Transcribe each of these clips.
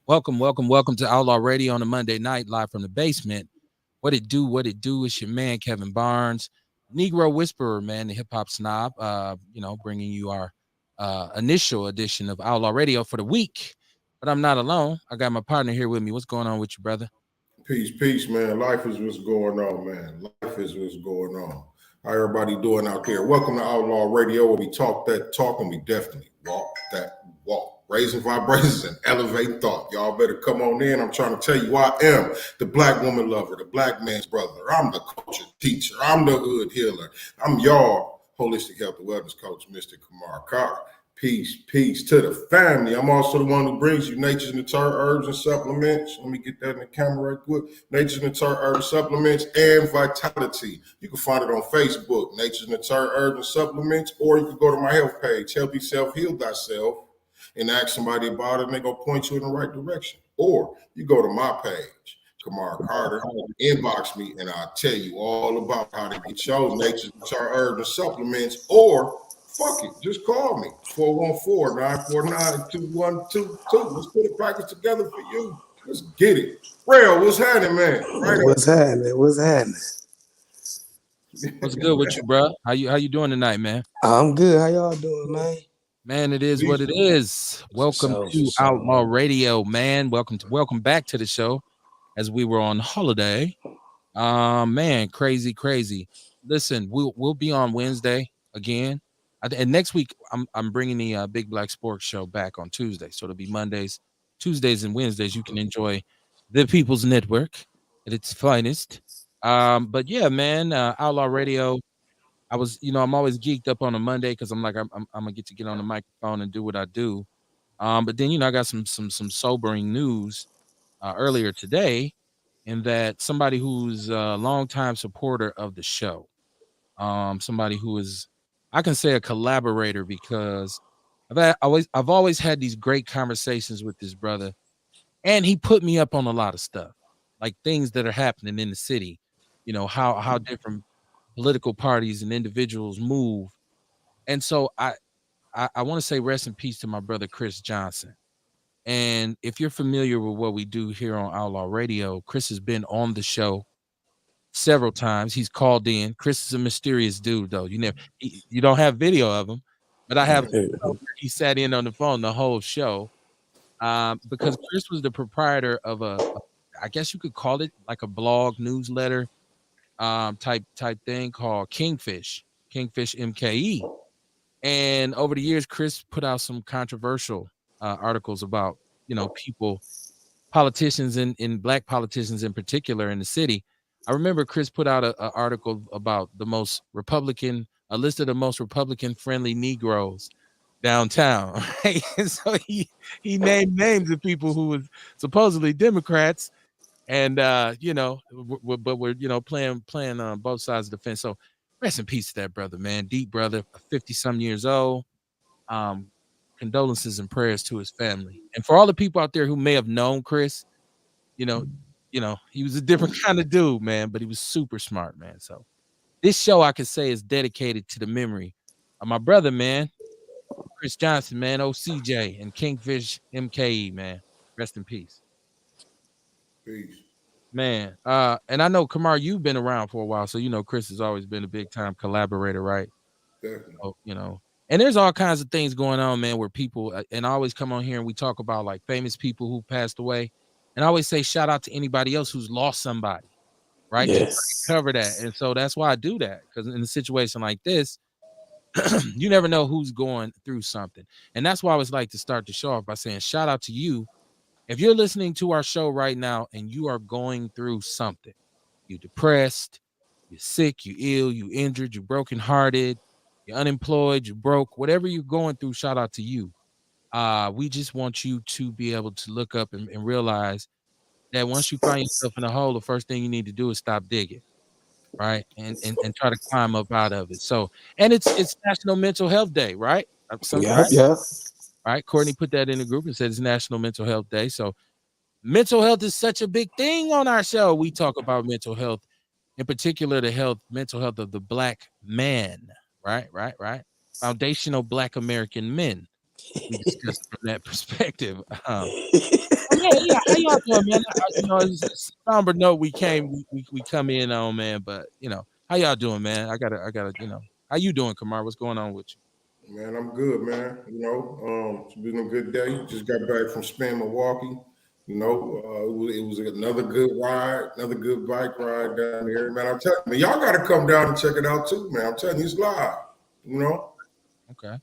Welcome to Outlaw Radio on a Monday night, live from the basement. What it do? It's your man Kevin Barnes, Negro Whisperer, man, the hip hop snob. Bringing you our initial edition of Outlaw Radio for the week. But I'm not alone. I got my partner here with me. What's going on with you, brother? Peace, man. Life is what's going on, man. Life is what's going on. How everybody doing out there? Welcome to Outlaw Radio, where we talk that talk and we definitely walk that walk. Raising vibrations and elevating thought. Y'all better come on in. I'm trying to tell you I am the black woman lover, the black man's brother. I'm the culture teacher. I'm the hood healer. I'm y'all holistic health and wellness coach, Mr. Kamar Carr. Peace to the family. I'm also the one who brings you Nature's Nature Herbs and Supplements. Let me get that in the camera right quick. Nature's Nature Herbs Supplements and Vitality. You can find it on Facebook, Nature's Nature Herbs and Supplements, or you can go to my health page, Help Yourself, Heal Thyself, and ask somebody about it, and they're going to point you in the right direction. Or you go to my page, Kamar Carter, inbox me, and I'll tell you all about how to get your Nature's Nature Herbs and Supplements, or fuck it, just call me, 414-949-2122. Let's put a package together for you. Let's get it. Rail, what's happening, man? What's happening? What's good with you, bro? How you doing tonight, man? I'm good. How y'all doing, man? Man, it is what it is. Welcome to Outlaw Radio, man. Welcome back to the show as we were on holiday. Man, crazy. Listen, we'll be on Wednesday again. And next week, I'm bringing the Big Black Sports Show back on Tuesday. So it'll be Mondays, Tuesdays, and Wednesdays. You can enjoy the People's Network at its finest. But yeah, man, Outlaw Radio. I'm always geeked up on a Monday because I'm like, I'm gonna get on the microphone and do what I do. But then I got some sobering news earlier today, in that somebody who's a longtime supporter of the show, somebody who is, I can say, a collaborator, because I've always had these great conversations with this brother, and he put me up on a lot of stuff, like things that are happening in the city, how different political parties and individuals move. And so I want to say rest in peace to my brother Chris Johnson. And if you're familiar with what we do here on Outlaw Radio, Chris has been on the show several times. He's called in. Chris is a mysterious dude, though. You don't have video of him, but I have. He sat in on the phone the whole show, because Chris was the proprietor of I guess you could call it like a blog newsletter type thing called Kingfish MKE. And over the years, Chris put out some controversial articles about politicians and black politicians in particular in the city. I remember Chris put out an article about a list of the most Republican friendly Negroes downtown. Right? And so he named names of people who were supposedly Democrats, and but we're playing on both sides of the fence. So rest in peace to that brother, man. Deep brother, 50-some years old. Condolences and prayers to his family. And for all the people out there who may have known Chris, he was a different kind of dude, man, but he was super smart, man. So this show, I could say, is dedicated to the memory of my brother, man, Chris Johnson, man, OCJ, and Kingfish MKE, man. Rest in peace. Peace. Man, and I know, Kamar, you've been around for a while, so Chris has always been a big-time collaborator, right? Definitely. And there's all kinds of things going on, man, where people, and I always come on here and we talk about like famous people who passed away, and I always say shout out to anybody else who's lost somebody, right? Yes. To cover that. And so that's why I do that, because in a situation like this, you never know who's going through something. And that's why I always like to start the show off by saying shout out to you. If you're listening to our show right now and you are going through something, you're depressed, you're sick, you're ill, you're injured, you're brokenhearted, you're unemployed, you're broke, whatever you're going through, shout out to you. We just want you to be able to look up and realize that once you find yourself in a hole, the first thing you need to do is stop digging, right? And try to climb up out of it. So, and it's National Mental Health Day, right? Yeah. All right, Courtney put that in the group and said it's National Mental Health Day. So mental health is such a big thing on our show. We talk about mental health, in particular the mental health of the Black man. Right. Foundational Black American men. We discussed it from that perspective. Yeah. How y'all doing, man? It's a somber note we come in on, man. But how y'all doing, man? I gotta. How you doing, Kamar? What's going on with you? Man, I'm good, man. It's been a good day. Just got back from Spin, Milwaukee. It was another good ride, another good bike ride down here. Man, I'm telling you, y'all got to come down and check it out too, man. I'm telling you, it's live. Okay.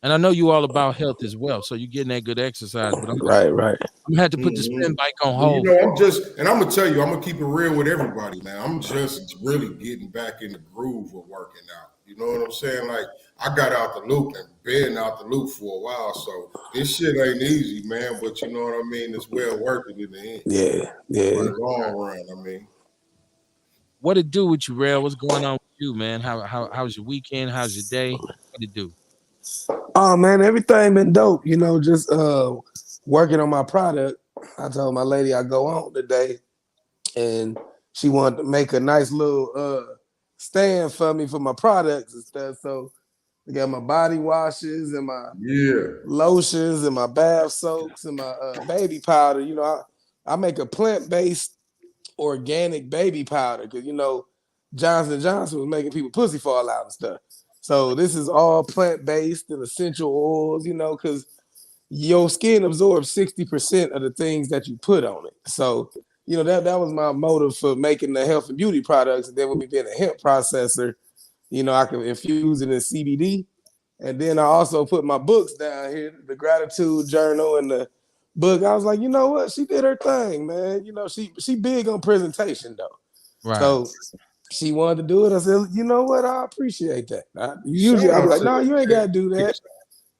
And I know you all about health as well, so you're getting that good exercise. But I'm right. I'm gonna have to put the spin bike on hold. I'm gonna tell you, I'm gonna keep it real with everybody, man. I'm just really getting back in the groove of working out. You know what I'm saying? Like I got out the loop and been out the loop for a while, so this shit ain't easy, man. But you know what I mean? It's well worth it in the end. Yeah. For the long run, I mean. What it do with you, Rail? What's going on with you, man? How's your weekend? How's your day? What it do? Oh man, everything been dope. Just working on my product. I told my lady I go on today, and she wanted to make a nice little stand for me for my products and stuff. So I got my body washes and my lotions and my bath soaks and my baby powder. I make a plant-based organic baby powder because Johnson & Johnson was making people pussy fall out and stuff. So this is all plant-based and essential oils, because your skin absorbs 60% of the things that you put on it. So, that was my motive for making the health and beauty products. And then with me being a hemp processor, I can infuse it in CBD. And then I also put my books down here, the gratitude journal and the book. I was like, you know what? She did her thing, man. She big on presentation though. Right. So she wanted to do it. I said, you know what? I appreciate that. Usually I'd be like, no, you ain't got to do that.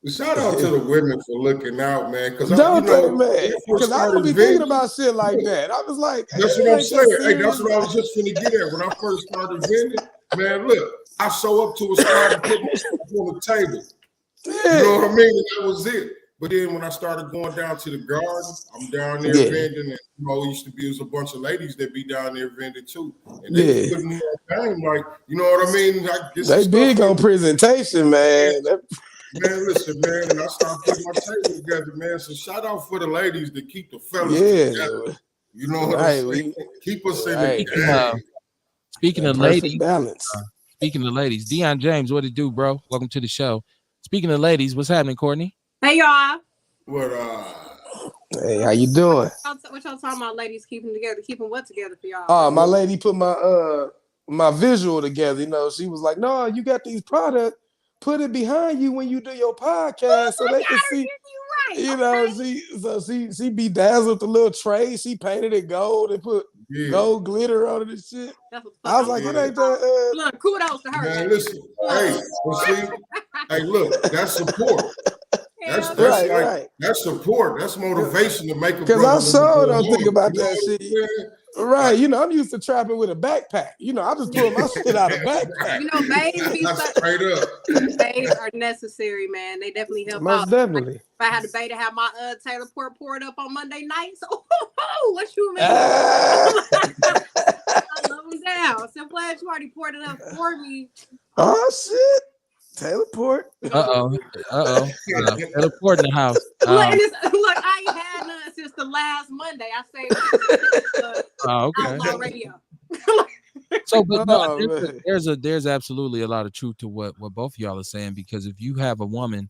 Shout out to the women for looking out, man. Because I don't be thinking about shit like that. I was like, that's what I'm saying. Hey, that's what I was just finna get at. When I first started vending, man, look, I show up to a spot and put myself on the table. You know what I mean? And that was it. But then when I started going down to the garden, I'm down there vending, and it used to be a bunch of ladies that be down there vending too, and they putting me on game, like, you know what I mean? Like, they big on presentation, man. Man, listen, man, and I started putting my table together, man. So shout out for the ladies that keep the fellas together. You know what I'm saying? Keep us in the game. Speaking of ladies, balance. Speaking of ladies, Deion James, what it do, bro? Welcome to the show. Speaking of ladies, what's happening, Courtney? Hey, y'all. What Hey, how you doing? What y'all talking about? Ladies keeping together, keeping what together for y'all? Oh, my lady put my visual together. She was like, "No, you got these products. Put it behind you when you do your podcast, so they can see." She bedazzled the little tray. She painted it gold and put gold glitter on it and shit. I was like, "It ain't that." Look, kudos to her. Man, listen, hey, look, that's support. That's right. That's support. That's motivation to make a. Because I sure don't think about that shit. Right, I'm used to trapping with a backpack. I just pull my shit out of backpack. Bays are necessary, man. They definitely help Most out. Definitely. If I had a bay to have my Taylor Port poured up on Monday nights, what you mean? I love them down. So glad you already poured it up for me. Oh shit. Taylor Port. Taylor Port in the house. Look, I ain't had none since the last Monday. I saved it. Outlaw Radio. So, but there's absolutely a lot of truth to what both of y'all are saying, because if you have a woman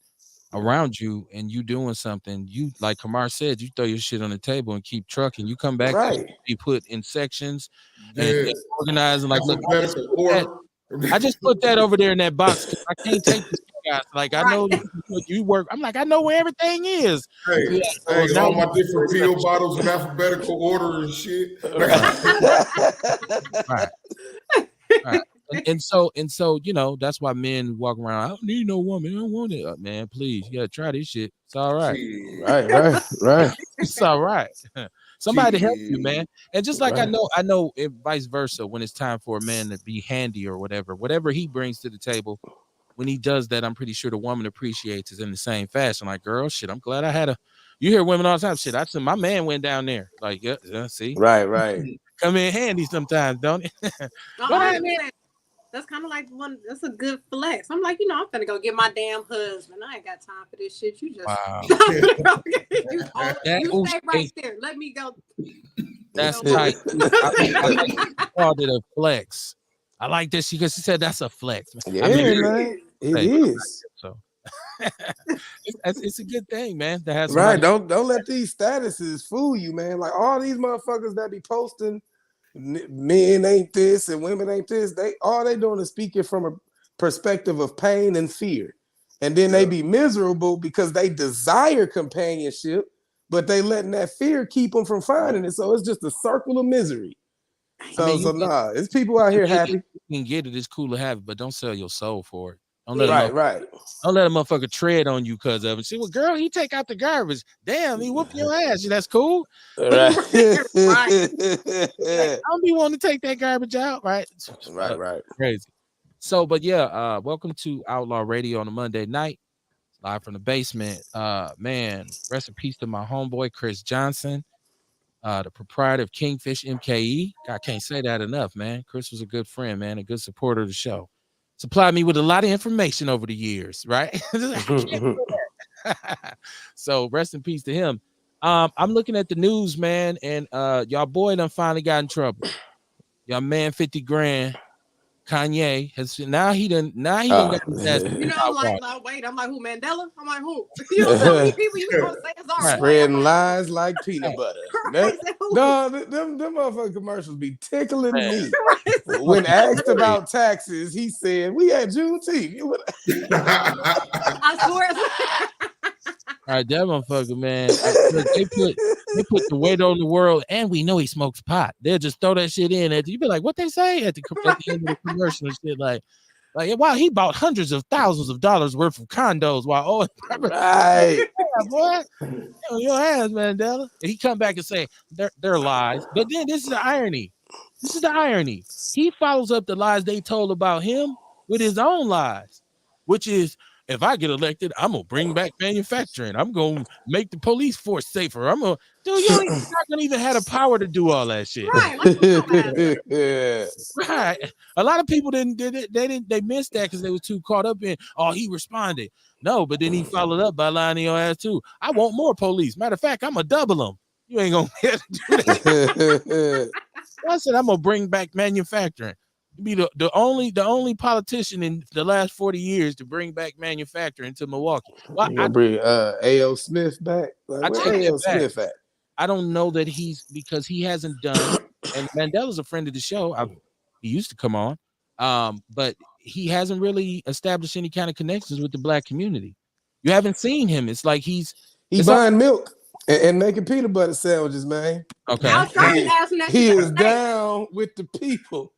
around you and you doing something, you, like Kamar said, you throw your shit on the table and keep trucking. You come back, be put in sections and organized and like, look, I just put that over there in that box because I can't take this, guys. Like, I know you work. I'm like, I know where everything is. Hey, all my different pill bottles in alphabetical order and shit. Right. And so, that's why men walk around. I don't need no woman. I don't want it, man. Please, you gotta try this shit. It's all right. Right. It's all right. Somebody to help you, man. And just like I know vice versa, when it's time for a man to be handy or whatever he brings to the table, when he does that, I'm pretty sure the woman appreciates it in the same fashion. Like, girl, shit, I'm glad I had a. You hear women all the time. Shit, I said my man went down there. Like, yeah, see, Right. come in handy sometimes, don't it? What I happened? understand. That's kind of like one. That's a good flex. I'm like, I'm finna go get my damn husband. I ain't got time for this shit. You just, Wow. you stay right there. Let me go. That's tight. I called it a flex. I like this because she said that's a flex. Yeah, man, it is. So it's a good thing, man. To have right. Don't let these statuses fool you, man. Like all these motherfuckers that be posting, men ain't this and women ain't this. All they doing is speaking from a perspective of pain and fear, and then they be miserable because they desire companionship, but they letting that fear keep them from finding it. So it's just a circle of misery. So it's people out here happy. You can get it. It's cool to have it, but don't sell your soul for it. Don't let right. Don't let a motherfucker tread on you because of it. See, well, girl, he take out the garbage. Damn, he whoop your ass. That's cool. Right. Like, don't be wanting to take that garbage out, right? Right. Crazy. So, but yeah, welcome to Outlaw Radio on a Monday night, live from the basement. Man, rest in peace to my homeboy Chris Johnson, the proprietor of Kingfish MKE. I can't say that enough, man. Chris was a good friend, man, a good supporter of the show. Supplied me with a lot of information over the years, right? So rest in peace to him. I'm looking at the news, man, and y'all boy done finally got in trouble. Y'all man 50 grand. Kanye has he done got his ass. I'm like, wait, I'm like, who, Mandela? I'm like, who? How many people you gonna say is our spreading lies like peanut butter. No, them motherfucking commercials be tickling me. When asked about taxes, he said, we had Juneteenth. I swear. All right, that motherfucker, man. They put the weight on the world, and we know he smokes pot. They'll just throw that shit in. You be like, what they say at the end of the commercial and shit, like, wow, he bought hundreds of thousands of dollars worth of condos while right, yeah, boy, your ass, Mandela. And he come back and say they're lies, but then this is the irony. He follows up the lies they told about him with his own lies, which is, if I get elected, I'm gonna bring back manufacturing. I'm gonna make the police force safer. You're not gonna even have the power to do all that shit. Right. Right. A lot of people they missed that because they was too caught up in, he responded. No, but then he followed up by lying to your ass too. I want more police. Matter of fact, I'm gonna double them. You ain't gonna be able to do that. I said I'm gonna bring back manufacturing. Be the only politician in the last 40 years to bring back manufacturing to Milwaukee. Well, I bring A.O. Smith back. Like, where A.O. Smith at? I don't know that because he hasn't done. And Mandela's a friend of the show. He used to come on, but he hasn't really established any kind of connections with the black community. You haven't seen him. It's like he's buying milk and making peanut butter sandwiches, man. Okay, he is down with the people.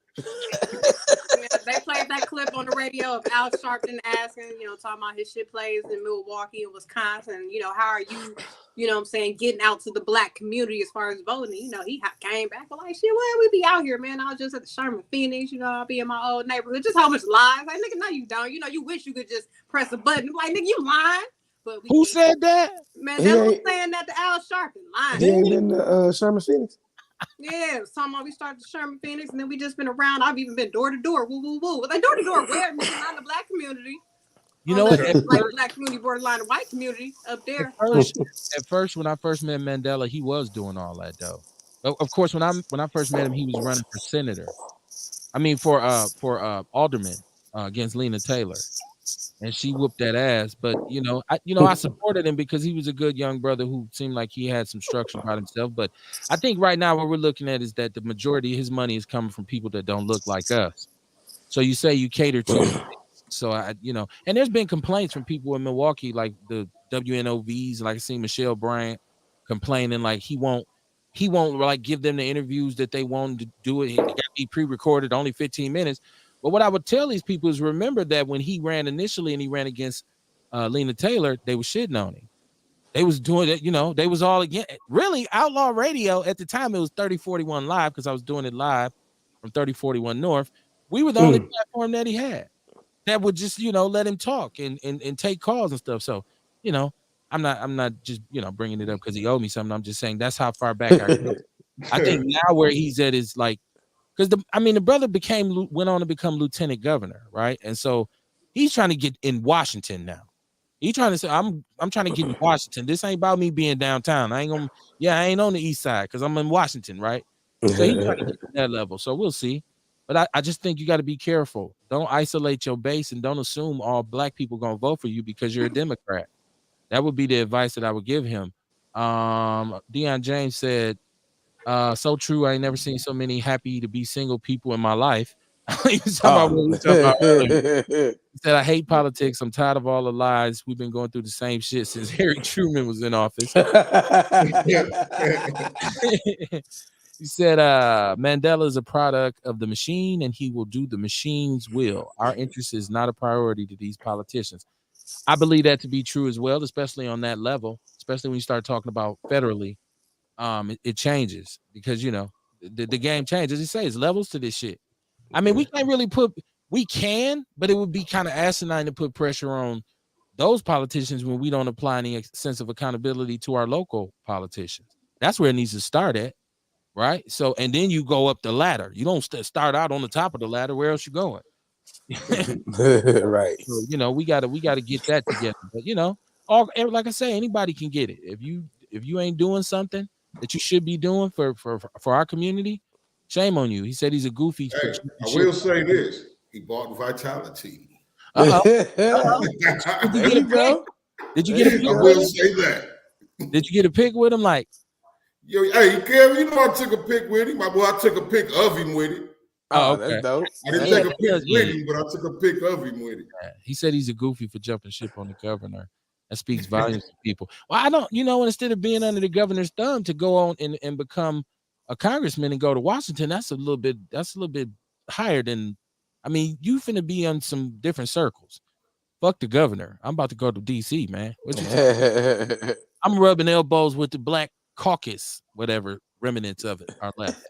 They played that clip on the radio of Al Sharpton asking, talking about his shit plays in Milwaukee and Wisconsin. How are you, what I'm saying, getting out to the black community as far as voting? He came back like, shit, well, we be out here, man. I was just at the Sherman Phoenix, I'll be in my old neighborhood. Just how much lies. Like, nigga, no, you don't. You wish you could just press a button. Like, nigga, you lying. But who said that? Man, that was saying that to Al Sharpton. Lying. He ain't been to Sherman Phoenix. Yeah, somehow we started Sherman Phoenix, and then we just been around. I've even been door to door, woo woo woo. Like door to door, where not in the black community. Black community, borderline, the white community up there. At first, when I first met Mandela, he was doing all that though. Of course, when I first met him, he was running for senator. I mean, for alderman against Lena Taylor, and she whooped that ass. But I supported him because he was a good young brother who seemed like he had some structure about himself. But I think right now what we're looking at is that the majority of his money is coming from people that don't look like us. So you say you cater to, so and there's been complaints from people in Milwaukee, like the WNOVs, like I see Michelle Bryant complaining like he won't like give them the interviews that they want to do. It got to be pre-recorded, only 15 minutes. But what I would tell these people is remember that when he ran initially and he ran against Lena Taylor, they were shitting on him. They was doing it, they was all again. Really, Outlaw Radio at the time, it was 3041 Live because I was doing it live from 3041 North. We were the only platform that he had. that would just, let him talk and take calls and stuff. So, I'm not just, bringing it up because he owed me something. I'm just saying that's how far back I go. I think now where he's at is like, because the brother went on to become lieutenant governor, right? And so he's trying to get in Washington now. He's trying to say, I'm trying to get in Washington. This ain't about me being downtown. I ain't on the east side because I'm in Washington, right? So he's trying to get to that level. So we'll see. But I just think you got to be careful. Don't isolate your base and don't assume all black people gonna vote for you because you're a Democrat. That would be the advice that I would give him. Deion James said, so true. I ain't never seen so many happy to be single people in my life. He was talking about what we talked about earlier. He said, I hate politics. I'm tired of all the lies. We've been going through the same shit since Harry Truman was in office. He said, Mandela is a product of the machine and he will do the machine's will. Our interest is not a priority to these politicians. I believe that to be true as well, especially on that level, especially when you start talking about federally. It changes because, the game changes. It says levels to this shit. I mean, we can, but it would be kind of asinine to put pressure on those politicians when we don't apply any sense of accountability to our local politicians. That's where it needs to start at. Right. So, and then you go up the ladder. You don't start out on the top of the ladder. Where else you going? Right. So, we gotta get that together. But like I say, anybody can get it. If you ain't doing something that you should be doing for our community, shame on you. He said he's a goofy. Hey, I will say this: he bought Vitality. There you go. Did you get a pick? I will say that. Did you get a pick with him? Like, yo, hey, Kevin, I took a pic with him. I took a pic of him with it. Oh, okay. That's dope. I didn't take a pic with him, but I took a pic of him with it. He said he's a goofy for jumping ship on the governor. That speaks volumes to people. Well, I don't, instead of being under the governor's thumb to go on and become a congressman and go to Washington, that's a little bit higher than, you finna be on some different circles. Fuck the governor. I'm about to go to DC, man. I'm rubbing elbows with the Black Caucus, whatever remnants of it are left.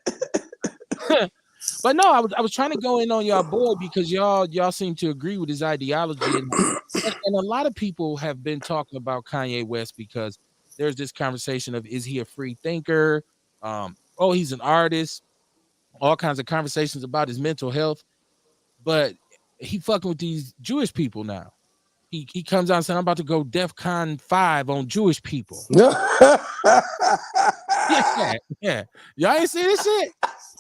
But no, I was trying to go in on y'all boy because y'all seem to agree with his ideology, and a lot of people have been talking about Kanye West because there's this conversation of, is he a free thinker? He's an artist. All kinds of conversations about his mental health, but he fucking with these Jewish people now. He comes out and says, I'm about to go DEFCON 5 on Jewish people. Yeah. Y'all ain't see this shit?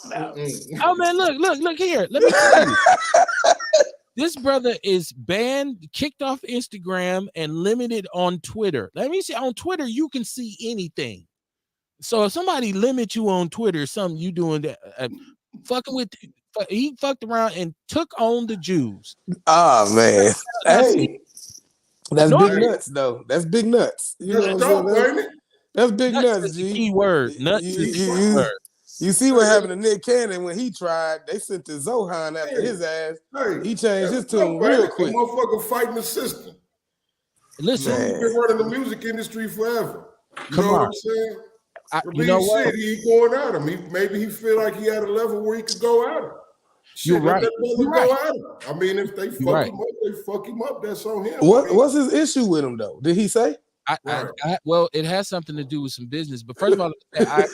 No. Oh, man, look here. Let me tell you. This brother is banned, kicked off Instagram, and limited on Twitter. Let me see. On Twitter, you can see anything. So if somebody limits you on Twitter, something you doing that, he fucked around and took on the Jews. Oh, man. Hey. That's big nuts, though. That's big nuts. That's big nuts, G. Key word. Nuts is the key word. You see what happened to Nick Cannon when he tried? They sent the Zohan after his ass. He changed his tune real quick. Motherfucker fighting the system. Listen, he's been running the music industry forever. You know what I'm saying? What? He going at him. Maybe he feel like he had a level where he could go at him. You're right. If they fuck him up, they fuck him up. That's on him. What's his issue with him though? Did he say? Well, it has something to do with some business. But first of all, I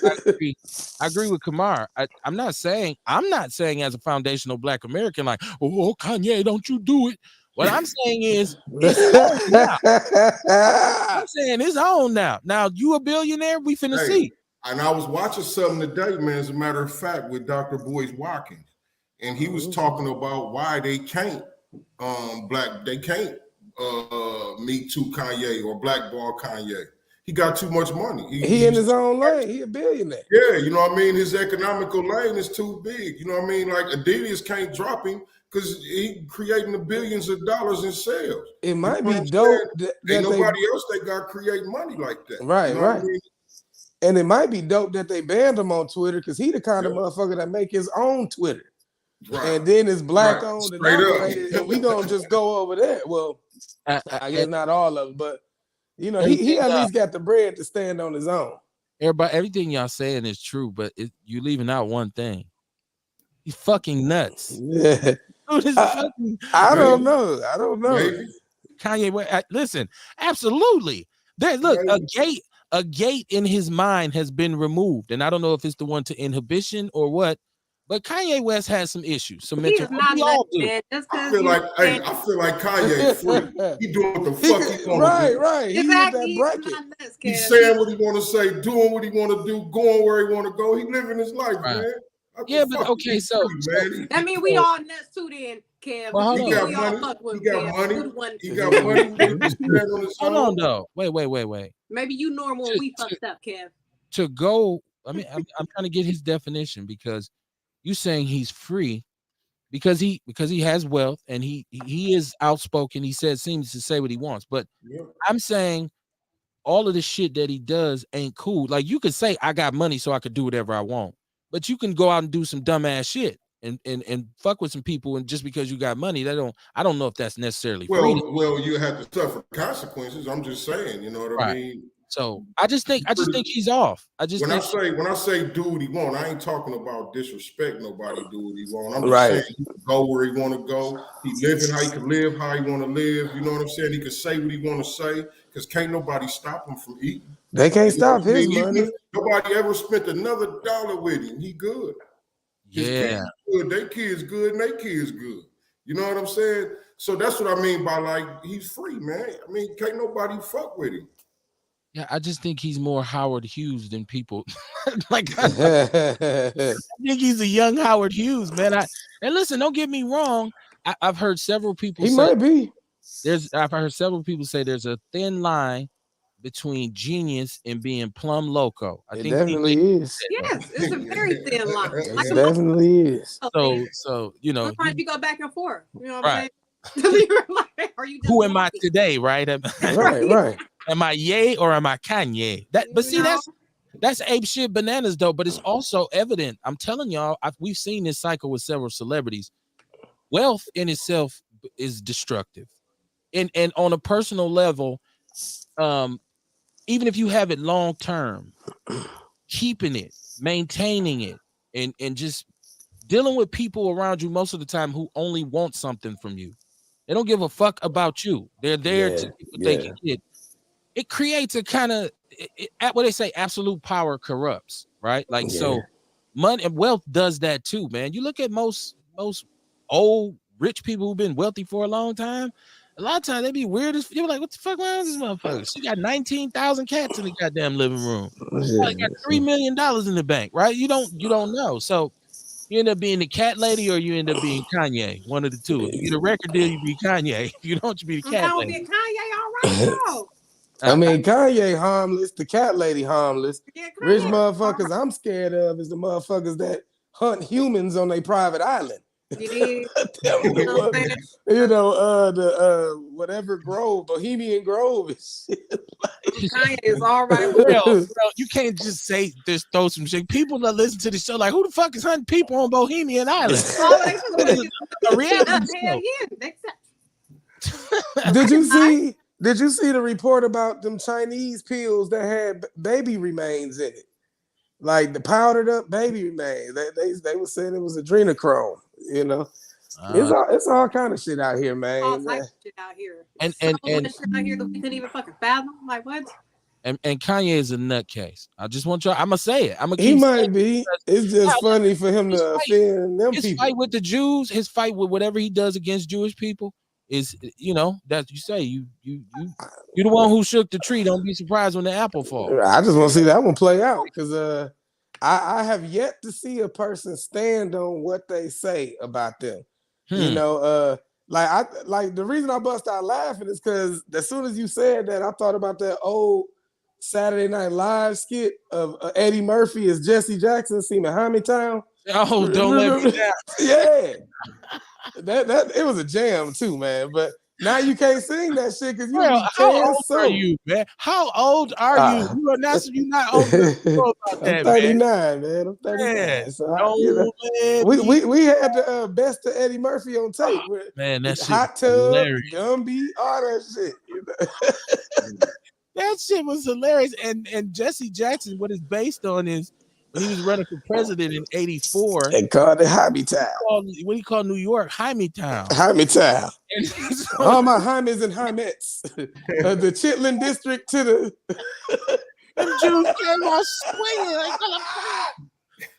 agree with Kamar. I'm not saying as a foundational Black American, like, oh, Kanye, don't you do it. What I'm saying is, it's on now. I'm saying it's on now. Now, you a billionaire, we finna see. And I was watching something today, man, as a matter of fact, with Dr. Boyce Watkins. And he was talking about why they can't Me Too Kanye or blackball Kanye. He got too much money. He in his own lane. He a billionaire. Yeah, you know what I mean? His economical lane is too big. You know what I mean? Like Adidas can't drop him because he creating the billions of dollars in sales. It might be dope. Ain't nobody else they got creating money like that. Right, you know right. I mean? And it might be dope that they banned him on Twitter because he the kind of motherfucker that make his own Twitter. Right. And then it's Black owned and operated, and we gonna just go over there. Well, I guess not all of it, but he at least got the bread to stand on his own. Everything y'all saying is true, but you leaving out one thing. He's fucking nuts. Yeah. I don't know. I don't know. Maybe. Kanye West. Listen, absolutely. There, look, a gate in his mind has been removed, and I don't know if it's the one to inhibition or what. But Kanye West has some issues. Some mental. Not we all do. man. Just I feel like Kanye free. He doing what the fuck he want to do. Right. He exactly. in that bracket. He's saying what he want to say, doing what he want to do, going where he want to go. He living his life, Right. man. Yeah, but okay, so that mean we all nuts too, then, Kev. Well, he got money. He got money. Hold on, though. Wait. Maybe you normal and we fucked up, Kev. To go, I mean, I'm trying to get his definition because you saying he's free because he has wealth and he is outspoken. He seems to say what he wants, but I'm saying all of the shit that he does ain't cool. Like you could say I got money so I could do whatever I want, but you can go out and do some dumbass shit and fuck with some people, and just because you got money, I don't know if that's necessarily free. Well, you have to suffer consequences. I'm just saying, you know what I mean? So I just think he's off. When I say do what he want, I ain't talking about disrespect nobody. Do what he want. I'm just saying he can go where he want to go. He living how he can live, how he want to live. You know what I'm saying? He can say what he want to say because can't nobody stop him from eating. They can't stop his money. Nobody ever spent another dollar with him. He good. His kids good. Their kids good and their kids good. You know what I'm saying? So that's what I mean by like he's free, man. I mean, can't nobody fuck with him. Yeah, I just think he's more Howard Hughes than people. Like I think he's a young Howard Hughes, man. And listen, don't get me wrong. I've heard several people say might be. I've heard several people say there's a thin line between genius and being plumb loco. I think definitely is. Yes, it's a very thin line. It definitely is. So you know, sometimes you go back and forth. You know what I'm saying? Like, are you who am I today? Right? Right. Am I Ye or am I Kanye? That's ape shit bananas though. But it's also evident. I'm telling y'all, we've seen this cycle with several celebrities. Wealth in itself is destructive, and on a personal level, even if you have it long term, keeping it, maintaining it, and just dealing with people around you most of the time who only want something from you. They don't give a fuck about you. They're there to get what they can get. It creates a kind of what they say, absolute power corrupts, right? Like so, money and wealth does that too, man. You look at most old rich people who've been wealthy for a long time. A lot of times they be weird as you're like, what the fuck wrong with this motherfucker? She got 19,000 cats in the goddamn living room. She got $3 million in the bank, right? You don't know. So you end up being the cat lady or you end up being Kanye. One of the two. If you get a record deal, you be Kanye. If you don't, you be the cat lady. Kanye, all right, bro. I mean, Kanye harmless, the cat lady harmless. Rich motherfuckers I'm scared of is the motherfuckers that hunt humans on their private island. You know, the whatever grove, Bohemian Grove is shit. Kanye is all right. Bro, you can't just say just throw some shit. People that listen to the show like, who the fuck is hunting people on Bohemian Island? A reality show. Did you see the report about them Chinese pills that had baby remains in it? Like the powdered up baby remains. They were saying it was adrenochrome, you know. It's all kind of shit out here, man. All type of shit out here. And shit out here that we couldn't even fucking fathom. Like what? And Kanye is a nutcase. I just want y'all. I'm gonna say it. He might be. It's just funny for him to offend them people. His fight with the Jews, his fight with whatever he does against Jewish people is, you know, that you say you the one who shook the tree. Don't be surprised when the apple falls. I just want to see that one play out because I have yet to see a person stand on what they say about them. You know, like the reason I bust out laughing is because as soon as you said that, I thought about that old Saturday Night Live skit of Eddie Murphy as Jesse Jackson, see Town. Oh, don't let me down. Yeah, that it was a jam too, man. But now you can't sing that shit because how old are you, man? How old are you? You are not. You're not old enough to know about that, I'm 39, man. I'm 39. Man, So we had the best of Eddie Murphy on tape. Man, that's Hot Tub, Gumby, all that shit. You know? That shit was hilarious. And Jesse Jackson, what it's based on is when he was running for president in '84. They called it Hobby Town. What do you call New York? Jaime Town. Jaime Town. So, all my Jaimes and Jaimettes. The Chitlin district to the them Jews came on swinging.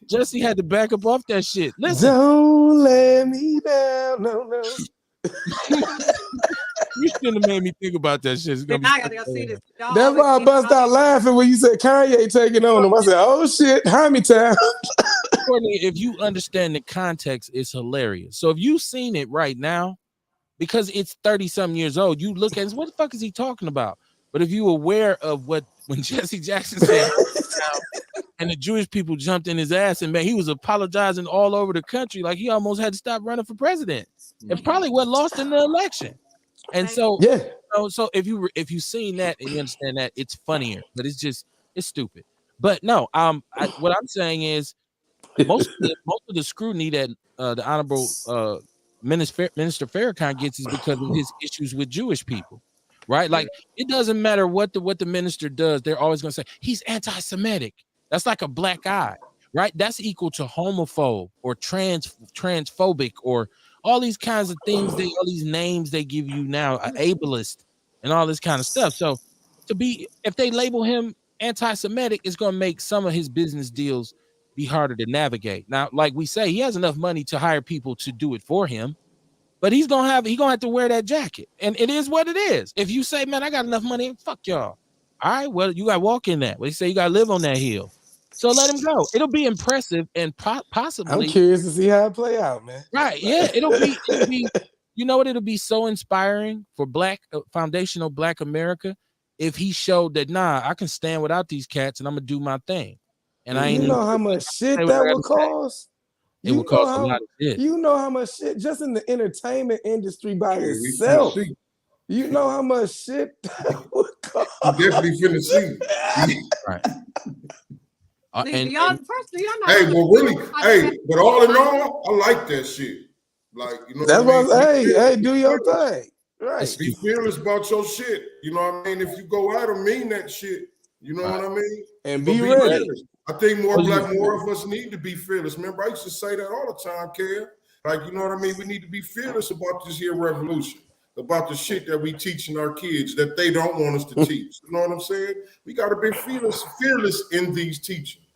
Jesse had to back up off that shit. Listen. Don't let me down. No. You shouldn't have made me think about that shit. I gotta go see this. That's why I bust out laughing when you said Kanye taking on him. I said, oh shit, Jaime Town. Courtney, if you understand the context, it's hilarious. So if you've seen it right now, because it's 30-something years old, you look at it, what the fuck is he talking about? But if you're aware of when Jesse Jackson said and the Jewish people jumped in his ass, and man, he was apologizing all over the country, like he almost had to stop running for president. And probably what lost in the election. And so, yeah. So if you've seen that and you understand that, it's funnier, but it's stupid. But no, what I'm saying is most of the scrutiny that the Honorable Minister Farrakhan gets is because of his issues with Jewish people, right? Like it doesn't matter what the minister does, they're always going to say he's anti-Semitic. That's like a black eye, right? That's equal to homophobe or transphobic or all these kinds of things. All these names they give you now, ableist and all this kind of stuff. So if they label him anti-Semitic, it's going to make some of his business deals be harder to navigate. Now, like we say, he has enough money to hire people to do it for him, but he's gonna have to wear that jacket, and it is what it is. If you say, "Man, I got enough money," fuck y'all. All right, well, you got to walk in that. Well, they say you got to live on that hill, so let him go. It'll be impressive and possibly. I'm curious to see how it play out, man. Right? Yeah, it'll be. You know what? It'll be so inspiring for foundational Black America if he showed that I can stand without these cats and I'm gonna do my thing. And I ain't know how much shit that would cost. It would cost a lot of shit. You know how much shit just in the entertainment industry by itself. You know how much shit that would cost. You definitely finna see. Right. But all in all, I like that shit. Like, you know, that's what I'm saying. Hey, do your thing. Right. Be fearless about your shit. You know what I mean? If you go out and mean that shit, you know what I mean? And be ready. Fearless. I think more of us need to be fearless. Remember, I used to say that all the time, Kev. Like, you know what I mean? We need to be fearless about this here revolution, about the shit that we teaching our kids that they don't want us to teach. You know what I'm saying? We got to be fearless in these teachings.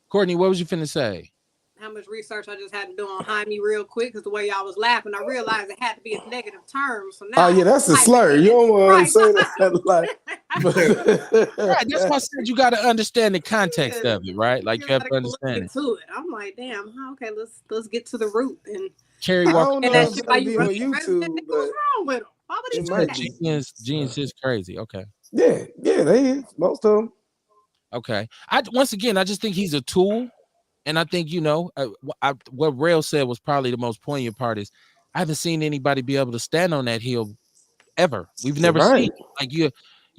Courtney, what was you finna say? How much research I just had to do on Jaime real quick because the way y'all was laughing, I realized it had to be a negative term. So now, that's a slur. You don't want to say that. Like, right, that's why I said you got to understand the context of it, right? Like you have to understand it. I'm like, damn. Okay, let's get to the root and Kerry Walker. And that's shit on YouTube. What's wrong with him? Why would he do that? Gene's is crazy. Okay. Yeah, they is most of them. Okay. I just think he's a tool. And I think, what Rail said was probably the most poignant part is I haven't seen anybody be able to stand on that hill ever. We've never seen it. Like you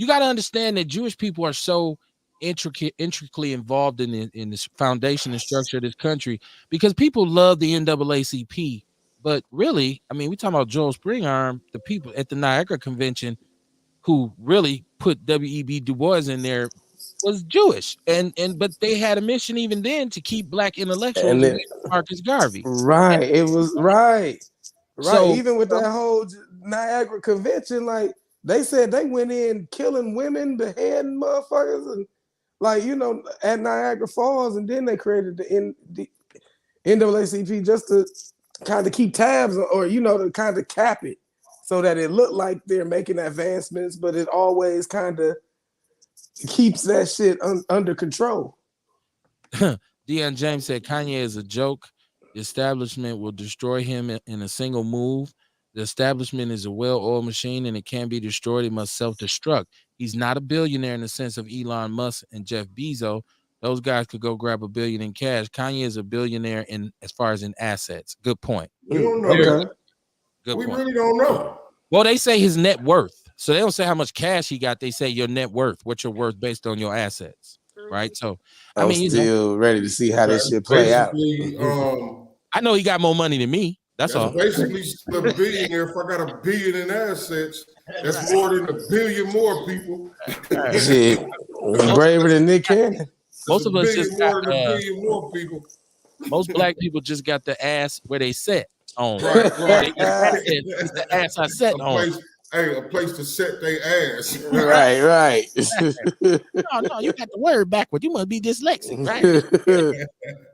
got to understand that Jewish people are so intricately involved in this foundation and structure of this country because people love the NAACP. But really, I mean, we talking about Joel Springarm, the people at the Niagara Convention who really put W.E.B. Du Bois in there was Jewish, but they had a mission even then to keep Black intellectuals and Marcus Garvey. Right, it was right. So, even with that whole Niagara Convention, like they said, they went in killing women, beheading motherfuckers, and at Niagara Falls, and then they created the NAACP just to kind of keep tabs, or to kind of cap it, so that it looked like they're making advancements, but it always kind of keeps that shit under control. Deion James said Kanye is a joke. The establishment will destroy him in a single move. The establishment is a well-oiled machine and it can't be destroyed. It must self-destruct. He's not a billionaire in the sense of Elon Musk and Jeff Bezos. Those guys could go grab $1 billion in cash. Kanye is a billionaire as far as in assets. Good point. We don't know. Okay. Good point. Really don't know. Well, they say his net worth. So they don't say how much cash he got. They say your net worth, what you're worth based on your assets, right? So I'm still ready to see how this shit play out. I know he got more money than me. That's all. Basically, a billionaire. If I got $1 billion in assets, that's more than 1 billion more people. Shit, braver than Nick Cannon. Most of us just got more than a billion more people. most black people just got the ass where they sit on. Right. It's the ass I set on. A place to set their ass. Right. No, you got the word backward. You must be dyslexic, right?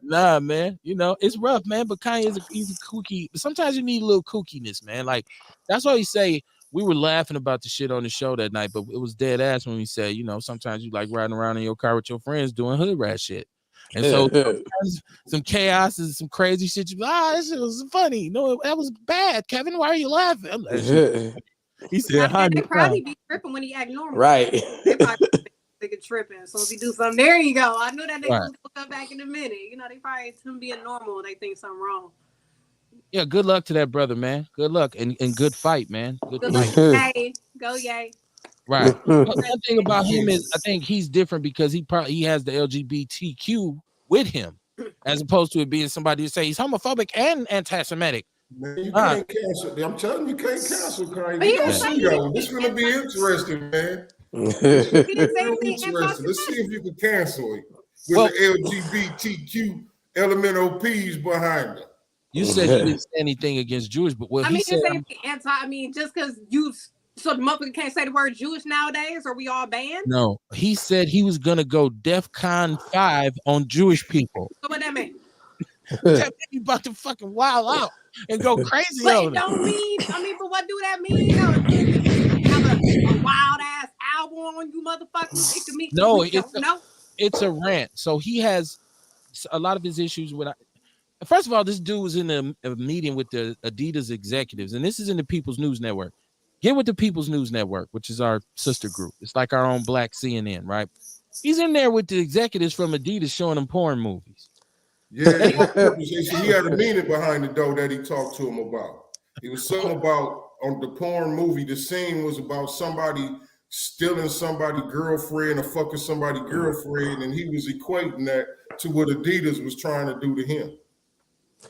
Nah, man. It's rough, man. But Kanye he's a kooky. Sometimes you need a little kookiness, man. Like that's why he say we were laughing about the shit on the show that night, but it was dead ass when we said, sometimes you like riding around in your car with your friends doing hood rat shit. And so sometimes some chaos and some crazy shit. That shit was funny. No, that was bad. Kevin, why are you laughing? He said, they probably be tripping when he act normal. Right. They probably think tripping. So if he do something, there you go. I knew that they gonna come back in a minute. They probably him being normal. They think something wrong. Yeah, good luck to that brother, man. Good luck and good fight, man. Good fight. Yay. Go yay. Right. One thing about him is I think he's different because he has the LGBTQ with him, as opposed to it being somebody who say he's homophobic and anti-Semitic. Man, you can't cancel. I'm telling you, can't cancel Kanye. This is gonna be interesting, man. Interesting. Let's see if you can cancel it with the LGBTQ elemental P's behind it. You said you didn't say anything against Jewish, but what he said, just because so the motherfucker can't say the word Jewish nowadays, are we all banned? No, he said he was gonna go DEFCON 5 on Jewish people. So what that mean? That mean about to fucking wild out and go crazy but on it don't mean, but what do that mean? Have a wild ass album on you motherfuckers? It could mean it's a rant. So he has a lot of his issues with. First of all, this dude was in a meeting with the Adidas executives, and this is in the People's News Network. Get with the People's News Network, which is our sister group. It's like our own black CNN, right? He's in there with the executives from Adidas showing them porn movies. Yeah, he had a meaning behind it though that he talked to him about. It was something about on the porn movie. The scene was about somebody stealing somebody's girlfriend or fucking somebody's girlfriend, and he was equating that to what Adidas was trying to do to him.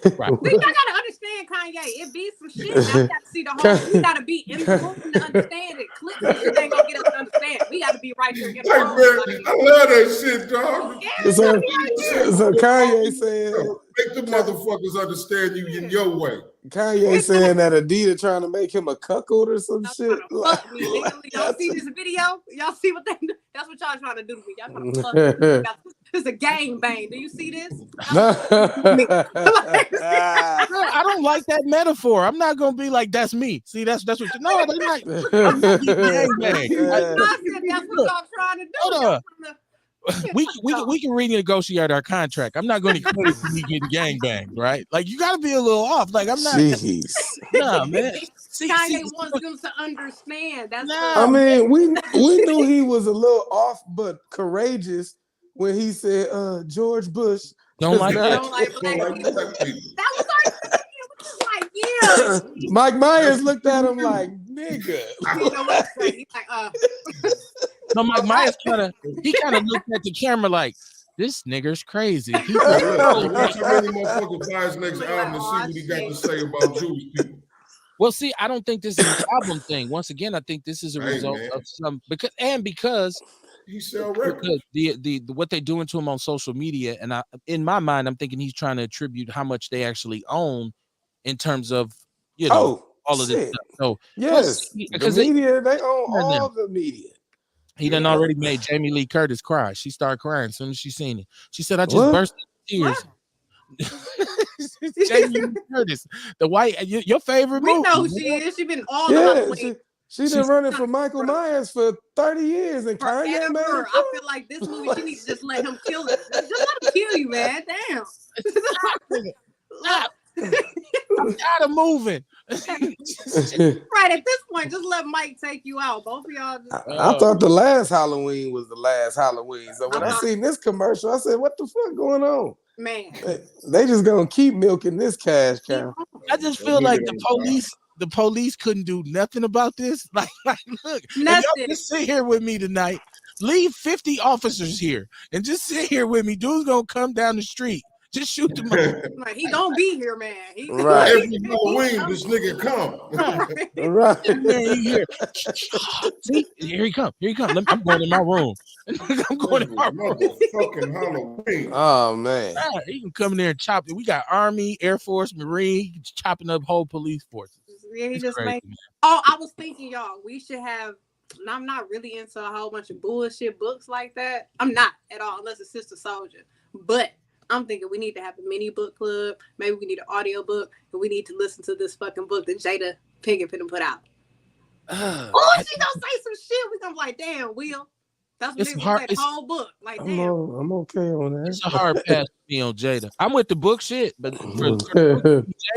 Right. I gotta understand Kanye. It be some shit. I gotta see the whole. We gotta be in the room to understand it. Clips and shit ain't gonna get us to understand. We gotta be right there. I love that shit, dog. Yeah, so Kanye said, make the motherfuckers understand you in your way. Kanye saying that Adidas trying to make him a cuckold or some shit. Y'all see this video? Y'all see what they do? That's what y'all trying to do to me. Y'all trying to fuck me. It's a gangbang. Do you see this? I don't like that metaphor. I'm not gonna be like that's me. See, that's what you know. They're not. Gangbang. I said that's what y'all trying to do. Hold on. We can renegotiate our contract. I'm not going to equate to me getting gangbanged, right? Like you got to be a little off. Like I'm not. Jeez. Nah, man. Kanye wants them to understand. That's we knew he was a little off, but courageous when he said George Bush don't like black people. That was our like, yeah. Mike Myers looked at him like, nigga. You know what? He's like, No, Mike Myers kind of looked at the camera like, this nigger's crazy. Watch how many motherfuckers buy his next album to see what he got to say about Jewish people. Well, see, I don't think this is an album thing. Once again, I think this is a result of some because he sell records. The what they're doing to him on social media, and in my mind, I'm thinking he's trying to attribute how much they actually own in terms of all of this stuff. So yes, because the media they own all the media. He done already made Jamie Lee Curtis cry. She started crying as soon as she seen it. She said, "I just burst into tears." Jamie Lee Curtis, the white, your favorite movie. We know she is. She been all the She's been running for Michael Myers for 30 years, and Kanye, man. I feel like this movie, she needs to just let him kill it. Just let him kill you, man. Damn. I'm tired of moving. Right at this point, just let Mike take you out. Both of y'all. I thought the last Halloween was the last Halloween. So when I seen this commercial, I said, "What the fuck going on?" Man, they just gonna keep milking this cash cow. I just feel like the police couldn't do nothing about this. Like look, nothing. Y'all just sit here with me tonight. Leave 50 officers here and just sit here with me. Dude's gonna come down the street Just shoot the mother. Like, he gonna be here, man. Right. Every Halloween, this nigga come. Right. Man, you hear, see, here he come. Here he come. I'm going in my room. I'm going in my room. Motherfucking Halloween. Oh man. He can come in there and chop it. We got Army, Air Force, Marine, chopping up whole police forces. Yeah, he It's just crazy, made. man. Oh, I was thinking, y'all, we should have. And I'm not really into a whole bunch of bullshit books like that. I'm not at all, unless it's Sister Soldier. But I'm thinking we need to have a mini book club. Maybe we need an audio book, and we need to listen to this fucking book that Jada Pinkett put out. Oh, she gonna say some shit. We gonna be like, damn, Will. That's what niggas say the whole book. Like, damn. I'm okay on that. It's a hard pass for me on Jada. I'm with the book shit, but for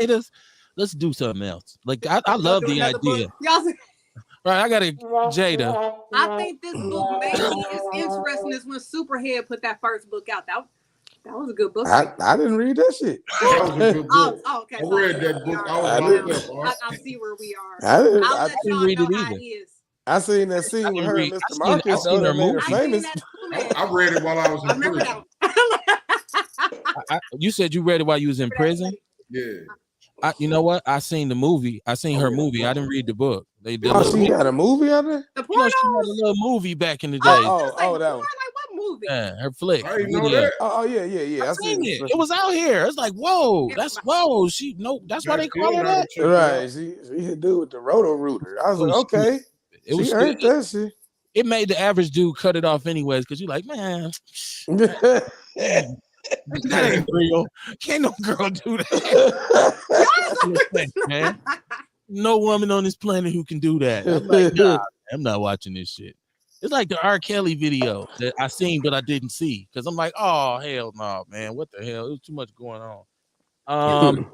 Jada's, let's do something else. Like I love the idea. Right, I got a Jada. I think this book may be as interesting as when Superhead put that first book out. That was a good book. I didn't read that shit. That was a good book. Oh, okay. I read that book. I see where we are. I didn't read it either. I seen that scene with her and Mr. Marcus. I That made her famous. I read it while I was in prison. You said you read it while you was in prison? Yeah. You know what? I seen the movie. I seen her movie. I didn't read the book. They did. She got a movie out there? The she had a little movie back in the day. Oh, that one. Like, what movie? Yeah, her flick. I didn't know that. Yeah. I seen it. It was out here. It's like, whoa, that's why they call her that. Right. She had do with the roto-rooter. I was like, okay. It was earned that shit. It made the average dude cut it off anyways, because you're like, man, that ain't real. Can't no girl do that. Man. No woman on this planet who can do that. I'm like, nah, I'm not watching this shit. It's like the R. Kelly video that I seen but I didn't see, because I'm like, oh hell no, man, what the hell? It was too much going on.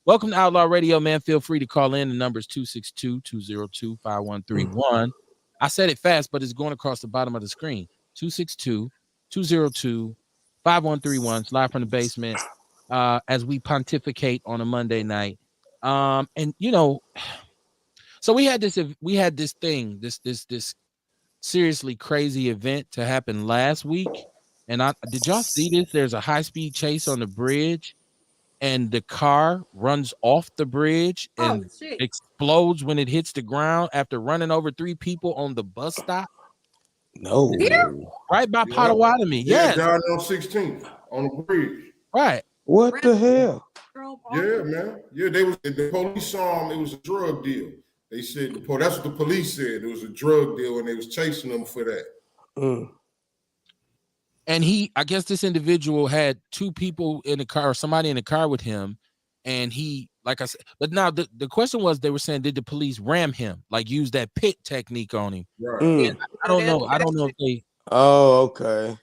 Welcome to Outlaw Radio, man. Feel free to call in. The number is 262-202-5131. I said it fast, but it's going across the bottom of the screen. 262-202-5131. It's live from the basement as we pontificate on a Monday night. And you know, so we had this thing, this seriously crazy event to happen last week. And did y'all see this? There's a high-speed chase on the bridge, and the car runs off the bridge and explodes when it hits the ground after running over 3 people on the bus stop. No. Right by Potawatomi. Yeah, down on 16th on the bridge. Right. What the hell? Yeah, man. Yeah, the police saw him. It was a drug deal. They said that's what the police said. It was a drug deal, and they was chasing them for that. And I guess this individual had 2 people in the car, or somebody in the car with him, and he, like I said, but now the question was, they were saying, did the police ram him, like use that pit technique on him? Right. I don't know. I don't know if they. Oh, okay.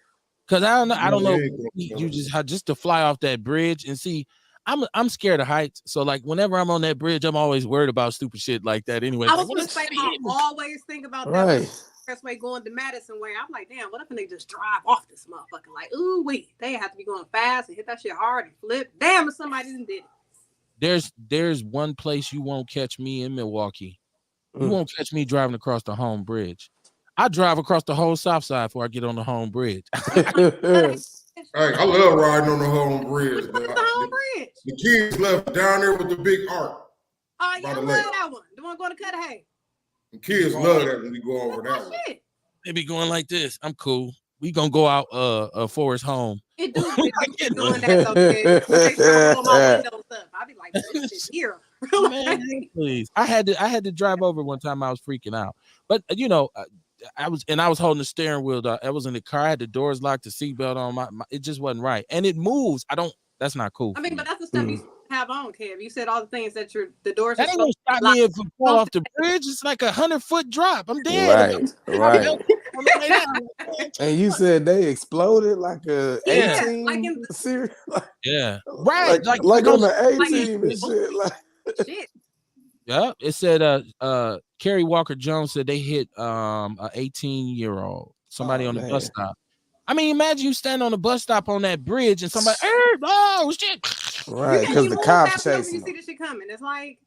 Because I don't know. You just to fly off that bridge and see. I'm scared of heights, so like whenever I'm on that bridge, I'm always worried about stupid shit like that. Anyway, I was gonna say, I always think about that expressway going to Madison way. I'm like, damn, what if they just drive off this motherfucker? Like, ooh, wait, they have to be going fast and hit that shit hard and flip. Damn, if somebody didn't did it. There's one place you won't catch me in Milwaukee. You won't catch me driving across the home bridge. I drive across the whole south side before I get on the home bridge. Hey, I love riding on the home bridge. Which the home bridge? The kids left down there with the big arc. Oh, yeah, I love that one. The one going to Cudahy. The kids love that when we go over that one. They be going like this. I'm cool. We gonna go out Forest home. It do doing that so good. They pull my windows up. I be like, this shit here. Man, please. I had to drive over one time. I was freaking out. But you know, I was holding the steering wheel. I was in the car. I had the doors locked, the seatbelt on. My it just wasn't right, and it moves. That's not cool. I mean, but that's the stuff you have on, Kev. You said all the things that the doors. That ain't gonna stop me if I fall off the bridge. It's like 100-foot drop. I'm dead. Right. And you said they exploded like a 18 like in the series. Yeah, right. Like on the 18 and shit. Like shit. Yeah, it said Kerry Walker Jones said they hit a 18-year-old, somebody on the bus stop. I mean, imagine you stand on the bus stop on that bridge and somebody, oh shit, right? Because the cops chasing. You see this shit coming. It's like,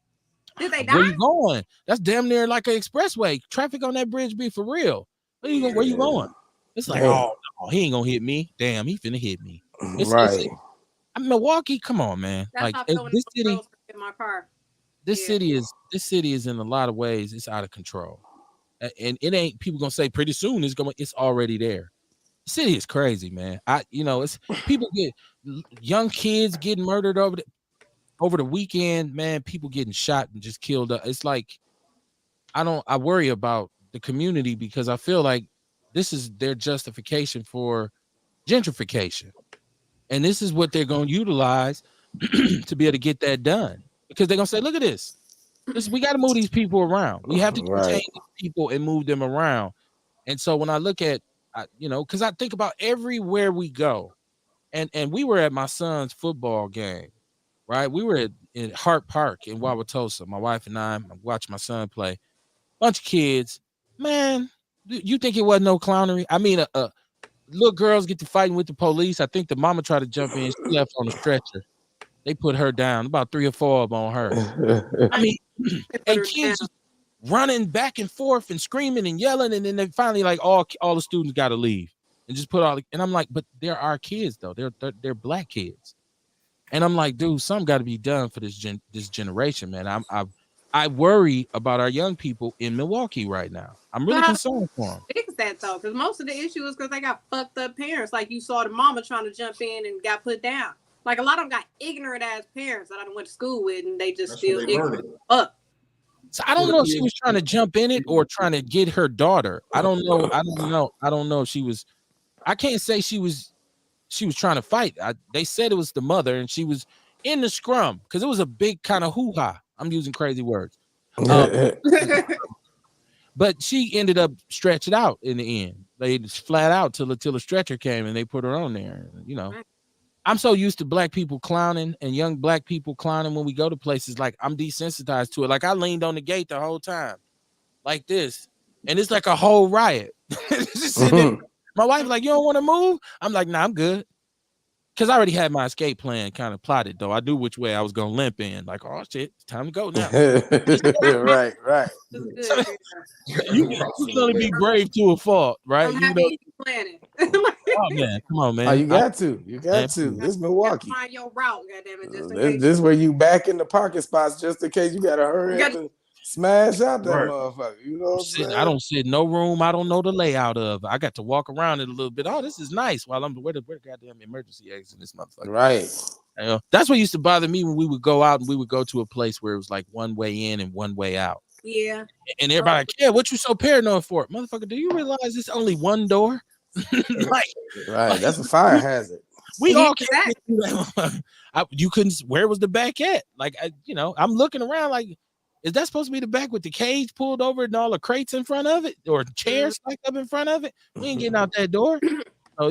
did they die? Where you going? That's damn near like an expressway. Traffic on that bridge be for real. Where you going? It's like, oh no, he ain't gonna hit me. Damn, he finna hit me. Right. Milwaukee, come on, man. That's Like how I feel when this the city, girls in my car. this Yeah. city is in a lot of ways it's out of control. And it ain't people gonna say pretty soon it's already there. The city is crazy, man. It's people get young kids getting murdered over the weekend, man. People getting shot and just killed. It's like I worry about the community because I feel like this is their justification for gentrification. And this is what they're going to utilize to be able to get that done. Because they're going to say, look at this. We got to move these people around. We have to contain these people and move them around. And so when I look at, because I think about everywhere we go, and we were at my son's football game, right? We were in Hart Park in Wauwatosa. My wife and I watched my son play. Bunch of kids. Man, you think it wasn't no clownery? I mean, little girls get to fighting with the police. I think the mama tried to jump in. She left on a stretcher. They put her down. About 3 or 4 of them on her. I mean, and kids just running back and forth and screaming and yelling, and then they finally like all the students got to leave and just put and I'm like, but they're our kids though. They're black kids, and I'm like, dude, something got to be done for this generation, man. I worry about our young people in Milwaukee right now. I'm really concerned for them. Fix that though, because most of the issue is because they got fucked up parents. Like you saw the mama trying to jump in and got put down. Like a lot of them got ignorant ass parents that I went to school with, and they just still ignorant up. So I don't know if she was trying to jump in it or trying to get her daughter. I don't know. I don't know if she was. I can't say she was trying to fight. They said it was the mother, and she was in the scrum because it was a big kind of hoo-ha. I'm using crazy words. But she ended up stretched out in the end. They just flat out till the stretcher came and they put her on there. I'm so used to black people clowning and young black people clowning when we go to places. Like I'm desensitized to it. Like I leaned on the gate the whole time, like this, and it's like a whole riot. Just sitting there. My wife like, you don't want to move? I'm like, nah, I'm good. Because I already had my escape plan kind of plotted, though. I knew which way I was going to limp in. Like, oh, shit, it's time to go now. Right. So, you can only be brave to a fault, right? Planning. Oh, man, come on, man. Oh, you got to. This Milwaukee. Find your route, goddammit, just in case. This where you back in the parking spots just in case you got to hurry up and smash out that motherfucker. You know what I'm saying? I don't sit in no room I don't know the layout of. I got to walk around it a little bit. Oh, this is nice. While I'm where the goddamn emergency exit in this motherfucker. Right. That's what used to bother me when we would go out and we would go to a place where it was like one way in and one way out. Yeah. And everybody like, yeah, what you so paranoid for? Motherfucker, do you realize it's only one door? That's a fire hazard. We all can't you couldn't. Where was the back at? Like, I'm looking around like, is that supposed to be the back with the cage pulled over and all the crates in front of it or chairs stacked up in front of it? We ain't getting out that door. So,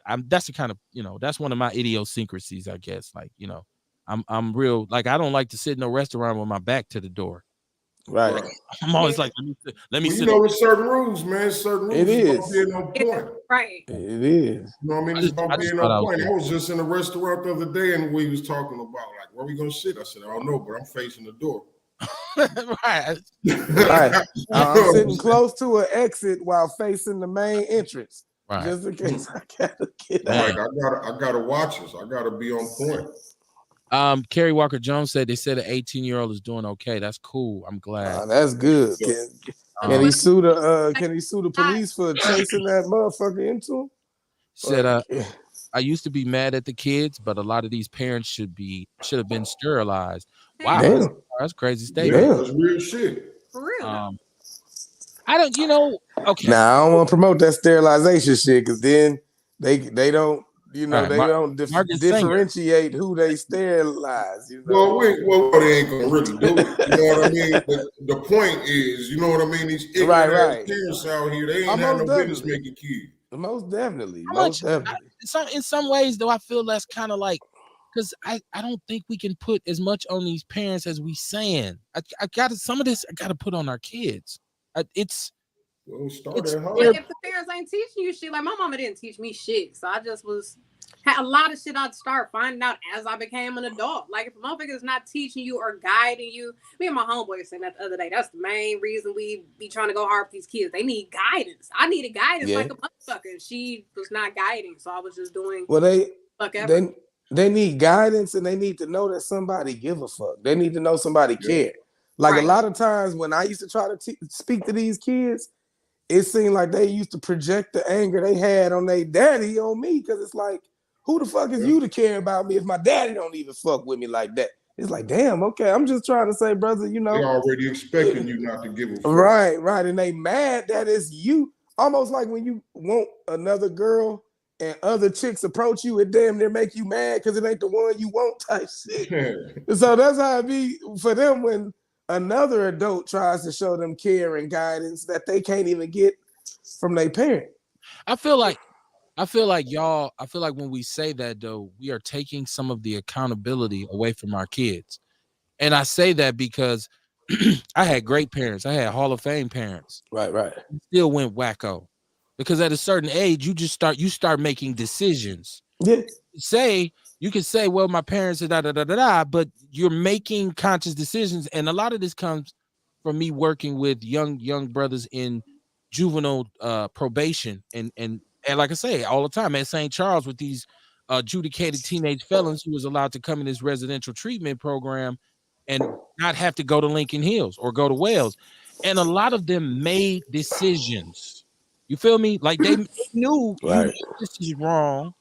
I'm that's the kind of, that's one of my idiosyncrasies, I guess. Like, I'm real, like, I don't like to sit in a restaurant with my back to the door. Right. I'm always like, let me sit. There's certain rules, man. Certain rules. It is. Being on point. Right. It is. You know what I mean? It's about being on point. I was just in a restaurant the other day and we was talking about like, where we gonna sit? I said, I don't know, but I'm facing the door. Right. I'm sitting close to an exit while facing the main entrance. Right. Just in case I gotta get out. I gotta watch this. I gotta be on point. Kerry Walker Jones said they said an 18-year-old is doing okay. That's cool. I'm glad. That's good. Can he sue the police for chasing that motherfucker into him? Said I used to be mad at the kids, but a lot of these parents should have been sterilized. Wow, that's crazy statement. Yeah, that's real shit. For real. I don't, okay. Now I don't want to promote that sterilization shit because then they don't. They don't differentiate who they sterilize. Well, they ain't gonna really do it. You know what I mean? The point is, you know what I mean? These ignorant parents out here, they ain't have no business making kids. Most definitely. In some ways, though, I feel that's kind of like, because I don't think we can put as much on these parents as we saying. Some of this I got to put on our kids. If the parents ain't teaching you shit, like my mama didn't teach me shit, so I just had a lot of shit I'd start finding out as I became an adult. Like if a motherfucker is not teaching you or guiding you, me and my homeboy saying that the other day. That's the main reason we be trying to go hard with these kids. They need guidance. I needed guidance like a motherfucker. She was not guiding, so I was just doing. Well, They need guidance, and they need to know that somebody give a fuck. They need to know somebody care. Like a lot of times when I used to try to speak to these kids, it seemed like they used to project the anger they had on their daddy on me, because it's like, who the fuck is you to care about me if my daddy don't even fuck with me like that? It's like, damn, okay, I'm just trying to say, brother, you know. They already expecting you not to give a fuck. Right. And they mad that it's you. Almost like when you want another girl and other chicks approach you, it damn near make you mad because it ain't the one you want type shit. So that's how it be for them when another adult tries to show them care and guidance that they can't even get from their parent. I feel like when we say that though, we are taking some of the accountability away from our kids. And I say that because I had great parents. I had Hall of Fame parents. Right. Still went wacko. Because at a certain age, you start making decisions. Yeah. You can say, well, my parents are da, but you're making conscious decisions. And a lot of this comes from me working with young brothers in juvenile probation. And like I say, all the time at St. Charles with these adjudicated teenage felons who was allowed to come in this residential treatment program and not have to go to Lincoln Hills or go to Wales. And a lot of them made decisions. You feel me? Like they knew this is wrong.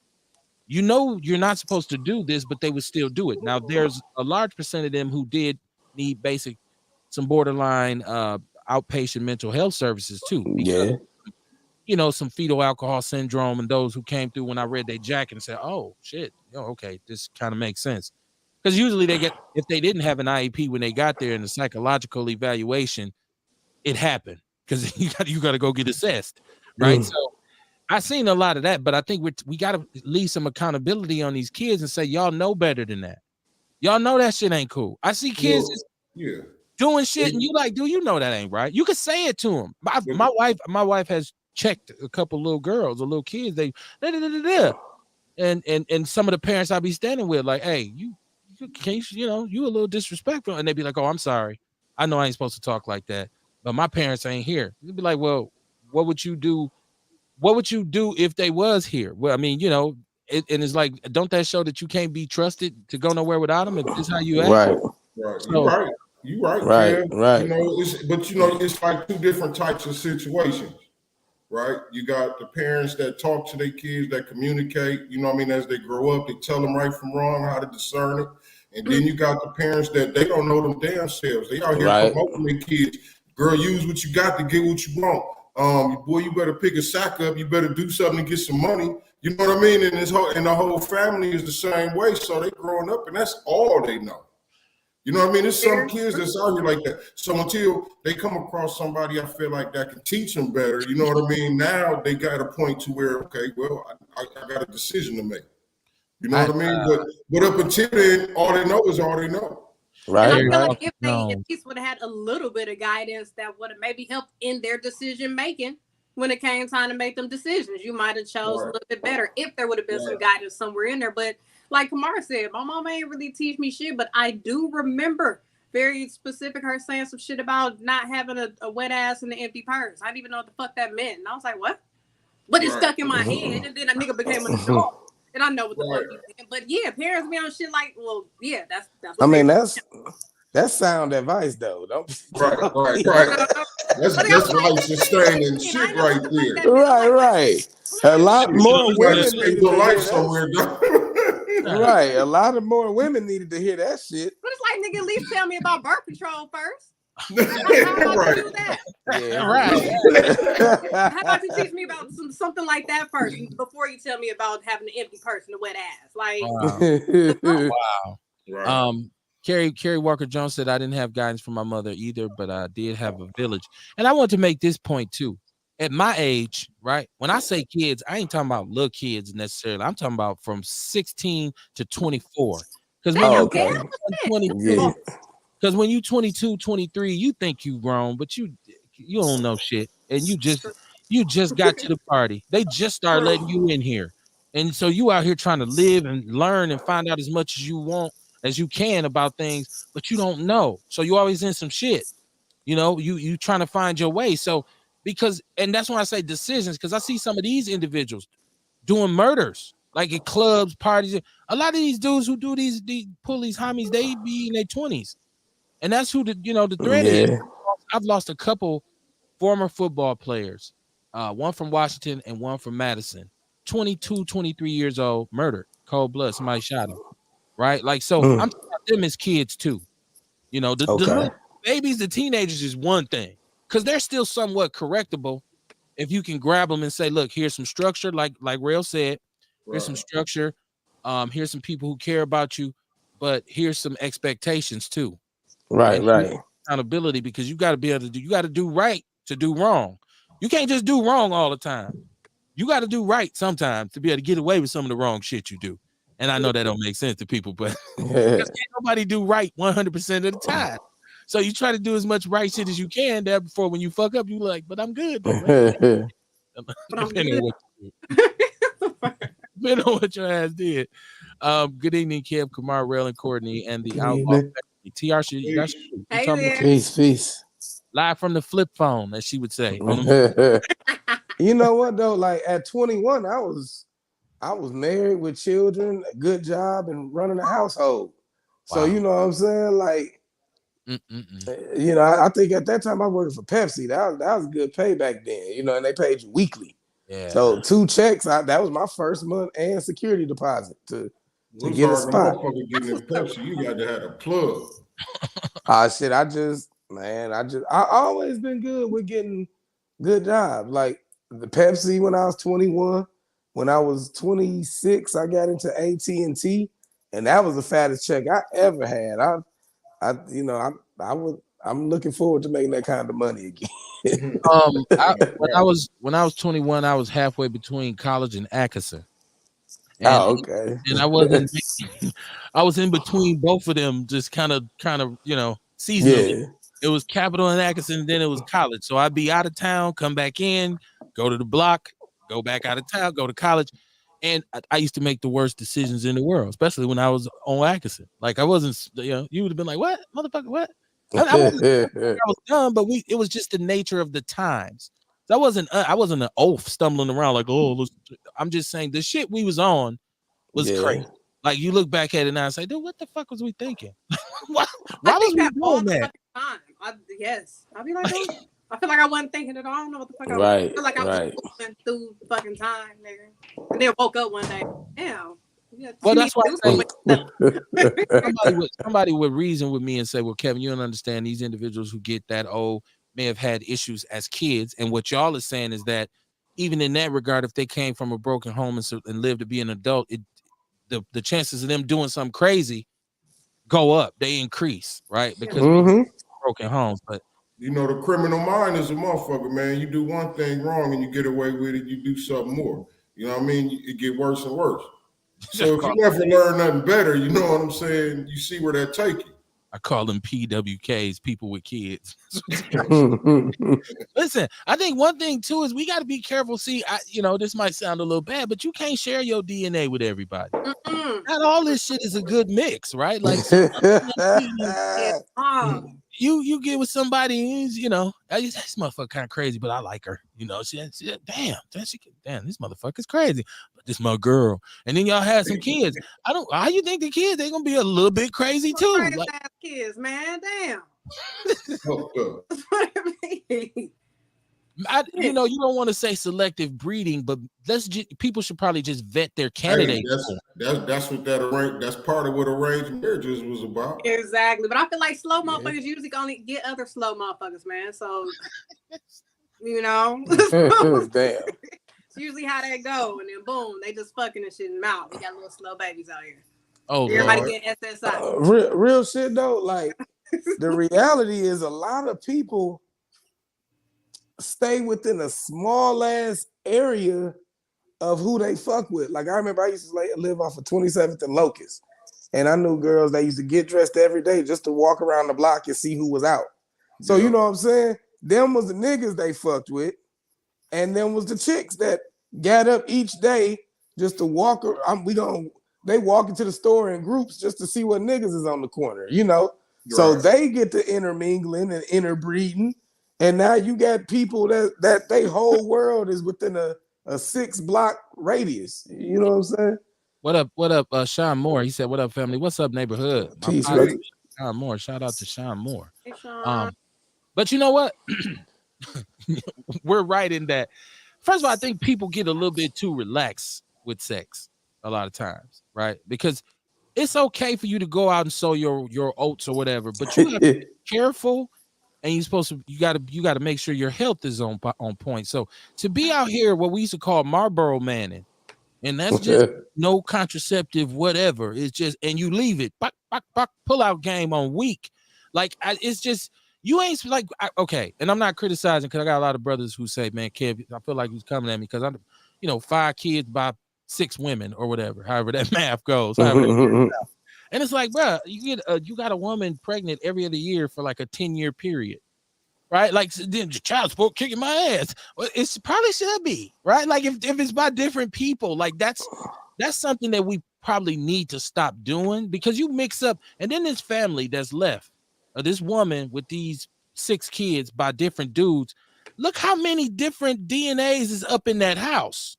You know you're not supposed to do this, but they would still do it. Now, there's a large percent of them who did need some borderline outpatient mental health services too. Because, some fetal alcohol syndrome and those who came through when I read their jacket and said, oh, shit, okay, this kind of makes sense. Because usually if they didn't have an IEP when they got there in the psychological evaluation, it happened because you got to go get assessed, right? So I seen a lot of that, but I think we got to leave some accountability on these kids and say, y'all know better than that. Y'all know that shit ain't cool. I see kids doing shit, and you like, dude, you know that ain't right. You can say it to them. My wife has checked a couple little kids. And some of the parents I be standing with, like, hey, you a little disrespectful, and they be like, oh, I'm sorry. I know I ain't supposed to talk like that, but my parents ain't here. You'd be like, well, what would you do? What would you do if they was here? Well, I mean, and it's like, don't that show that you can't be trusted to go nowhere without them? If this is how you act, right? So, you right. It's like two different types of situations, right? You got the parents that talk to their kids, that communicate. As they grow up, they tell them right from wrong, how to discern it. And then you got the parents that they don't know them damn selves. They out here promoting their kids. Girl, use what you got to get what you want. Boy, you better pick a sack up. You better do something to get some money. You know what I mean? And the whole family is the same way. So they growing up, and that's all they know. You know what I mean? There's some kids that's out here like that. So until they come across somebody, I feel like that can teach them better. You know what I mean? Now they got a point to where, okay, well, I got a decision to make. You know what I mean? But up until then, all they know is all they know. Right. And I feel like if they at least would have had a little bit of guidance, that would have maybe helped in their decision making when it came time to make them decisions. You might have chose a little bit better if there would have been some guidance somewhere in there. But like Kamara said, my mom ain't really teach me shit, but I do remember very specific her saying some shit about not having a wet ass in the empty purse. I didn't even know what the fuck that meant. And I was like, what? But it stuck in my head, and then a nigga became an adult. And I know what the fuck you mean. But yeah, parents be on shit like, well, yeah, that's I mean, that's sound advice though. Right. That's life sustaining shit right there. Right. A lot more women needed to hear somewhere. Right. A lot of more women needed to hear that shit. But it's like, nigga, at least tell me about birth control first. How about you do that? Yeah, right. How about you teach me about something like that first before you tell me about having an empty purse and a wet ass? Like, wow. Right. Carrie Walker Jones said, I didn't have guidance from my mother either, but I did have a village. And I want to make this point too. At my age, right? When I say kids, I ain't talking about little kids necessarily. I'm talking about from 16 to 24. Because when you 22, 23, you think you grown, but you don't know shit. And you just got to the party. They just started letting you in here. And so you out here trying to live and learn and find out as much as you want, as you can about things, but you don't know. So you always in some shit. You trying to find your way. So and that's when I say decisions, because I see some of these individuals doing murders like at clubs, parties. A lot of these dudes who do these pull these homies, they be in their 20s, and that's who the threat is. Yeah. I've lost a couple former football players, one from Washington and one from Madison. 22, 23 years old, murdered, cold blood. Somebody shot him, right? Like, so I'm talking about them as kids too. You know, the little babies, the teenagers is one thing because they're still somewhat correctable if you can grab them and say, look, here's some structure, like Rail said, here's some structure. Here's some people who care about you, but here's some expectations too. Right, And right. accountability, because you got to be able to do, you got to do right to do wrong. You can't just do wrong all the time. You got to do right sometimes to be able to get away with some of the wrong shit you do. And I know that don't make sense to people, but can't nobody do right 100% of the time. So you try to do as much right shit as you can there before when you fuck up, you like, but I'm good though, man. But I'm good. Depending on what your ass did. Good evening, Kev, Kamar, Rail, and Courtney, and the Outlaw family. TR, that's you. Hey, peace. Live from the flip phone, as she would say. You know what though? Like at 21, I was married with children, a good job, and running a household. So you know what I'm saying? Like, you know, I think at that time I worked for Pepsi. That was a good pay back then. You know, and they paid you weekly. Yeah. So 2 checks. That was my first month and security deposit to get a spot. Getting in Pepsi, you got to have a plug. Shit. I always been good with getting good jobs. Like the Pepsi when I was 21. When I was 26, I got into AT&T, and that was the fattest check I ever had. I'm looking forward to making that kind of money again. When I was 21, I was halfway between college and Atkinson. Okay. And I wasn't. I was in between both of them, just kind of, seasonally. Yeah. It was Capital and Atkinson, then it was college. So I'd be out of town, come back in, go to the block, go back out of town, go to college. And I used to make the worst decisions in the world, especially when I was on Atkinson. Like I wasn't, you would have been like, "What, motherfucker? What?" I was dumb, but it was just the nature of the times. So I wasn't an oaf stumbling around like, "Oh, I'm just saying the shit we was on was crazy." Like you look back at it now and say, "Dude, what the fuck was we thinking? why was we doing that?" Yes, I'll be like, I feel like I wasn't thinking at all. I don't know what the fuck I was. I feel like I was going through fucking time, nigga. And then woke up one day. Damn. Well, that's why somebody would reason with me and say, "Well, Kevin, you don't understand. These individuals who get that old may have had issues as kids, and what y'all are saying is that even in that regard, if they came from a broken home and lived to be an adult, the chances of them doing something crazy go up. They increase, right? Because broken homes, but." You know, the criminal mind is a motherfucker, man. You do one thing wrong and you get away with it, you do something more. You know what I mean? It get worse and worse. So if you never learn nothing better, you know what I'm saying? You see where that take you. I call them PWKs, people with kids. Listen, I think one thing too is we got to be careful. See, this might sound a little bad, but you can't share your DNA with everybody. Not all this shit is a good mix, right? Like you get with somebody, this motherfucker kind of crazy, but I like her. Damn, this motherfucker's crazy, but this my girl. And then y'all had some kids. How you think the kids they gonna be a little bit crazy too? Crazy like, ass kids, man. Damn. You don't want to say selective breeding, but people should probably just vet their candidates. That's what that's part of what arranged marriages was about. Exactly, but I feel like slow motherfuckers usually only get other slow motherfuckers, man. So damn. It's usually how that go, and then boom, they just fucking and shit in mouth. We got little slow babies out here. Oh, everybody getting SSI. Real shit though. Like the reality is, a lot of people stay within a small ass area of who they fuck with. Like I remember I used to live off of 27th and Locust, and I knew girls that used to get dressed every day just to walk around the block and see who was out. So you know what I'm saying? Them was the niggas they fucked with, and them was the chicks that got up each day just to walk. They walk into the store in groups just to see what niggas is on the corner, So they get to intermingling and interbreeding. And now you got people that they whole world is within a a 6-block radius. You know what I'm saying? What up, Sean Moore? He said, "What up, family? What's up, neighborhood?" My Peace, partner, brother. Sean Moore. Shout out to Sean Moore. Hey, Sean. Um, but you know what? We're right in that. First of all, I think people get a little bit too relaxed with sex a lot of times, right? Because it's okay for you to go out and sow your oats or whatever, but you have to be careful, and you gotta make sure your health is on point. So to be out here, what we used to call Marlboro Manning, and that's just no contraceptive, whatever. It's just, and you leave it, pull out game on week. Like it's just you ain't like okay. And I'm not criticizing because I got a lot of brothers who say, "Man, Kev, I feel like he's coming at me because I'm, 5 kids by 6 women or whatever, however that math goes, however that and it's like, bro, you got a woman pregnant every other year for like a 10-year period, right? Like then child support kicking my ass. Well, it's probably should be, right? Like if it's by different people, like that's something that we probably need to stop doing because you mix up, and then this family that's left, this woman with these 6 kids by different dudes. Look how many different DNAs is up in that house.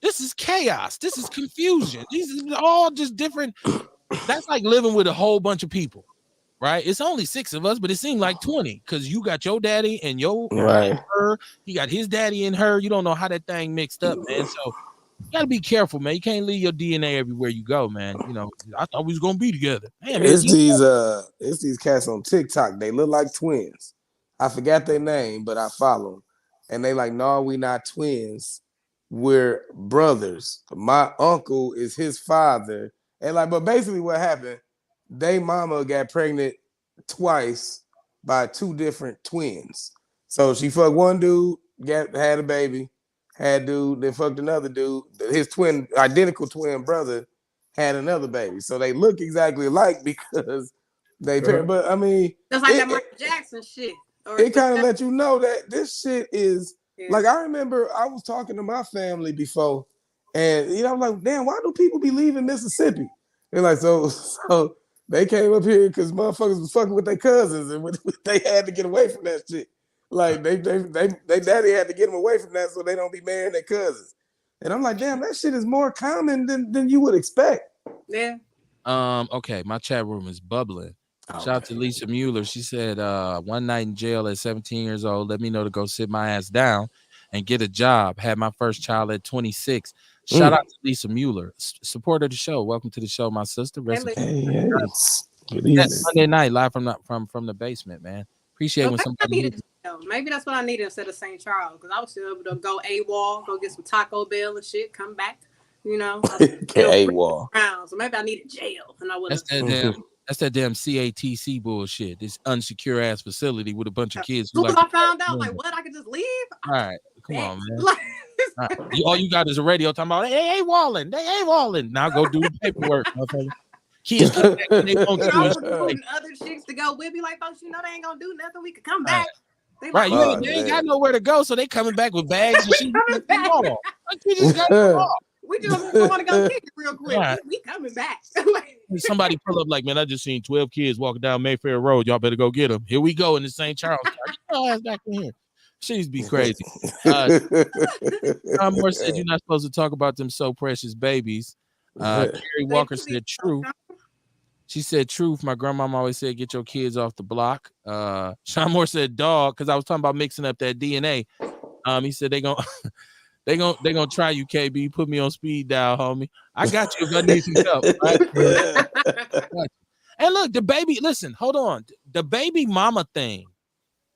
This is chaos. This is confusion. These are all just different. That's like living with a whole bunch of people, right? It's only 6 of us, but it seemed like 20 because you got your daddy and her. He got his daddy and her. You don't know how that thing mixed up, man. So you gotta be careful, man. You can't leave your DNA everywhere you go, man. I thought we was gonna be together. Man, it's these cats on TikTok. They look like twins. I forgot their name, but I follow them. And they like, no, we not twins. We're brothers. My uncle is his father. And like, but basically what happened, they mama got pregnant twice by 2 different twins. So she fucked one dude, had a baby, had dude, then fucked another dude. His identical twin brother had another baby. So they look exactly alike because they parent. But I mean, that's like that Michael Jackson shit. It kind of let you know that this shit is like, I remember I was talking to my family before, and I'm like, damn, why do people be leaving Mississippi? They're like, so they came up here because motherfuckers was fucking with their cousins, and they had to get away from that shit. Like they daddy had to get them away from that so they don't be marrying their cousins. And I'm like, damn, that shit is more common than you would expect. Yeah. Okay, my chat room is bubbling. Shout out to Lisa Mueller. She said, one night in jail at 17 years old, let me know to go sit my ass down and get a job. Had my first child at 26. Shout out to Lisa Mueller, supporter of the show. Welcome to the show, my sister. Good evening. Sunday night, live from the basement, man. Appreciate when somebody. Maybe that's what I needed instead of St. Charles, because I was still able to go AWOL, go get some Taco Bell and shit, come back. AWOL. So maybe I needed jail, and I would. That's that damn CATC bullshit. This unsecure ass facility with a bunch of kids. Because I found out, like, what, I could just leave. All right, come on, man. All you got is a radio talking about they walling. Now go do the paperwork, motherfucker. Kids come back and they won't do recruiting other chicks to go with me, like, folks, they ain't gonna do nothing. We could come back. Right, they ain't got nowhere to go, so they coming back with bags and shit. We just got we just want to go kick it real quick. Right. We coming back. Somebody pull up like, man, I just seen 12 kids walking down Mayfair Road. Y'all better go get them. Here we go in the St. Charles. Get your ass back in here. She's be crazy. Tom Moore said you're not supposed to talk about them so precious babies. Carrie Walker said truth. She said truth. My grandmama always said get your kids off the block. Sean Moore said dog because I was talking about mixing up that DNA. He said they gonna try you, KB. Put me on speed dial, homie. I got you if I need some help. Right? And look, the baby. Listen, hold on. The baby mama thing.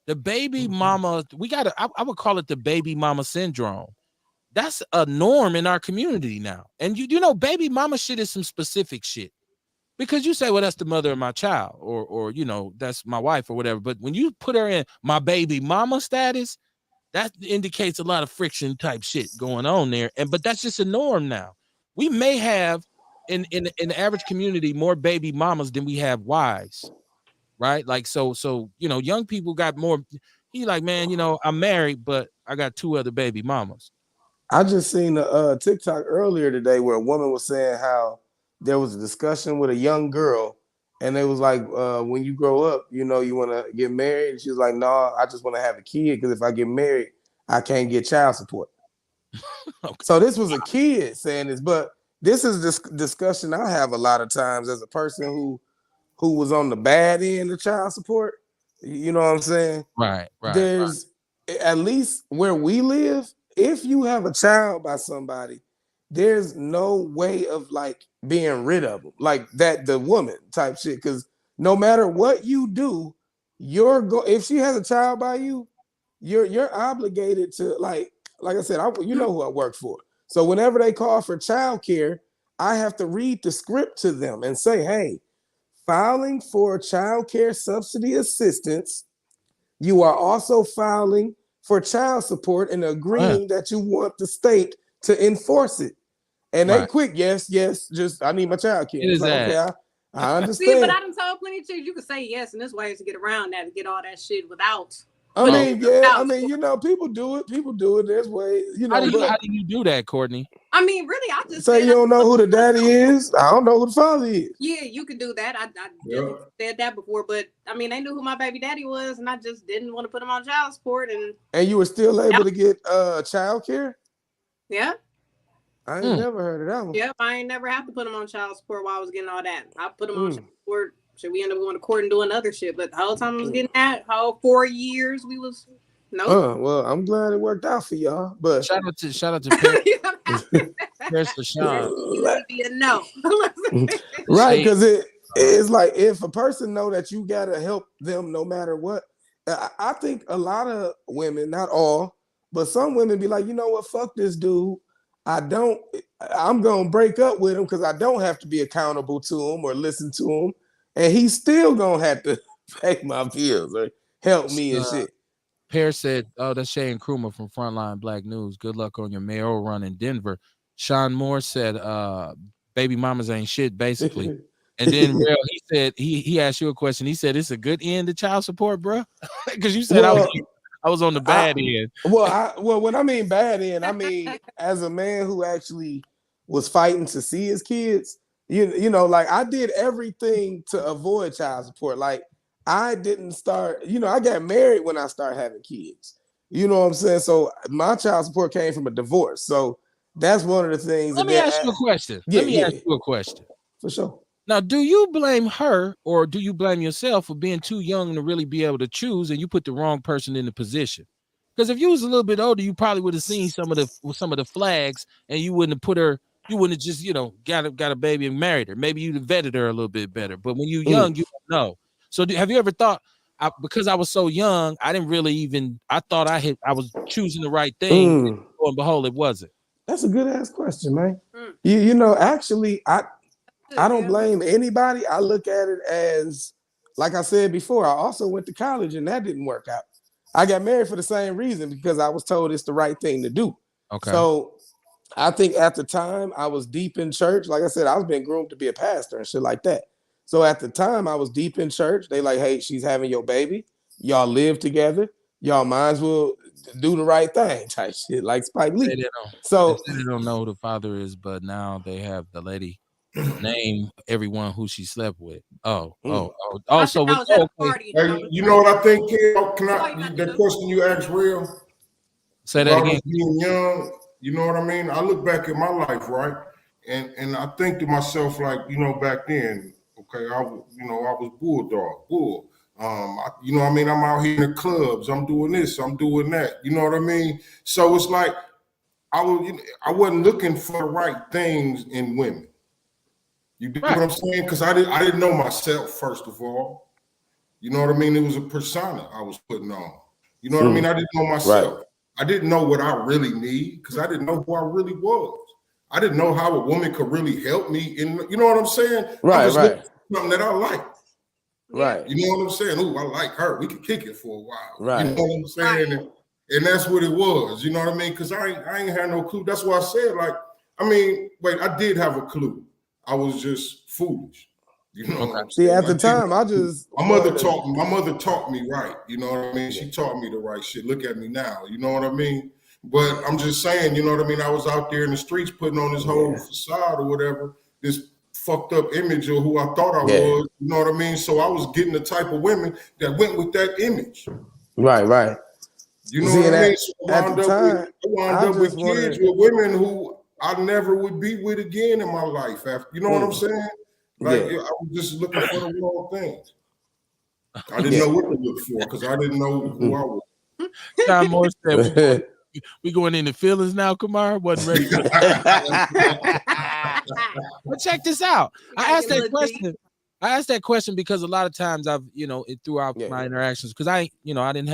The baby mama. We gotta. I would call it the baby mama syndrome. That's a norm in our community now. And you know, baby mama shit is some specific shit. Because you say, well, that's the mother of my child, or that's my wife or whatever. But when you put her in my baby mama status, that indicates a lot of friction type shit going on there. But that's just a norm now. We may have in the average community more baby mamas than we have wives, right? Like so young people got more. He like, man, I'm married, but I got 2 other baby mamas. I just seen a TikTok earlier today where a woman was saying how there was a discussion with a young girl, and it was like, when you grow up, you want to get married. And she was like, no, I just want to have a kid because if I get married, I can't get child support. Okay. So this was a kid saying this, but this is this discussion I have a lot of times as a person who was on the bad end of child support. You know what I'm saying? Right. There's at least where we live, if you have a child by somebody, there's no way of like being rid of them, like that the woman type shit. Because no matter what you do, if she has a child by you, you're obligated to like I said, you know who I work for. So whenever they call for child care, I have to read the script to them and say, hey, filing for child care subsidy assistance, you are also filing for child support and agreeing that you want the state to enforce it. And they quick, yes, just I need my child care. It's like, okay, I understand. See, but I done told plenty of chicks you can say yes, and there's ways to get around that, to get all that shit without. I mean, you know, people do it. There's ways, you know. How do you do that, Courtney? I mean, really, I just say you don't know who the daddy is. I don't know who the father is. Yeah, you can do that. I said that before, but I mean, they knew who my baby daddy was, and I just didn't want to put him on child support. And you were still able to get child care? Yeah. I ain't never heard of that one. Yep, I ain't never have to put him on child support while I was getting all that. I put him on child support. Should we end up going to court and doing other shit? But the whole time I was getting that, whole 4 years we was well, I'm glad it worked out for y'all. But shout out to Paris LaShawn. No. Right, because it's like if a person know that you gotta help them no matter what. I think a lot of women, not all, but some women be like, you know what, fuck this dude. I'm gonna break up with him because I don't have to be accountable to him or listen to him, and he's still gonna have to pay my bills or help me and shit. Pear said, "Oh, that's Shane Krumer from Frontline Black News. Good luck on your mayoral run in Denver." Sean Moore said, "Baby mamas ain't shit, basically." And then Real, he said he asked you a question. He said, "It's a good end to child support, bro," because you said I was on the bad end. Well, when I mean bad end, I mean as a man who actually was fighting to see his kids. You know, like I did everything to avoid child support. Like I didn't start. You know, I got married when I started having kids. You know what I'm saying? So my child support came from a divorce. So that's one of the things. Let me ask you a question. Let me ask you a question. For sure. Now, do you blame her or do you blame yourself for being too young to really be able to choose and you put the wrong person in the position? Because if you was a little bit older, you probably would have seen some of the flags and you wouldn't have put her, you wouldn't have just, got a baby and married her. Maybe you'd have vetted her a little bit better. But when you're young, you don't know. So have you ever thought, because I was so young, I didn't really even, I thought I was choosing the right thing. And lo and behold, it wasn't. That's a good ass question, man. You know, actually, I don't blame anybody. I look at it as, like I said before, I also went to college and that didn't work out. I got married for the same reason, because I was told it's the right thing to do. Okay. So I think at the time I was deep in church. Like I said, I was being groomed to be a pastor and shit like that. So at the time I was deep in church. They like, hey, she's having your baby. Y'all live together. Y'all might as well do the right thing type shit, like Spike Lee. They don't know who the father is, but now they have the lady name everyone who she slept with. So hey, you know what I think? That question you asked, Real? Say that again. Being young, you know what I mean? I look back at my life, right? And I think to myself, like, back then, okay, I was bull. You know what I mean? I'm out here in the clubs. I'm doing this. I'm doing that. You know what I mean? So it's like I wasn't looking for the right things in women. You get what I'm saying? Because I didn't know myself, first of all. You know what I mean? It was a persona I was putting on. You know what I mean? I didn't know myself. Right. I didn't know what I really need, because I didn't know who I really was. I didn't know how a woman could really help me. You know what I'm saying? Right. Something that I like. Right. You know what I'm saying? Ooh, I like her. We could kick it for a while. Right. You know what I'm saying? And that's what it was. You know what I mean? Because I ain't had no clue. That's why I said, like, I did have a clue. I was just foolish. You know what I'm saying? See, at the time, my mother taught me right. You know what I mean? She taught me the right shit. Look at me now. You know what I mean? But I'm just saying, you know what I mean? I was out there in the streets putting on this whole facade or whatever, this fucked up image of who I thought I was. You know what I mean? So I was getting the type of women that went with that image. Right. You know See, what I mean? at, So at the time, I wound I up with just kids wanted, with women who I never would be with again in my life. After, you know what I'm saying? Like yeah, I was just looking for the wrong things. I didn't yeah. know what to look for because I didn't know who I was. John Moore said we going into feelings now. Kumar wasn't ready for But check this out. I asked that question. I asked that question because a lot of times I've, throughout Yeah. my interactions, because I don't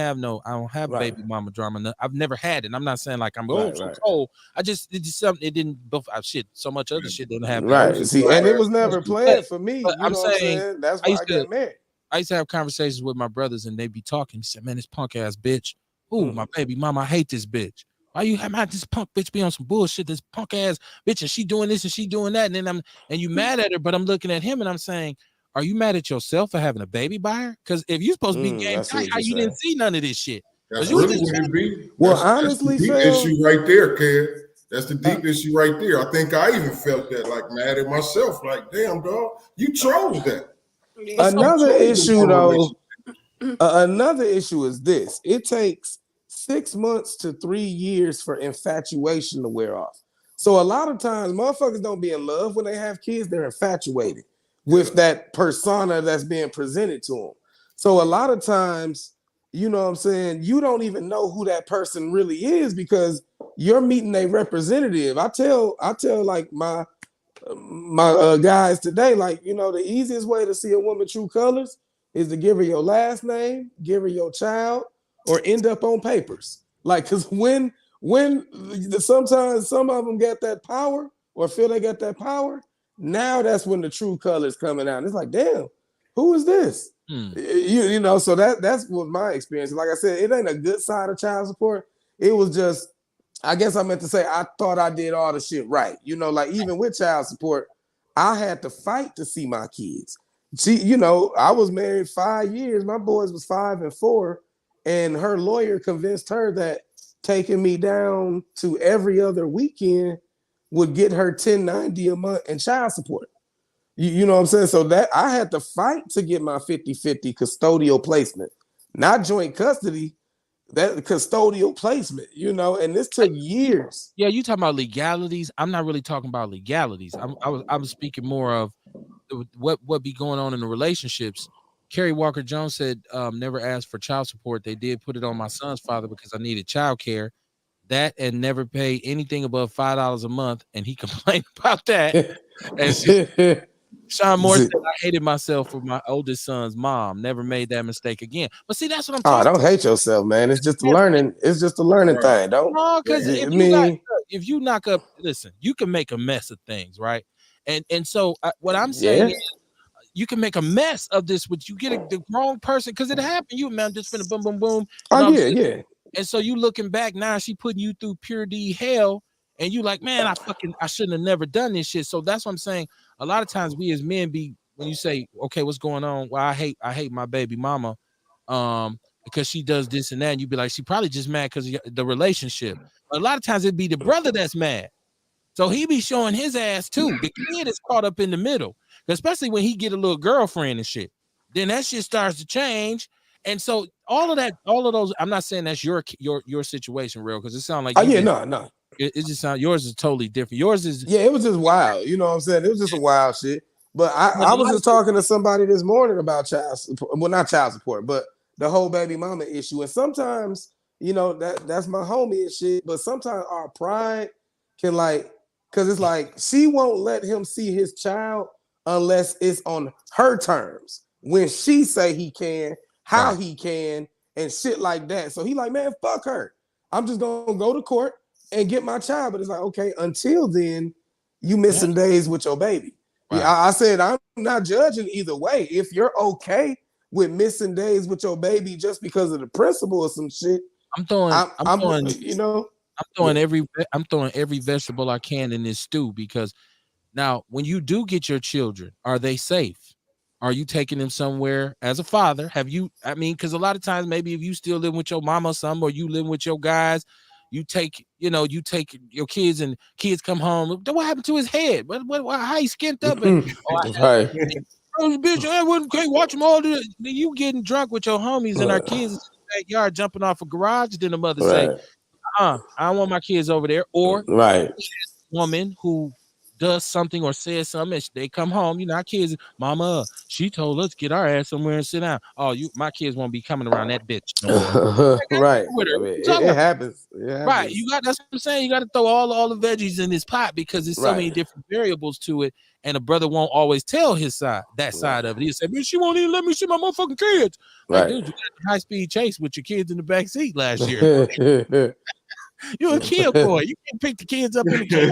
have Right. baby mama drama. I've never had it. I'm not saying like I'm Right, so right. cold. It's just something it didn't. Shit, so much other shit didn't happen. Right. Those are See, and it was never But, planned for me. but You I'm know what I'm saying saying? That's I why used I to got married. I used to have conversations with my brothers and they'd be talking. He said, "Man, this punk ass bitch. Ooh, my baby mama, I hate this bitch. Why you have this punk bitch be on some bullshit? This punk ass bitch, and she doing this and she doing that, and then you mad at her, but I'm looking at him and I'm saying, are you mad at yourself for having a baby by her? Because if you supposed to be game I see tight, what how you're you saying. didn't see none of this shit? That's You was really just what it be. Well, That's the honestly, deep Phil, issue right there, kid. That's the deep issue right there. I think I even felt that, like mad at myself, like, damn, dog, you chose that. another You chose the issue wrong though, relationship. another issue is this. It takes 6 months to 3 years for infatuation to wear off. So a lot of times motherfuckers don't be in love when they have kids, they're infatuated with that persona that's being presented to them. So a lot of times, you know what I'm saying, you don't even know who that person really is because you're meeting a representative. I tell like my guys today, like, the easiest way to see a woman true colors is to give her your last name, give her your child, or end up on papers. Like, because when sometimes some of them get that power or feel they got that power, now that's when the true colors coming out. It's like, damn, who is this? So that's what my experience. Like I said, it ain't a good side of child support. It was just, I guess I meant to say I thought I did all the shit right. Like even with child support, I had to fight to see my kids. See, I was married 5 years. My boys was 5 and 4, and her lawyer convinced her that taking me down to every other weekend would get her 1090 a month in child support. You know what I'm saying? So that I had to fight to get my 50-50 custodial placement, not joint custody, that custodial placement, and this took years. Yeah, you talking about legalities. I'm not really talking about legalities. I'm speaking more of what be going on in the relationships. Kerry Walker Jones said, never asked for child support. They did put it on my son's father because I needed child care. That and never pay anything above $5 a month, and he complained about that. And Sean Moore said, I hated myself for my oldest son's mom. Never made that mistake again. But see, that's what I'm talking about. Don't hate yourself, man. It's just a learning. It's just a learning thing. Don't. No, because if you knock up, listen, you can make a mess of things, right? And so what I'm saying is, you can make a mess of this, but you get the wrong person because it happened. You, man, just finna boom, boom, boom. Yeah. And so you looking back now, she putting you through pure D hell, and you like, man, I shouldn't have never done this shit. So that's what I'm saying. A lot of times we as men when you say, okay, what's going on? Well, I hate my baby mama, because she does this and that, and you be like, she probably just mad because of the relationship. But a lot of times it'd be the brother that's mad. So he be showing his ass too. The kid is caught up in the middle, especially when he get a little girlfriend and shit. Then that shit starts to change. And so all of those, I'm not saying that's your situation, real, because it sounds like no. It just sounds, yours is totally different. Yours is it was just wild. You know what I'm saying? It was just a wild shit. But I was just talking to somebody this morning about child support. Well, not child support, but the whole baby mama issue. And sometimes, that's my homie and shit. But sometimes our pride can because it's like she won't let him see his child unless it's on her terms. When she say he can, how he can, and shit like that. So he like, man, fuck her. I'm just gonna go to court and get my child. But it's like, okay, until then, you missing days with your baby. Right. Yeah, I said I'm not judging either way. If you're okay with missing days with your baby just because of the principle or some shit, I'm throwing every vegetable I can in this stew, because now when you do get your children, are they safe? Are you taking them somewhere as a father? Because a lot of times maybe if you still live with your mama or something, or you live with your guys, you take your kids and kids come home. What happened to his head? How he skint up? And bitch, I can't watch them all. You getting drunk with your homies and our kids backyard jumping off a garage. Then the mother say, Right. I don't want my kids over there. Or Right. woman who does something or says something, and they come home. Our kids, mama, she told us get our ass somewhere and sit down. Oh, my kids won't be coming around that bitch no more. Right. With her. I What mean, you talking it about? happens. It Right, happens. that's what I'm saying. You got to throw all the veggies in this pot because there's so many Right. different variables to it, and a brother won't always tell his side, that side of it. He'll say, "Man, she won't even let me see my motherfucking kids." Like, Right. dude, you got a high speed chase with your kids in the back seat last year. You're a kid boy. You can't pick the kids up in the cab.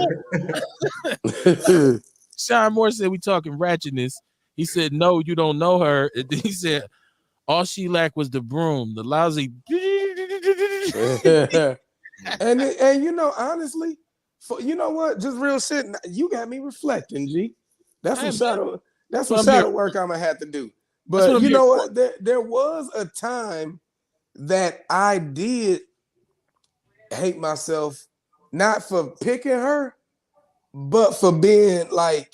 Sean Moore said we talking ratchetness. He said, "No, you don't know her." And then he said, "All she lacked was the broom, the lousy." and honestly, you know what? Just real shit. You got me reflecting, G. That's Hey, some man, shadow. That's that's some what I'm here shadow work for. I'm gonna have to do. That's what But I'm you here know for. what? There was a time that I did hate myself, not for picking her, but for being like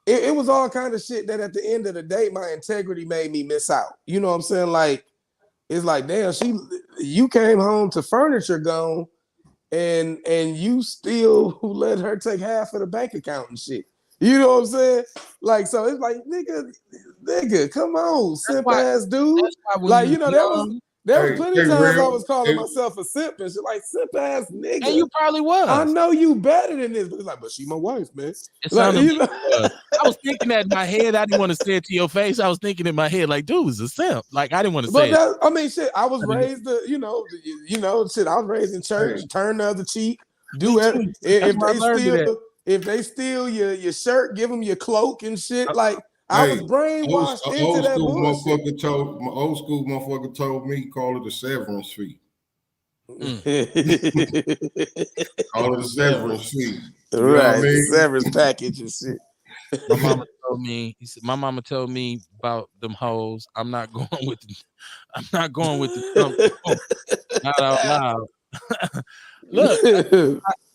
it was all kind of shit that at the end of the day, my integrity made me miss out. You know what I'm saying? Like, it's like, damn, you came home to furniture gone, and you still let her take half of the bank account and shit. You know what I'm saying? Like, so it's like, nigga, come on, That's simp why. ass dude. That's why when Like, you young, there was Hey, plenty hey, of times I real. was calling Hey, myself a simp and shit, like simp ass and nigga. you probably I was. know you better than this, but it's like, but she my wife, man. It Like, sounded like you was. I was thinking that in my head. I didn't want to say it to your face. I was thinking in my head, like, dude is a simp. Like, I didn't want to but say it. that, I mean, shit. I was I didn't- raised, shit. I was raised in church. hey, Turn the other cheek. Me Do it. too. That's If where I they learned it steal, at. if they steal your shirt, give them your cloak and shit. Uh, Like I hey, was brainwashed into old that school bullshit. motherfucker told me call it a severance fee. mm. Call it a severance fee. You know what I Right, the mean? severance package and shit. My mama told me. He said, my mama told me about them hoes. I'm not going with the. I'm not going with the Trump. Not out loud. Look,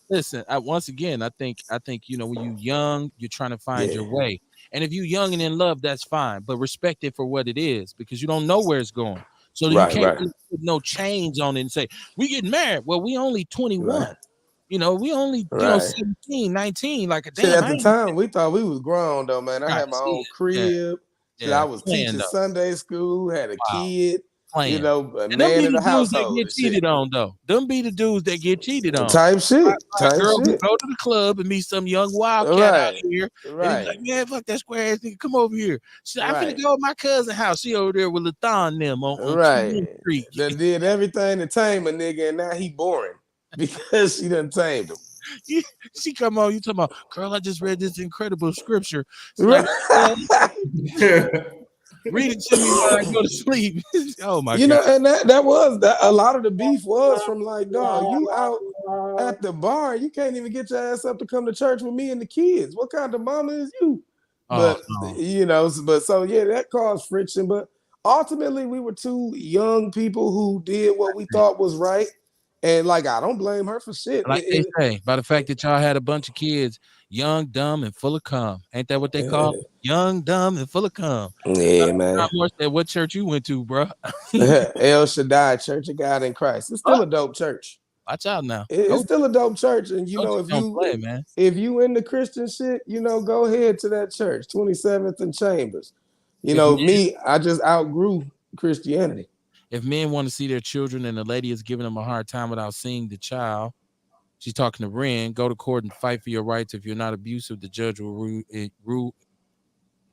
listen. Once again, I think when you young, you're trying to find Yeah, your way, and if you young and in love, that's fine. But respect it for what it is because you don't know where it's going. So you right, can't right, really put no chains on it and say we getting married. Well, we only right, 21. We only right. 17, 19. Like Shit, damn, at I the ain't time we thought we was grown though, man. I right. had my See, own yeah, crib. Shit, I yeah, was playing teaching though. Sunday school, had a Wow, kid, playing. a And them man be in the the dudes that household get and shit. cheated on, though. Them be the dudes that get cheated on. Type shit. My Type girl who shit. go to the club and meet some young wildcat out Right. here, and he be Right. like, "Man, fuck that square ass nigga, come over here." She said, "I'm finna Right. go to my cousin's house. She over there with Lathon and them on 21st Right. Street." That did everything to tame a nigga and now he boring because she done tamed him. She come on, you talking about, "Girl, I just read this incredible scripture." She's like, "Yeah, Right. read it to me while I go to sleep." Oh my You god. know, and that was that a lot of the beef was from like, dog, you out at the bar, you can't even get your ass up to come to church with me and the kids. What kind of mama is you? Oh But no. but so yeah, that caused friction. But ultimately, we were two young people who did what we thought was right, and like I don't blame her for shit. Like they say, by the fact that y'all had a bunch of kids, young, dumb, and full of cum. Ain't that what they call it? Young, dumb, and full of cum. Yeah, man. Not more said, what church you went to, bro? El Shaddai Church of God in Christ. It's still Oh, a dope church. watch out now. It's Go, still a dope church, and go, just don't play, man. if you into Christian shit, go ahead to that church, 27th and Chambers. If men, Me, I just outgrew Christianity. if men want to see their children and the lady is giving them a hard time without seeing the child, she's talking to Ren. Go to court and fight for your rights. If you're not abusive, the judge will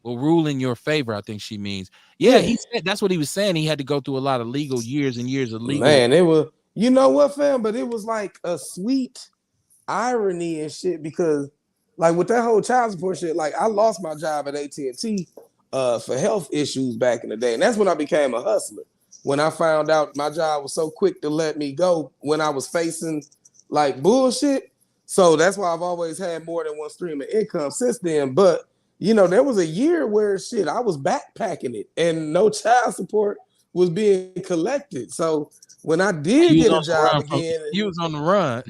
rule in your favor. I think she means. Yeah, Yeah, he said that's what he was saying. He had to go through a lot of legal years and years of legal. man, it was. You know what, fam? But it was like a sweet irony and shit because, like, with that whole child support shit, like, I lost my job at AT&T for health issues back in the day, and that's when I became a hustler. When I found out my job was so quick to let me go when I was facing like bullshit, so that's why I've always had more than one stream of income since then. But there was a year where shit I was backpacking it, and no child support was being collected. So when I did You was get a on the job run from. again, You was on the run.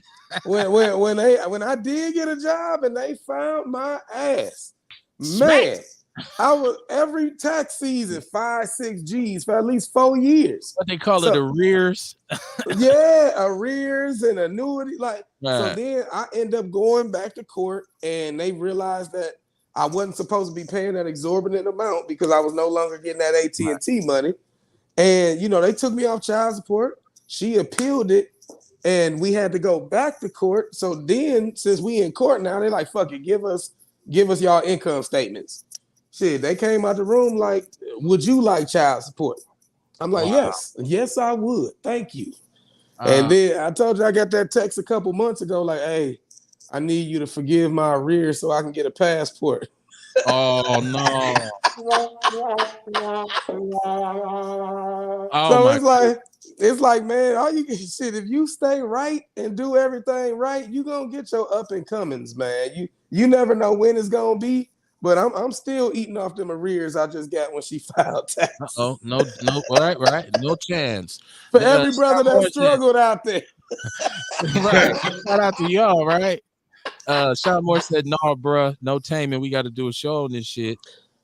when I did get a job and they found my ass, Smack. man, I was every tax season 5-6 G's for at least 4 years. What they call it, arrears. Yeah, arrears and annuity. Like, so Right. then I end up going back to court, and they realized that I wasn't supposed to be paying that exorbitant amount because I was no longer getting that AT&T money. And they took me off child support. She appealed it, and we had to go back to court. So then, since we in court now, they're like, "Fuck it, give us y'all income statements." Shit, they came out the room like, "Would you like child support?" I'm like, Wow. yes, I would. Thank you. And then I told you I got that text a couple months ago, like, "Hey, I need you to forgive my arrears so I can get a passport." Oh no. Oh So my it's like, man, all you get shit. If you stay right and do everything right, you gonna get your up and comings, man. You never know when it's gonna be, but I'm still eating off them arrears I just got when she filed tax. Oh no, right, no chance. For every brother that struggled out there. Right. Shout out to y'all, right? Sean Moore said, "No, bruh, no taming. We got to do a show on this shit."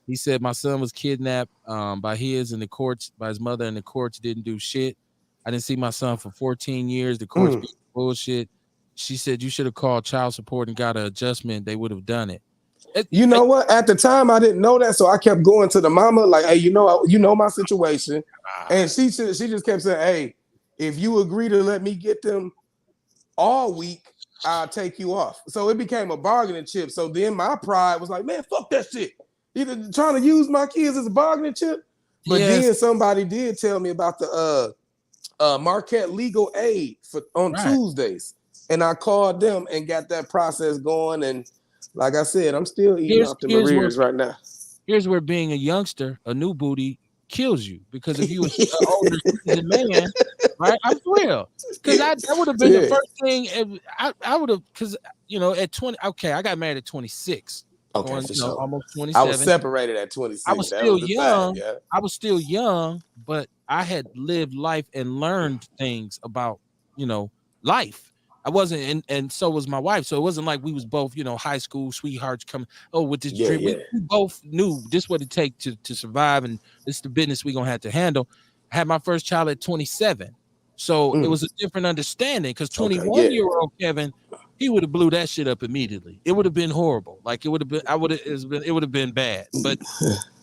He said, "My son was kidnapped by his mother, and the courts didn't do shit. I didn't see my son for 14 years. The courts being bullshit." She said, "You should have called child support and got an adjustment. They would have done it." You know what? At the time, I didn't know that, so I kept going to the mama like, "Hey, you know my situation," and she just kept saying, "Hey, if you agree to let me get them all week, I'll take you off." So it became a bargaining chip. So then my pride was like, "Man, fuck that shit. Either trying to use my kids as a bargaining chip." But then somebody did tell me about the Marquette Legal Aid on Tuesdays, and I called them and got that process going. And like I said, I'm still eating off the arrears right now. Here's where being a youngster, a new booty, kills you, because if you were an older seasoned man, right? I'm for real, because that would have been the first thing. I would have, because at 20, okay, I got married at 26. Okay, for sure. Almost 27. I was separated at 26. I was still young. I was still young, but I had lived life and learned things about life. I wasn't, and so was my wife. So it wasn't like we was both high school sweethearts coming with this dream. Yeah. We both knew this what it take to survive, and this is the business we gonna have to handle. I had my first child at 27, so it was a different understanding, because 21-year-old Kevin, he would have blew that shit up immediately. It would have been horrible. Like it would have been, it would have been bad. But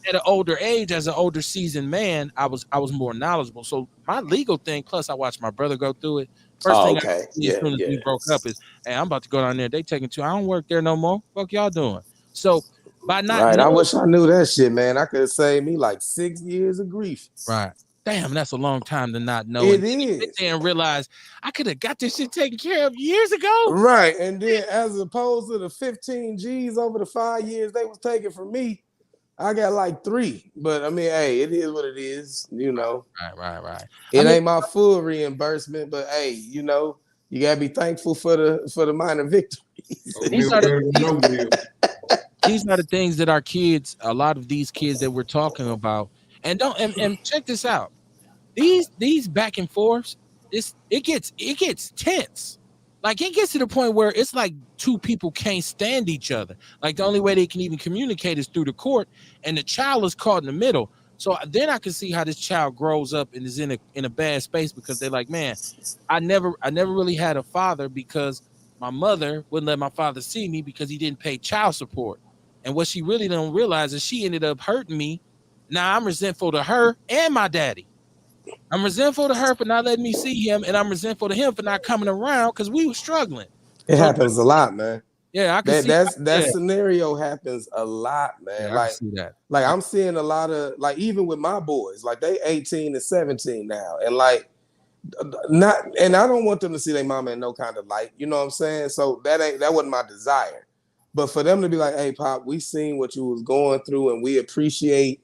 at an older age, as an older seasoned man, I was more knowledgeable. So my legal thing, plus I watched my brother go through it. First thing I see as soon as we broke up is, "Hey, I'm about to go down there. They taking I don't work there no more. Fuck y'all doing?" So by not I wish I knew that shit, man. I could have saved me like 6 years of grief. Right. Damn, that's a long time to not know. It is. And realize I could have got this shit taken care of years ago. Right. And then as opposed to the 15 G's over the 5 years they was taking from me, I got like 3. But I mean, hey, it is what it is, Right. It ain't my full reimbursement, but hey, you gotta be thankful for the minor victories. These are the things that our kids, a lot of these kids that we're talking about, and check this out. These back and forths, it gets tense. Like it gets to the point where it's like two people can't stand each other. Like the only way they can even communicate is through the court, and the child is caught in the middle. So then I can see how this child grows up and is in a bad space, because they're like, "Man, I never really had a father, because my mother wouldn't let my father see me because he didn't pay child support." And what she really don't realize is she ended up hurting me. Now I'm resentful to her and my daddy. I'm resentful to her for not letting me see him, and I'm resentful to him for not coming around because we were struggling. It happens a lot, man. Yeah, I can see that scenario happens a lot, man. Yeah, I see that. Like I'm seeing a lot of, like, even with my boys, like they 18 and 17 now, and like and I don't want them to see their mama in no kind of light. You know what I'm saying? So that wasn't my desire. But for them to be like, "Hey, Pop, we seen what you was going through, and we appreciate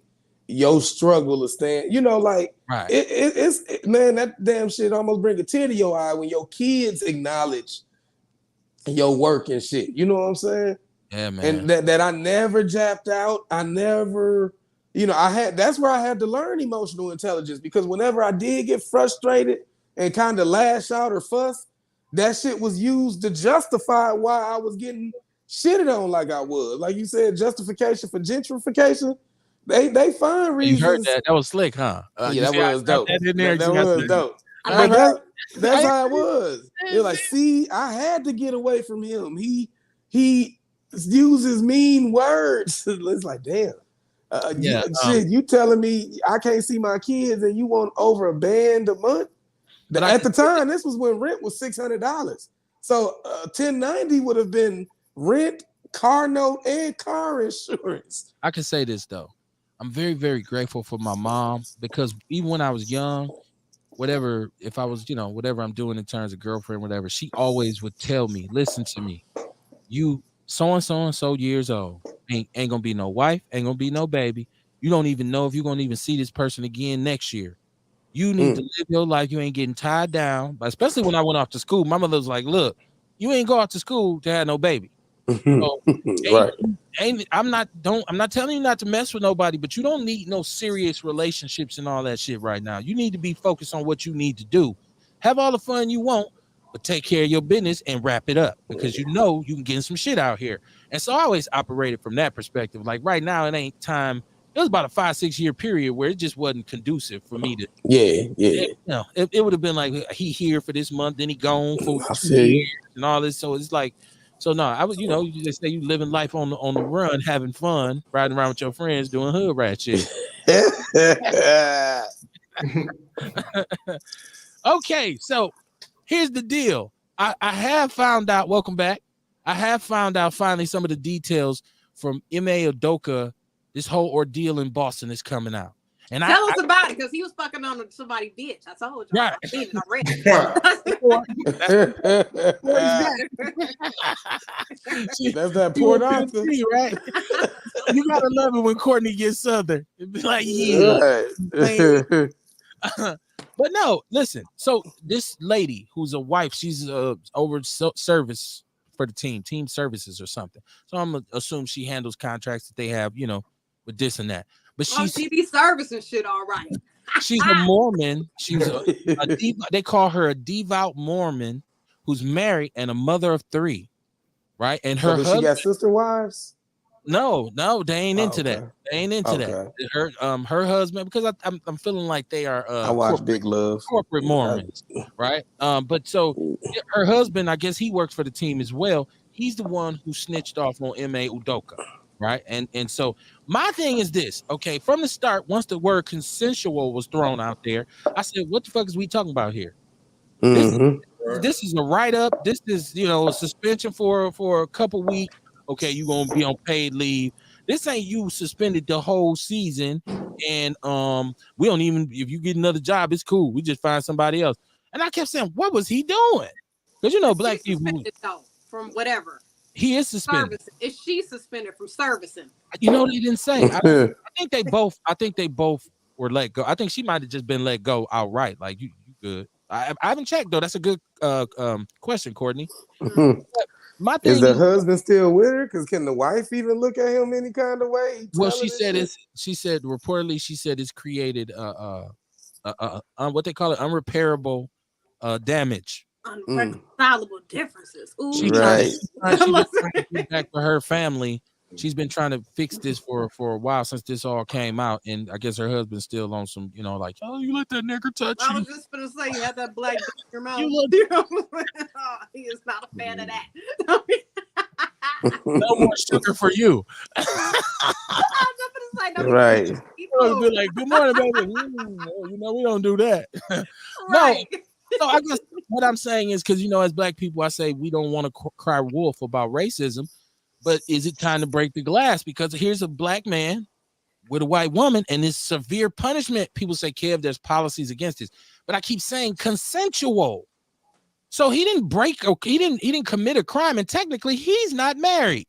your struggle to stand," like, right. It's man, that damn shit almost bring a tear to your eye when your kids acknowledge your work and shit. You know what I'm saying? Yeah, man. And that I never japped out. I never, that's where I had to learn emotional intelligence, because whenever I did get frustrated and kind of lash out or fuss, that shit was used to justify why I was getting shitted on like I was. Like you said, justification for gentrification. They find reasons. You heard that? That was slick, huh? Yeah, that was dope. That in there. That was dope. Like That's how it was. It was like, see, I had to get away from him. He uses mean words. It's like, damn. Shit, you telling me I can't see my kids and you want over $1 a month? But at the time, this was when rent was $600. So $10.90 would have been rent, car note, and car insurance. I can say this though. I'm very, very grateful for my mom because even when I was young, whatever, if I was, whatever I'm doing in terms of girlfriend, whatever, she always would tell me, listen to me, you so years old, ain't gonna be no wife, ain't gonna be no baby. You don't even know if you're gonna even see this person again next year. You need to live your life. You ain't getting tied down. But especially when I went off to school, my mother was like, look, you ain't go off to school to have no baby. So, right. I'm not telling you not to mess with nobody, but you don't need no serious relationships and all that shit right now. You need to be focused on what you need to do. Have all the fun you want, but take care of your business and wrap it up because you can get some shit out here. And so I always operated from that perspective. Like right now, it ain't time. It was about a 5-6 year period where it just wasn't conducive for me to. Yeah. It would have been like he here for this month, then he gone for 2 years and all this. So it's like. So no, I was, you just say you living life on the run, having fun, riding around with your friends, doing hood rat shit. Okay, so here's the deal. I have found out. Welcome back. I have found out finally some of the details from M.A. Udoka. This whole ordeal in Boston is coming out. And tell us about it because he was fucking on somebody's bitch. I told you. Right. That's that poor doctor, right? You gotta love it when Courtney gets southern. It'd be like, yeah. Right. But no, listen. So this lady who's a wife, she's over service for the team services or something. So I'm gonna assume she handles contracts that they have, with this and that. But she be servicing shit all right. She's a Mormon. She's they call her a devout Mormon who's married and a mother of 3, right? And her husband, she got sister wives? No, they ain't into that. They ain't into that. Her husband, because I'm feeling like they are. I watch Big Love. Corporate Mormons, right? But so her husband, I guess he works for the team as well. He's the one who snitched off on M.A. Udoka. Right. And so my thing is this. Okay. From the start, once the word consensual was thrown out there, I said, what the fuck is we talking about here? This is a write-up. This is, a suspension for a couple weeks. Okay. You're going to be on paid leave. This ain't you suspended the whole season. And we don't even, if you get another job, it's cool. We just find somebody else. And I kept saying, what was he doing? Because, black people. From whatever. He is suspended. Is she suspended from servicing? They didn't say. I think they both were let go. I think she might have just been let go outright. Like you good. I haven't checked though. That's a good question, Courtney. My thing is the husband still with her? Because can the wife even look at him any kind of way? Well, she said reportedly it's created what they call it, unrepairable damage. Unreconcilable differences. Ooh. She's trying to get back to her family. She's been trying to fix this for a while since this all came out, and I guess her husband's still on some, like, oh, you let that nigger touch you. I was just gonna say you had that black dick in your mouth. He is not a fan of that. No more sugar for you. Right. People be like, good morning, baby. We don't do that. Right. No. So I guess what I'm saying is because, as black people, I say we don't want to cry wolf about racism, but is it time to break the glass? Because here's a black man with a white woman and this severe punishment. People say, Kev, there's policies against this, but I keep saying consensual. So he didn't he didn't commit a crime, and technically he's not married.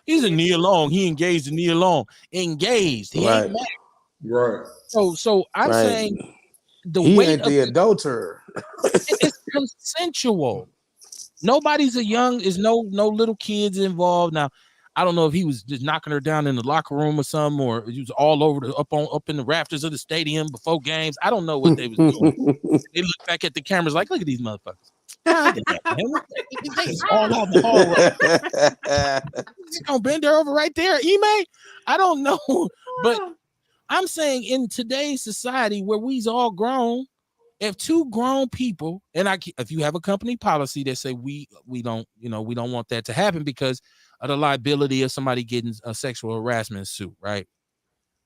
He's a knee along. He engaged a knee along. Engaged. He ain't married. Right. So I'm saying he ain't the adulterer. It's consensual. Nobody's no little kids involved. Now, I don't know if he was just knocking her down in the locker room or something, or he was all over up in the rafters of the stadium before games. I don't know what they was doing. They look back at the cameras like, look at these motherfuckers. God damn, man. They all out in the hallway. Gonna bend her over right there, Ime? I don't know, but I'm saying in today's society where we's all grown, if two grown people, and if you have a company policy that say we don't, we don't want that to happen because of the liability of somebody getting a sexual harassment suit, right?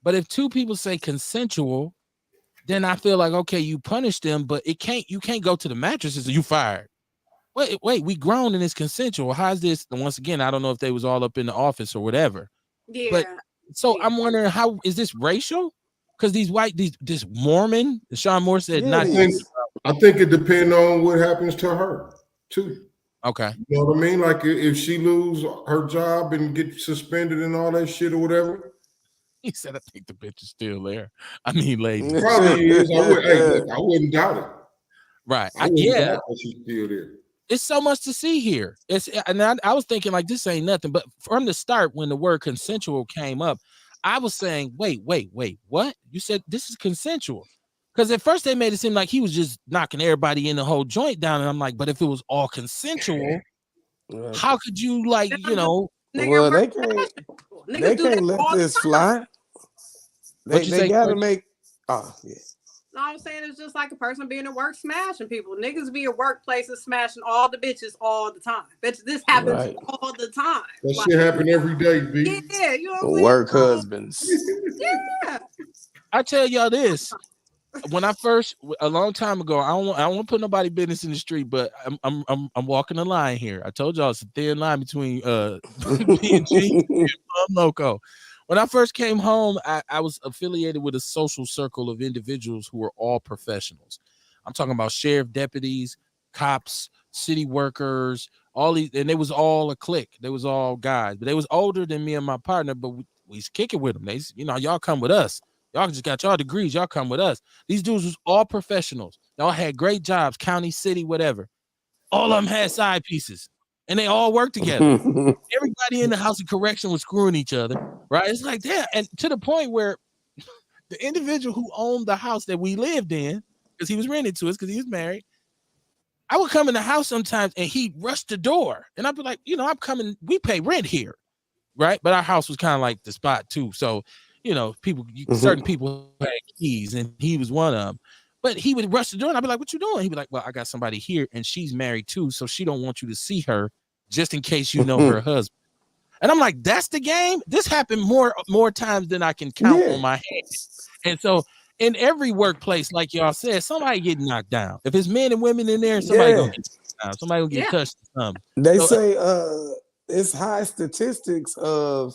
But if two people say consensual, then I feel like, okay, you punish them, but you can't go to the mattresses and you fired. Wait, we grown and it's consensual. How's this? And once again, I don't know if they was all up in the office or whatever. Yeah. But so I'm wondering, how is this racial? Because this Mormon, Sean Moore said, not. I think it depends on what happens to her too. Okay. You know what I mean? Like if she lose her job and get suspended and all that shit or whatever. He said, I think the bitch is still there. I mean, lady. Probably is. I wouldn't doubt it. Right. Yeah. She's still there. It's so much to see here. I was thinking like this ain't nothing, but from the start, when the word consensual came up, I was saying, wait, what? You said this is consensual? Because at first they made it seem like he was just knocking everybody in the whole joint down, and I'm like, but if it was all consensual, how could you Well, they can't let this fly. They gotta make. Oh yeah. No, I'm saying it's just like a person being at work smashing people. Niggas be at workplaces smashing all the bitches all the time. Bitch, this happens all the time. That shit happen every day, B. Yeah, you know what I'm saying? Work husbands. Yeah. I tell y'all this. When I first, a long time ago, I don't want to put nobody business in the street, but I'm walking the line here. I told y'all it's a thin line between P&G and Loco. When I first came home, I was affiliated with a social circle of individuals who were all professionals. I'm talking about sheriff deputies, cops, city workers, all these, and they was all a clique. They was all guys, but they was older than me and my partner, but we was kicking with them. They, y'all come with us. Y'all just got y'all degrees. Y'all come with us. These dudes was all professionals. Y'all had great jobs, county, city, whatever. All of them had side pieces. And they all worked together. Everybody in the house of correction was screwing each other, right? It's like that. And to the point where the individual who owned the house that we lived in, because he was rented to us because he was married, I would come in the house sometimes and he'd rush the door. And I'd be like, I'm coming. We pay rent here, right? But our house was kind of like the spot too. So, certain people had keys and he was one of them. But he would rush the door and I'd be like, what you doing? He'd be like, well, I got somebody here and she's married too. So she don't want you to see her just in case you know her husband. And I'm like, that's the game. This happened more times than I can count on my hands. And so in every workplace, like y'all said, somebody get knocked down. If it's men and women in there, somebody gonna get knocked down. Somebody gonna get touched or something. They say it's high statistics of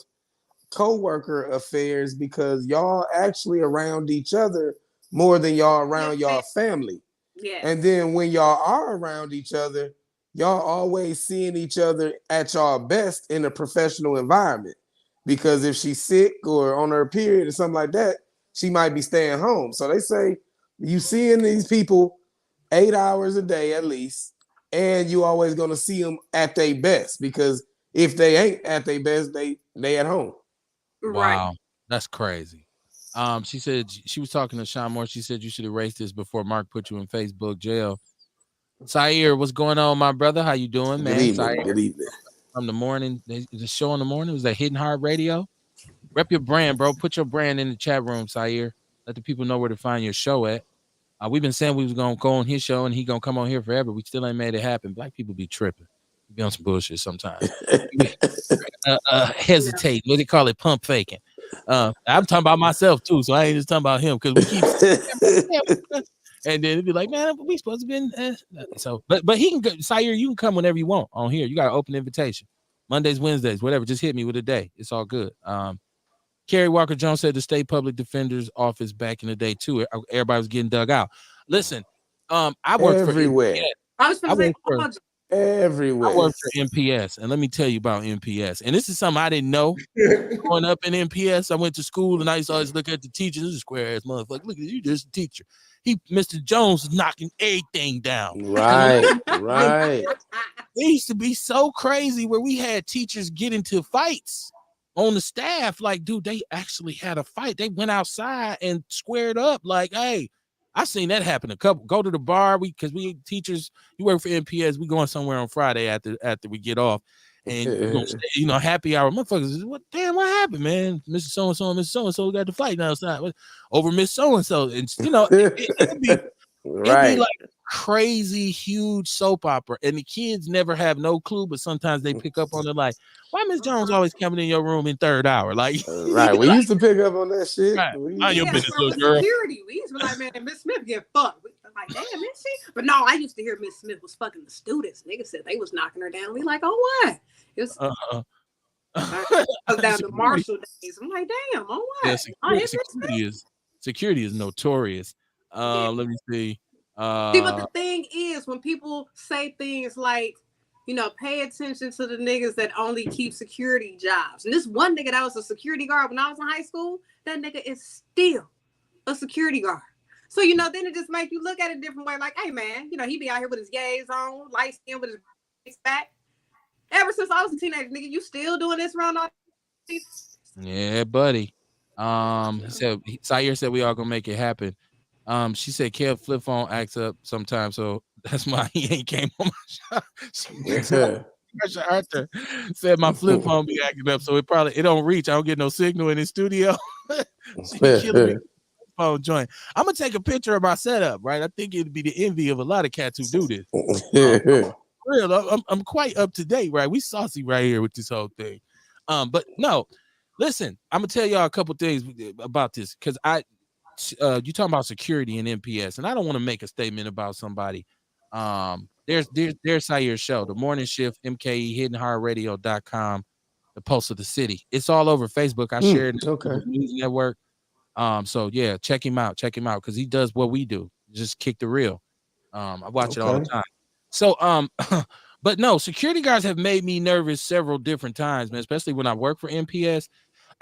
co-worker affairs because y'all actually around each other more than y'all around y'all family. Yeah. And then when y'all are around each other, y'all always seeing each other at y'all best in a professional environment. Because if she's sick or on her period or something like that, she might be staying home. So they say you seeing these people 8 hours a day at least, and you always gonna see them at their best. Because if they ain't at their best, they at home. Wow, that's crazy. She said she was talking to Sean Moore. She said you should erase this before Mark put you in Facebook jail. Sair, what's going on, my brother? How you doing, man? Good evening. From the morning, the show in the morning was that Hidden Heart Radio. Rep your brand, bro. Put your brand in the chat room, Sair. Let the people know where to find your show at. We've been saying we was gonna go on his show and he gonna come on here forever. We still ain't made it happen. Black people be tripping. We be on some bullshit sometimes. Hesitate. What do they call it? Pump faking. I'm talking about myself too, so I ain't just talking about him because we keep and then it'd be like, man, we supposed to be so but he can go, Sair, you can come whenever you want on here. You got an open invitation. Mondays, Wednesdays, whatever. Just hit me with a day. It's all good. Kerry Walker Jones said the state public defender's office back in the day too. Everybody was getting dug out. Listen, I worked everywhere. Everywhere. I worked for MPS, and let me tell you about MPS. And this is something I didn't know growing up in MPS. I went to school, and I used to always look at the teacher. This is a square ass motherfucker. Look at you, just a teacher. Mr. Jones is knocking everything down. Right. It used to be so crazy where we had teachers get into fights on the staff. Like, dude, they actually had a fight. They went outside and squared up. Like, hey, I seen that happen. Go to the bar. Because we teachers, you work for NPS. We going somewhere on Friday after we get off, and we gonna stay, happy hour. Motherfuckers, what happened, man? Mr. So and so and Mr. So and so got the fight now outside over Miss So and so, and it'd be like crazy huge soap opera, and the kids never have no clue, but sometimes they pick up on it, like, why Miss Jones always coming in your room in third hour? Like, right, we used to pick up on that shit. Right. Mind your business, little girl. Security, we used to be like, man, Miss Smith get fucked. Like, damn, Miss she? But no, I used to hear Miss Smith was fucking the students. Niggas said they was knocking her down. We like, oh what? It was down to Marshall days. I'm like, damn, oh what? Yeah, security is notorious. Let me see. See, but the thing is, when people say things like, pay attention to the niggas that only keep security jobs. And this one nigga that was a security guard when I was in high school, that nigga is still a security guard. So, then it just makes you look at it a different way. Like, hey, man, he be out here with his gaze on, light skin with his back. Ever since I was a teenager, nigga, you still doing this around all these? Yeah, buddy. Zaire said we all gonna make it happen. She said Kev flip phone acts up sometimes, so that's why he ain't came on my show. Arthur said my flip phone be acting up, so it don't reach. I don't get no signal in the studio. Phone joint. I'm gonna take a picture of my setup, right? I think it'd be the envy of a lot of cats who do this. Real, I'm quite up to date, right? We saucy right here with this whole thing. But no, listen, I'm gonna tell y'all a couple things about this because you talking about security and NPS, and I don't want to make a statement about somebody. There's Saire's show, The Morning Shift, MKE, hiddenhorrorradio.com, the Pulse of the City. It's all over Facebook. I shared it on the News Network. So yeah, check him out because he does what we do. Just kick the reel. I watch it all the time. So but no, security guards have made me nervous several different times, man, especially when I work for NPS.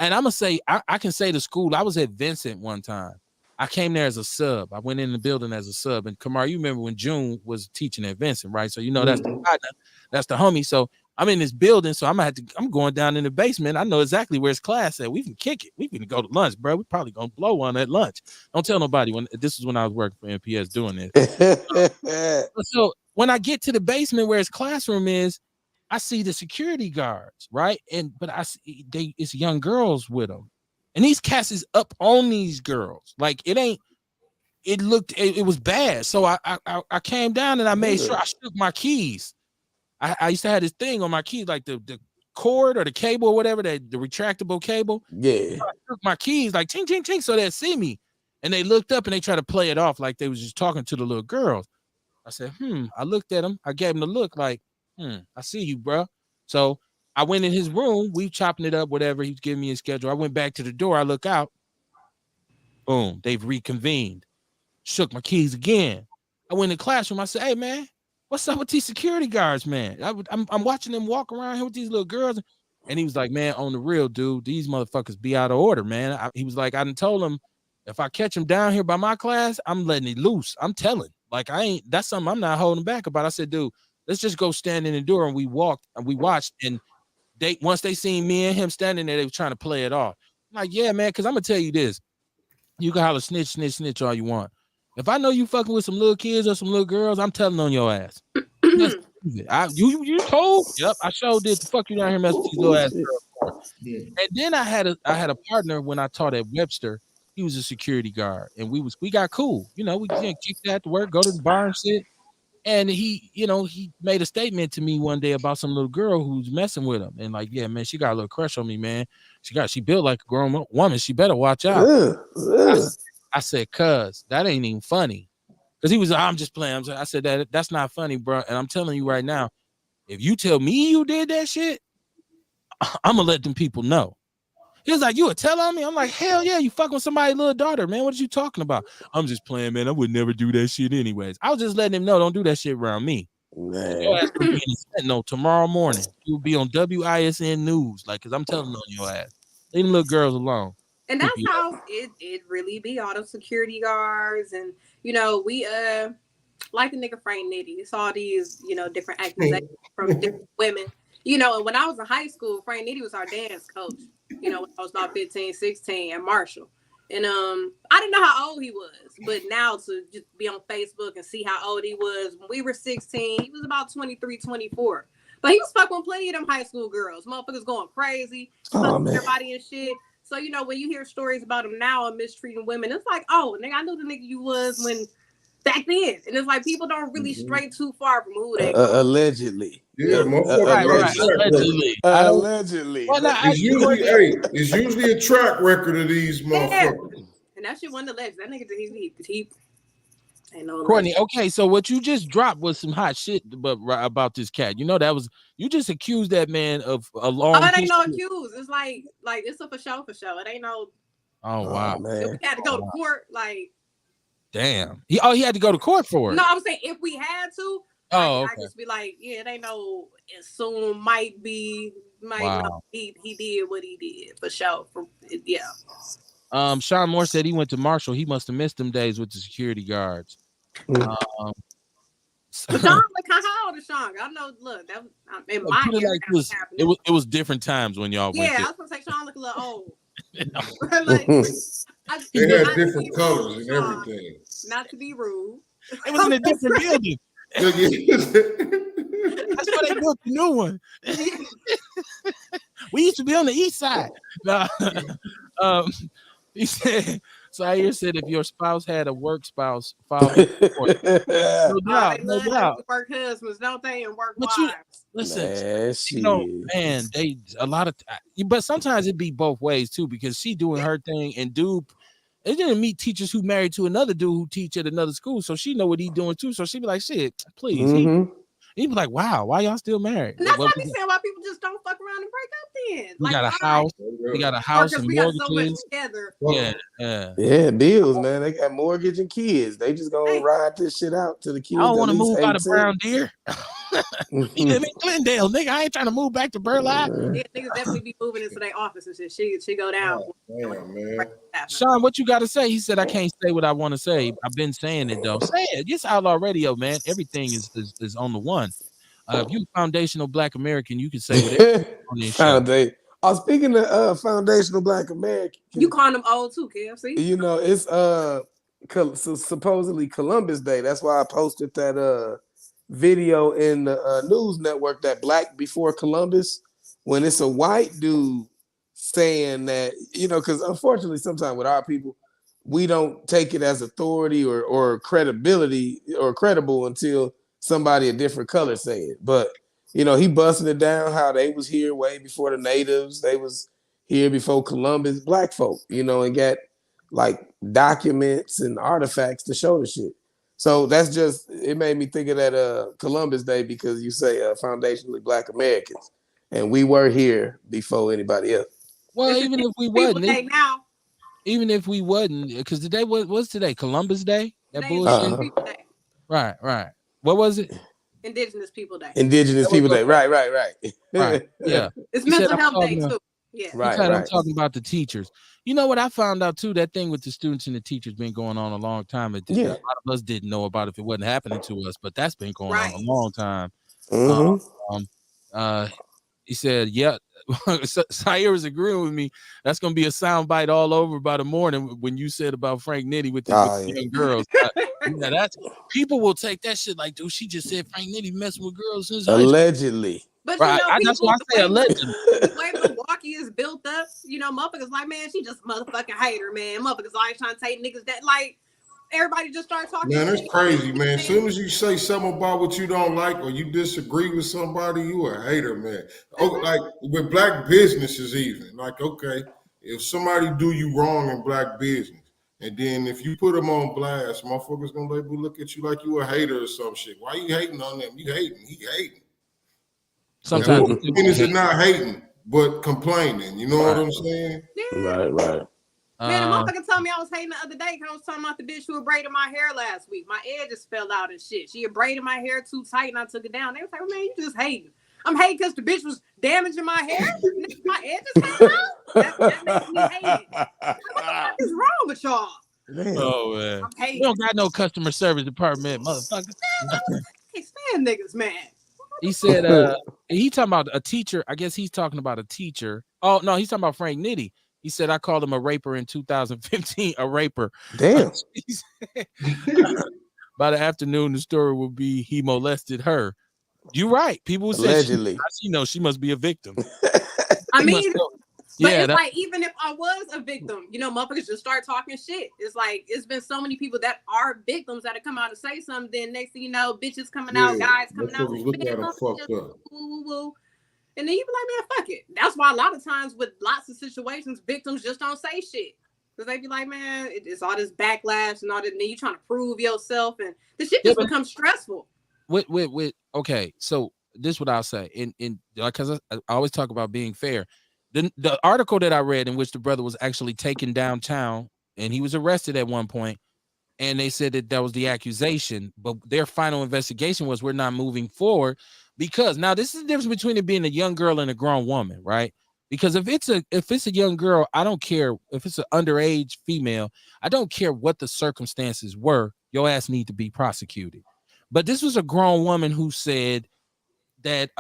And I'm gonna say I can say to school, I was at Vincent one time. I came there as a sub. I went in the building as a sub. And Kamar, you remember when June was teaching at Vincent, right? So that's the partner, that's the homie. So I'm in this building, so I'm going down in the basement. I know exactly where his class at. We can kick it. We can go to lunch, bro. We probably gonna blow one at lunch. Don't tell nobody this is when I was working for NPS doing this. So when I get to the basement where his classroom is, I see the security guards, right? But I see it's young girls with them. And these cats is up on these girls. Like it was bad. So I came down and I made sure I shook my keys. I used to have this thing on my keys, like the cord or the cable or whatever, the retractable cable. Yeah. So I shook my keys like ching, ching, ching, so they'd see me. And they looked up and they tried to play it off like they was just talking to the little girls. I said, I looked at him. I gave him the look like, I see you, bro. So I went in his room. We chopping it up, whatever. He was giving me his schedule. I went back to the door. I look out. Boom. They've reconvened. Shook my keys again. I went in the classroom. I said, hey, man, what's up with these security guards, man? I'm watching them walk around here with these little girls. And he was like, man, on the real, dude, these motherfuckers be out of order, man. He was like, I done told him, if I catch him down here by my class, I'm letting it loose. I'm telling. Like, that's something I'm not holding back about. I said, dude, let's just go stand in the door. And we walked and we watched. And once they seen me and him standing there, they were trying to play it off. I'm like, yeah, man, because I'm going to tell you this. You can holler snitch, snitch, snitch all you want. If I know you fucking with some little kids or some little girls, I'm telling on your ass. You told? Yep, I sure did. The fuck you down here messing with these little ass girls. Yeah. And then I had a partner when I taught at Webster. He was a security guard, and we got cool. We kicked that to work, go to the bar and shit. And he made a statement to me one day about some little girl who's messing with him, and like, yeah, man, she got a little crush on me, man. She built like a grown woman. She better watch out. I said, cuz that ain't even funny. Because he was, I'm just playing. I said that's not funny, bro. And I'm telling you right now, if you tell me you did that shit, I'm gonna let them people know. He was like, you would tell on me? I'm like, hell yeah, you fucking with somebody's little daughter, man. What are you talking about? I'm just playing, man. I would never do that shit anyways. I was just letting him know, don't do that shit around me. Your ass will be in the Sentinel tomorrow morning. You'll be on WISN News, like, because I'm telling on your ass. Leave them little girls alone. And that's how it really be, all those security guards. And, we, like the nigga Frank Nitty, it's all these, different accusations from different women. And when I was in high school, Frank Nitty was our dance coach. When I was about 15, 16 at Marshall. And I didn't know how old he was, but now to just be on Facebook and see how old he was when we were 16, he was about 23, 24. But he was fucking with plenty of them high school girls. Motherfuckers going crazy, fucking everybody and shit. So, you know, when you hear stories about him now and mistreating women, it's like, oh, nigga, I knew the nigga you was when back then. And it's like people don't really stray too far from who they are. Allegedly. Yeah, motherfucker. Right. Allegedly. Allegedly. Well, no, It's usually a track record of these motherfuckers. Yeah. And that shit wasn't alleged. That nigga, he ain't no Courtney, okay, so what you just dropped was some hot shit about this cat. You know, that was, you just accused that man of a long it ain't no accuse. It's like it's a for show. It ain't no. Oh wow, man. We had to go to court, like. Damn. He had to go to court for it. No, I was saying if we had to, okay. I just be like, yeah, it ain't no assume, might not, he did what he did for sure. Sean Moore said he went to Marshall. He must have missed them days with the security guards. But Sean, how old is Sean? I know. Look, that was in my year. It was different times when y'all went. Yeah, I was gonna say Sean look a little old. They had different colors and everything. Not to be rude. It was in a different building. That's why they built the new one. We used to be on the east side. He said, Zaire said if your spouse had a work spouse, file no doubt. Work husbands, don't they? And work wives. Listen, man, they a lot of, but sometimes it be both ways too, because she doing her thing and dude, they didn't meet teachers who married to another dude who teach at another school, so she know what he doing too. So she be like, shit, please. He be like, wow, why y'all still married? And that's why I be saying why people just don't fuck around and break up then. We got a house. We got a house and mortgages. Got so much together. Yeah, bills, man. They got mortgage and kids. They just gonna ride this shit out to the kids. I don't want to move out of Brown Deer. He live in Glendale, nigga. I ain't trying to move back to Burleigh. Yeah, niggas definitely be moving into their office and shit. She go down. Man. Sean, what you got to say? He said, I can't say what I want to say. I've been saying it though. Say it. It's Outlaw Radio, man. Everything is on the one. If you foundational Black American, you can say whatever on this show. Speaking of foundational Black American, you calling them old too, KFC? You know, it's supposedly Columbus Day. That's why I posted that video in the news network, that Black Before Columbus, when it's a white dude saying that, you know, because unfortunately sometimes with our people, we don't take it as authority or credibility or credible until somebody a different color say it. But you know, he busted it down how they was here way before the natives. They was here before Columbus, Black folk, you know, and got like documents and artifacts to show the shit. So that's just, it made me think of that Columbus Day, because you say foundationally Black Americans, and we were here before anybody else. Well, even if we wasn't, because today was today Columbus Day. That bullshit. Right. What was it? Indigenous People Day. Indigenous People Day. Right. Yeah. It's mental health day too. Yeah. Right. I'm talking about the teachers. You know what I found out too? That thing with the students and the teachers been going on a long time. A lot of us didn't know about it if it wasn't happening to us, but that's been going on a long time. He said, yeah. Zaire is agreeing with me. That's gonna be a soundbite all over by the morning when you said about Frank Nitty with the young girls. That's, people will take that shit like, dude, she just said Frank Nitty messing with girls since allegedly. But right, you know, that's why I say allegedly. The way Milwaukee is built up, you know, motherfuckers like, man, she just a motherfucking hater, man. Motherfuckers always trying to take niggas that, like, everybody just started talking. Man, it's crazy, man. As soon as you say something about what you don't like or you disagree with somebody, you a hater, man. Like with Black businesses, even like, okay, if somebody do you wrong in Black business, and then if you put them on blast, motherfuckers gonna look at you like you a hater or some shit. Why you hating on them? You hating? He hating. Sometimes it's not hating, but complaining. You know what I'm saying? Yeah. Right. Man, a motherfucker told me I was hating the other day because I was talking about the bitch who had braided my hair last week. My edges fell out and shit. She had braided my hair too tight and I took it down. They was like, man, you just hating. I'm hating because the bitch was damaging my hair. My edges fell out. That makes me hate it. What the fuck is wrong with y'all? Man. Oh, man. I'm hating. We don't got no customer service department, motherfucker. I can't stand niggas, man. He said, he talking about a teacher. I guess he's talking about a teacher. Oh, no, he's talking about Frank Nitty. He said I called him a raper in 2015. A raper. Damn. By the afternoon, the story will be he molested her. You're right. People say Allegedly. she must be a victim. I mean, but yeah, it's like, even if I was a victim, motherfuckers just start talking shit. It's like, it's been so many people that are victims that have come out to say something. Then next thing you know, bitches coming out, guys coming out. Look at them fucked up. And then you be like, man, fuck it. That's why a lot of times with lots of situations, victims just don't say shit. Because they be like, man, it's all this backlash and all that. And then you trying to prove yourself. And the shit just becomes stressful. Okay, so this is what I'll say. Because I always talk about being fair. The article that I read in which the brother was actually taken downtown and he was arrested at one point, and they said that was the accusation, but their final investigation was we're not moving forward because now this is the difference between it being a young girl and a grown woman, right? Because if it's a young girl, I don't care if it's an underage female, I don't care what the circumstances were, your ass need to be prosecuted. But this was a grown woman who said that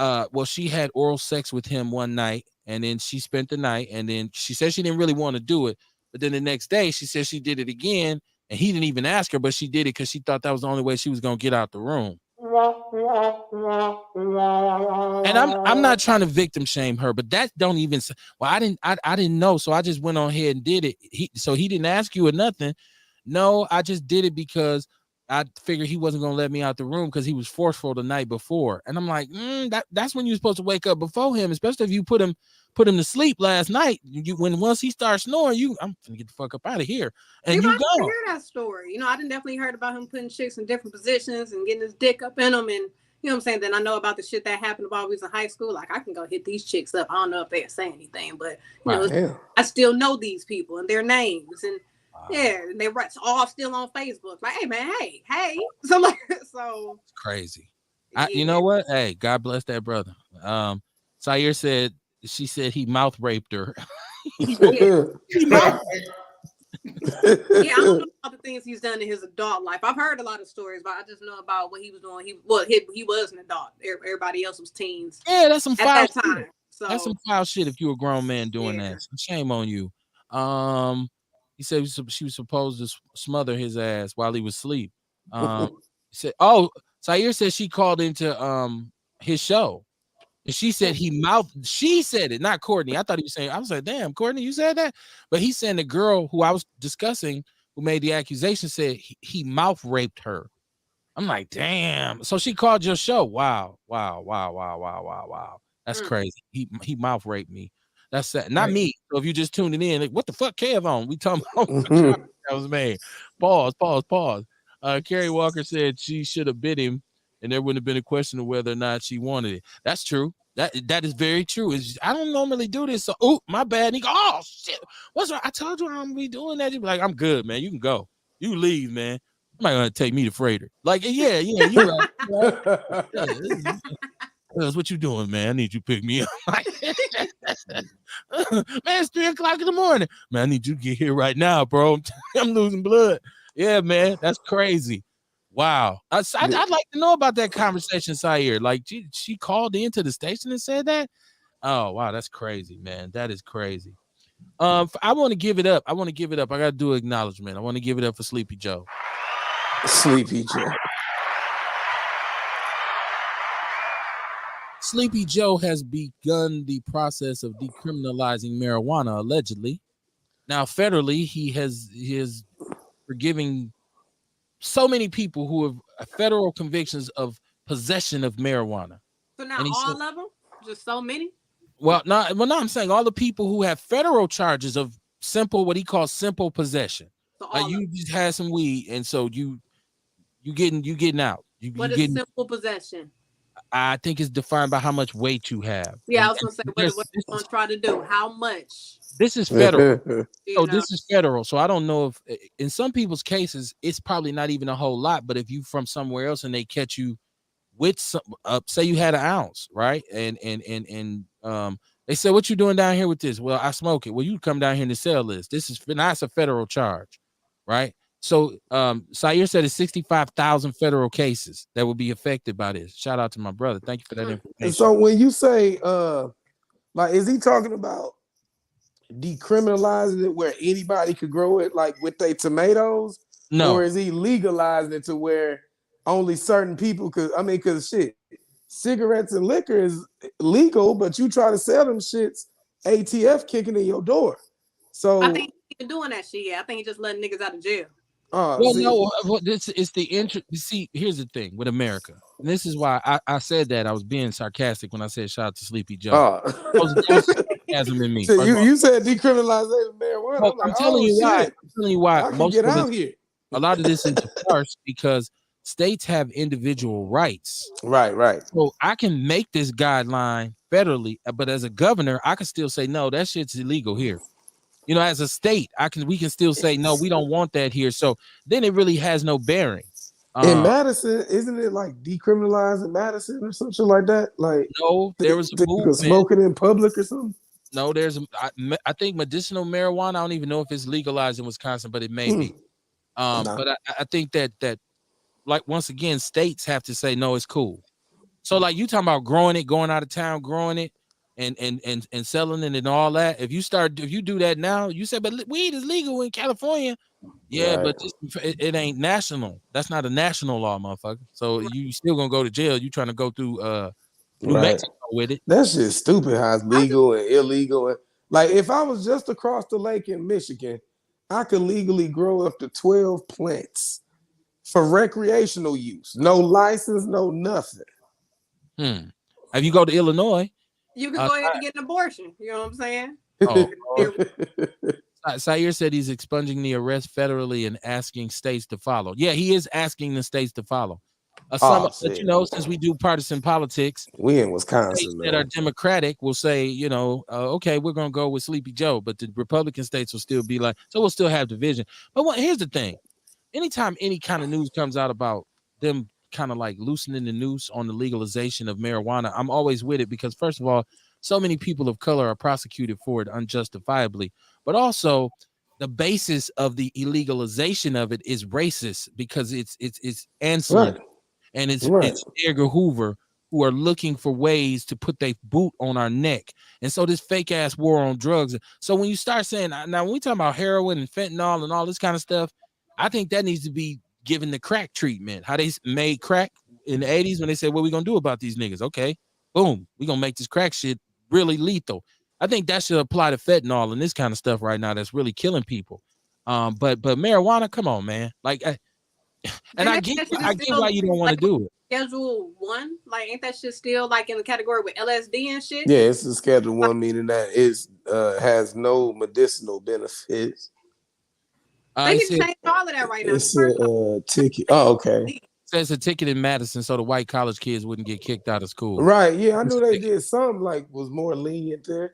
she had oral sex with him one night, and then she spent the night, and then she said she didn't really want to do it, but then the next day she said she did it again, and he didn't even ask her, but she did it because she thought that was the only way she was gonna get out the room. And I'm not trying to victim shame her, but that don't even. Well, I didn't know, so I just went on ahead and did it. He didn't ask you or nothing. No, I just did it because I figured he wasn't gonna let me out the room because he was forceful the night before. And I'm like, that's when you're supposed to wake up before him, especially if you put him to sleep last night. Once he starts snoring, I'm gonna get the fuck up out of here. And you go. Hear that story. I didn't definitely heard about him putting chicks in different positions and getting his dick up in them, and you know what I'm saying. Then I know about the shit that happened while we was in high school. Like, I can go hit these chicks up. I don't know if they say anything, but I still know these people and their names, and and they all still on Facebook. Like, hey man, hey. So it's crazy. You know what? Hey, God bless that brother. Sayer said she said he mouth raped her. He mouth I don't know about the things he's done in his adult life. I've heard a lot of stories, but I just know about what he was doing. He was an adult. Everybody else was teens. Yeah, that's some foul at that time. So that's some foul shit if you're a grown man doing that. Shame on you. He said she was supposed to smother his ass while he was asleep. He said, Sayer said she called into his show. And she said she said it, not Courtney. I thought he was saying, I was like, damn, Courtney, you said that? But he's saying the girl who I was discussing, who made the accusation, said he mouth raped her. I'm like, damn. So she called your show. Wow. That's crazy. He mouth raped me. That's that. Not me. So if you just tuned in, like, what the fuck, Kev on? We talking about that was made. Pause. Carrie Walker said she should have bit him, and there wouldn't have been a question of whether or not she wanted it. That's true. That is very true. I don't normally do this. So, my bad. And he go, oh shit, what's wrong? I told you I'm gonna be doing that. You be like, I'm good, man. You can go. You leave, man. I'm not gonna take me to Freighter. Like, yeah, you're right. That's what you doing, man. I need you to pick me up. Man, it's 3:00 in the morning. Man, I need you to get here right now, bro. I'm losing blood. Yeah, man, that's crazy. Wow. I'd like to know about that conversation, Sayer. Like, she called into the station and said that? Oh, wow, that's crazy, man. That is crazy. I want to give it up. I got to do acknowledgement. I want to give it up for Sleepy Joe. Sleepy Joe. Sleepy Joe has begun the process of decriminalizing marijuana, allegedly. Now, federally, he is forgiving so many people who have federal convictions of possession of marijuana. So now all of them? Just so many? No, I'm saying all the people who have federal charges of what he calls simple possession. So like you just had some weed, and so you getting out. What is simple possession? I think it's defined by how much weight you have. Yeah, I was gonna say what you gonna try to do. How much? This is federal. This is federal. So I don't know if in some people's cases it's probably not even a whole lot, but if you from somewhere else and they catch you with some say you had an ounce, right? And they said, what you doing down here with this? Well, I smoke it. Well, you come down here and sell this. That's a federal charge, right? So Sayer said it's 65,000 federal cases that will be affected by this. Shout out to my brother. Thank you for that information. And so when you say like, is he talking about decriminalizing it where anybody could grow it, like with their tomatoes? No. Or is he legalizing it to where only certain people could? I mean, because shit, cigarettes and liquor is legal, but you try to sell them shits, ATF kicking in your door. So I think he's been doing that shit. Yeah, I think he's just letting niggas out of jail. Well, no, this is the interest. See, here's the thing with America. And this is why I said that. I was being sarcastic when I said shout out to Sleepy Joe. Sarcasm in me. So you said decriminalization of marijuana. Well, I'm telling you why. I'm telling you why. I can get out here. A lot of this is a farce because states have individual rights. Right. So I can make this guideline federally, but as a governor, I can still say no, that shit's illegal here. You know, as a state, we can still say no, we don't want that here. So then it really has no bearing. In Madison, isn't it like decriminalized in Madison or something like that? Like no, there was a movement. Smoking in public or something. No, I think medicinal marijuana. I don't even know if it's legalized in Wisconsin, but it may be. But I think that like once again, states have to say no, it's cool. So like you talking about growing it, going out of town, growing it, and selling it and all that. If you do that now, you say, but weed is legal in California. Yeah, right. But it ain't national. That's not a national law, motherfucker. So you still gonna go to jail. You trying to go through New Mexico with it. That's just stupid how it's legal and illegal. Like if I was just across the lake in Michigan, I could legally grow up to 12 plants for recreational use. No license, no nothing. If you go to Illinois, you can go ahead and get an abortion. You know what I'm saying? Sayer said he's expunging the arrest federally and asking states to follow. Yeah, he is asking the states to follow. But you know, since we do partisan politics, we in Wisconsin that are Democratic will say, you know, okay, we're gonna go with Sleepy Joe, but the Republican states will still be like, so we'll still have division. But here's the thing: anytime any kind of news comes out about them kind of like loosening the noose on the legalization of marijuana, I'm always with it because first of all, so many people of color are prosecuted for it unjustifiably, but also the basis of the illegalization of it is racist because it's ancillary. Right. And it's Edgar Hoover who are looking for ways to put their boot on our neck. And so this fake ass war on drugs. So when you start saying, now when we talk about heroin and fentanyl and all this kind of stuff, I think that needs to be given the crack treatment. How they made crack in the 80s when they said, what are we going to do about these niggas? Okay, boom, we're going to make this crack shit really lethal. I think that should apply to fentanyl and this kind of stuff right now that's really killing people. But marijuana, come on, man. Like, I get why you don't want to do it. Schedule 1, like ain't that shit still like in the category with LSD and shit? Yeah, it's a Schedule 1, meaning that it has no medicinal benefits. They can change all of that right now. It's a ticket. Oh, okay. It says a ticket in Madison so the white college kids wouldn't get kicked out of school. Right. Yeah, I knew they did something like was more lenient there.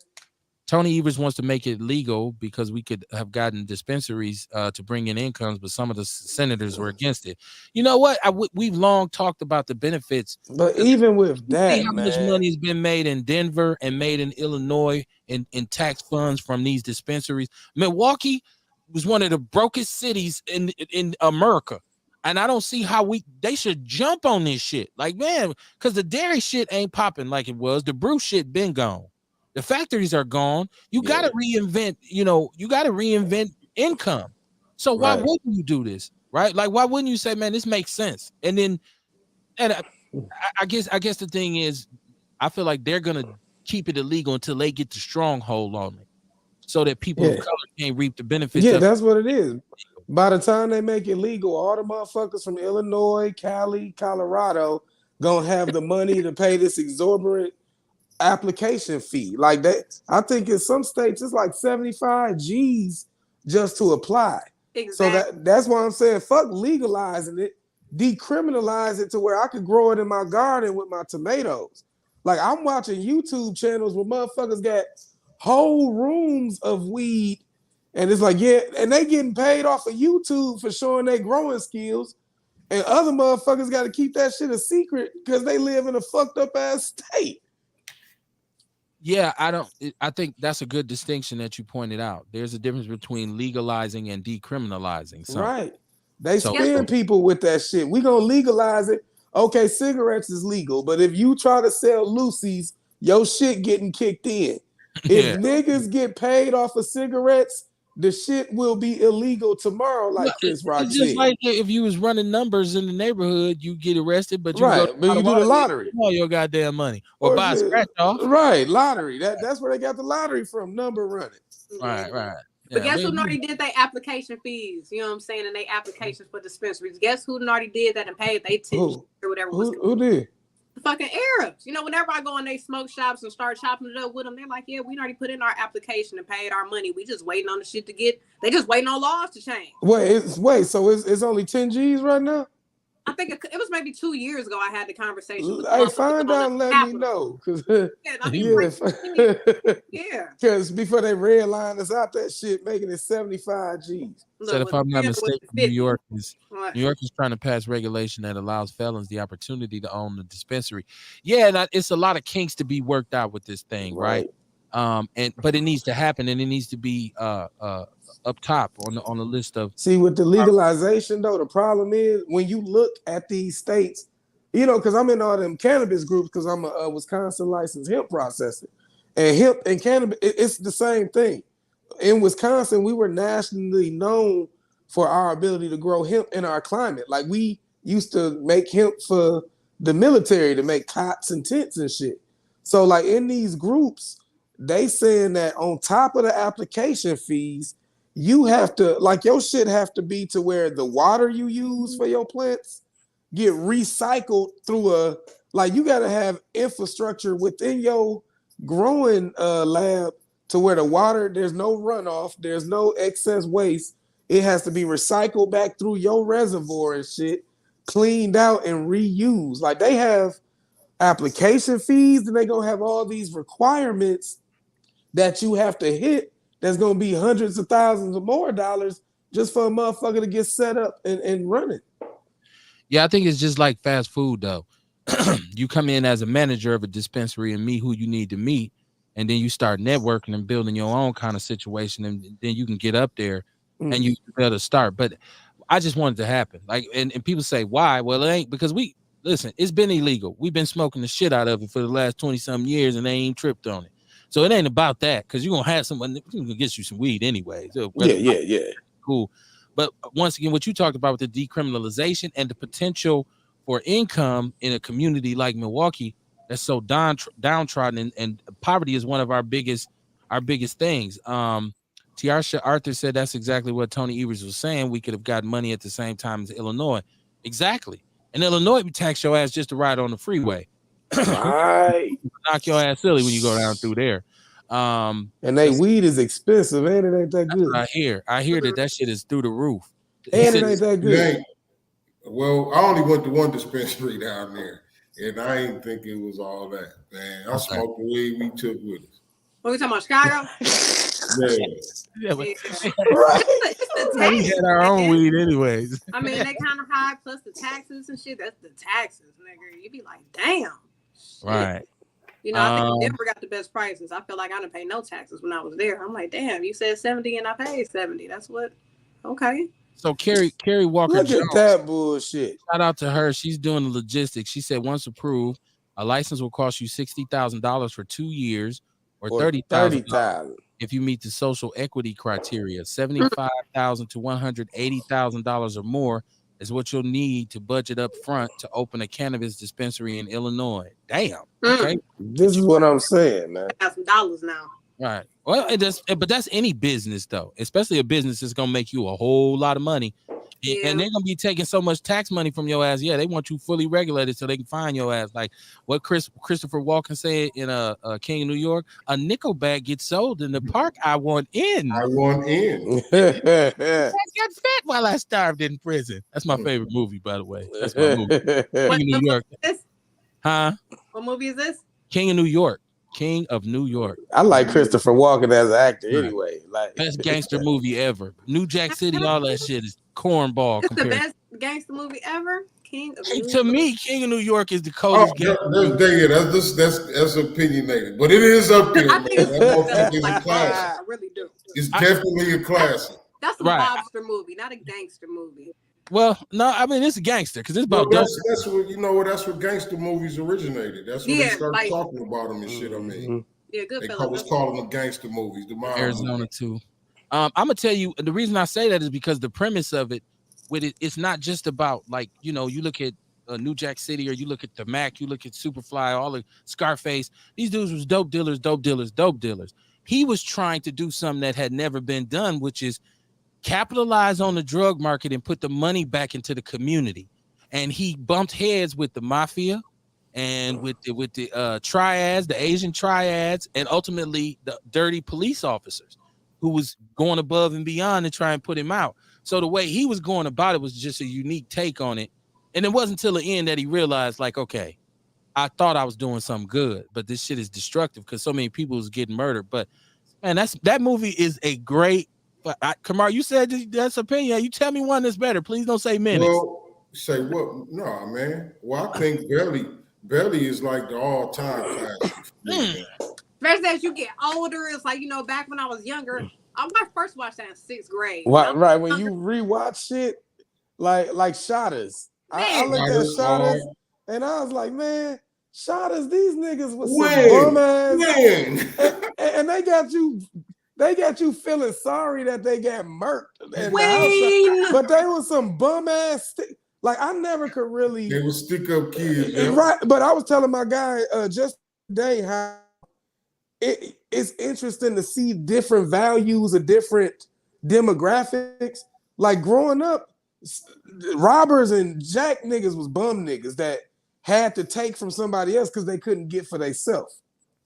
Tony Evers wants to make it legal because we could have gotten dispensaries to bring in incomes, but some of the senators were against it. You know what? We've long talked about the benefits. But even with that, see how much money has been made in Denver and made in Illinois in tax funds from these dispensaries. Milwaukee was one of the brokest cities in America. And I don't see how they should jump on this shit. Like, man, because the dairy shit ain't popping like it was. The brew shit been gone. The factories are gone. You got to reinvent, you got to reinvent income. So why wouldn't you do this? Right? Like, why wouldn't you say, man, this makes sense? And then, I guess the thing is, I feel like they're going to keep it illegal until they get the stronghold on it so that people of color can't reap the benefits. Yeah, that's what it is. By the time they make it legal, all the motherfuckers from Illinois, Cali, Colorado going to have the money to pay this exorbitant application fee. Like that, I think in some states it's like 75 G's just to apply. Exactly. So that's why I'm saying fuck legalizing it, decriminalize it to where I could grow it in my garden with my tomatoes. Like I'm watching YouTube channels where motherfuckers got whole rooms of weed, and it's like, yeah, and they getting paid off of YouTube for showing their growing skills, and other motherfuckers got to keep that shit a secret because they live in a fucked up ass state. Yeah, I think that's a good distinction that you pointed out. There's a difference between legalizing and decriminalizing. Right. They spin people with that shit. We gonna legalize it. Okay, cigarettes is legal, but if you try to sell Lucy's, your shit getting kicked in. If Yeah. niggas get paid off of cigarettes, the shit will be illegal tomorrow, Well, like Chris Rock it's just said. like if you was running numbers in the neighborhood, you get arrested, but you can go to Right, but you do the lottery. all your goddamn money or Or buy a scratch off. right, lottery. That's where they got the lottery from, number running. Right. But Yeah, guess who already did their application fees? You know what I'm saying? And they applications for dispensaries. Guess who already did that and paid they tips or whatever. Who did? The fucking Arabs. You know, whenever I go in they smoke shops and start chopping it up with them, they're like, yeah, we already put in our application and paid our money. We just waiting on the shit to get. They just waiting on laws to change. So it's only 10 G's right now? I think it was maybe 2 years ago I had the conversation with Hey, find out and let me know. Yeah. Because before they redline us out that shit, making it 75 G's. So if I'm not mistaken, New York is trying to pass regulation that allows felons the opportunity to own the dispensary. Yeah, it's a lot of kinks to be worked out with this thing, right? But it needs to happen, and it needs to be up top on the list of. See, with the legalization though, the problem is when you look at these states, you know, because I'm in all them cannabis groups because I'm a Wisconsin licensed hemp processor, and hemp and cannabis, it's the same thing. In Wisconsin, we were nationally known for our ability to grow hemp in our climate. Like we used to make hemp for the military to make cots and tents and shit. So like in these groups, they saying that on top of the application fees, you have to, like, your shit have to be to where the water you use for your plants get recycled through you got to have infrastructure within your growing lab to where the water, there's no runoff, there's no excess waste. It has to be recycled back through your reservoir and shit, cleaned out and reused. Like they have application fees, and they gonna have all these requirements that you have to hit. That's gonna be hundreds of thousands of more dollars just for a motherfucker to get set up and running. Yeah, I think it's just like fast food though. You come in as a manager of a dispensary and meet who you need to meet, and then you start networking and building your own kind of situation, and then you can get up there and you be able to start. But I just want it to happen. Like, and people say, why? Well, it ain't because listen, it's been illegal. We've been smoking the shit out of it for the last 20-something years, and they ain't tripped on it. So it ain't about that, because you're going to have someone who's going to get you some weed anyway. So yeah. Cool. But once again, what you talked about with the decriminalization and the potential for income in a community like Milwaukee that's so downtrodden, and poverty is one of our biggest things. Tiarsha Arthur said that's exactly what Tony Evers was saying. We could have gotten money at the same time as Illinois. Exactly. In Illinois, we tax your ass just to ride on the freeway. Right. Knock your ass silly when you go down through there. And they weed is expensive, and it ain't that good. I hear that shit is through the roof. And it ain't that good. Well, I only went to one dispensary down there, and I ain't think it was all that, man. I smoked the weed we took with us. What are we talking about, Chicago? Right. We had our own weed anyways. I mean, they kind of high, plus the taxes and shit. That's the taxes, nigga. You be like, damn. Right. You know, I think Denver got the best prices. I feel like I didn't pay no taxes when I was there. I'm like, damn, you said 70 and I paid 70. That's what? Okay. So Carrie Walker Look at that bullshit. Shout out to her. She's doing the logistics. She said once approved, a license will cost you $60,000 for 2 years, or $30,000 if you meet the social equity criteria. $75,000 to $180,000 or more is what you'll need to budget up front to open a cannabis dispensary in Illinois. Damn. Okay. This is what I'm saying, man. I got some dollars now. Right. Well, but that's any business though, especially a business that's gonna make you a whole lot of money. Yeah. And they're gonna be taking so much tax money from your ass. Yeah, they want you fully regulated so they can find your ass. Like what Christopher Walken said in King of New York, a nickel bag gets sold in the park. I want in. I want in. I got fat while I starved in prison. That's my favorite movie, by the way. That's my movie. King of New York. Huh? What movie is this? King of New York. King of New York. I like Christopher Walken as an actor anyway. Like best gangster movie ever. New Jack City, all that shit is cornball. It's the best gangster movie ever. King of New York. To me, King of New York is the coldest that's opinionated, but it is up there. Man. That is a classic. I really do. It's definitely a classic. That's a mobster movie, not a gangster movie. Well, no, I mean it's a gangster because it's about that's what that's where gangster movies originated. That's when they started talking about them and shit. I mean, Yeah, They Goodfellas. was calling them gangster movies. The Arizona too. I'm gonna tell you the reason I say that is because the premise of it, it's not just about like you look at New Jack City or you look at the Mac, you look at Superfly, all the Scarface. These dudes was dope dealers, dope dealers, dope dealers. He was trying to do something that had never been done, which is capitalize on the drug market and put the money back into the community. And he bumped heads with the mafia and with the triads, the Asian triads, and ultimately the dirty police officers who was going above and beyond to try and put him out. So the way he was going about it was just a unique take on it. And it wasn't until the end that he realized, like, okay, I thought I was doing something good, but this shit is destructive because so many people was getting murdered. But man, that movie is a great. Kamar, you said that's opinion. You tell me one that's better. Please don't say Minutes. Well, say what? No, man. Well, I think Belly is like the all-time classic. Especially as you get older, it's like back when I was younger. I first watched that in 6th grade. Right when you rewatch shit, like Shotters. I looked at Shotters and I was like, man, Shotters, these niggas was some bum ass, and they got you. They got you feeling sorry that they got murked in the house, but they was some bum ass. Like I never could really. They would stick up kids, right? But I was telling my guy just today how it's interesting to see different values of different demographics. Like growing up, robbers and jack niggas was bum niggas that had to take from somebody else because they couldn't get for themselves.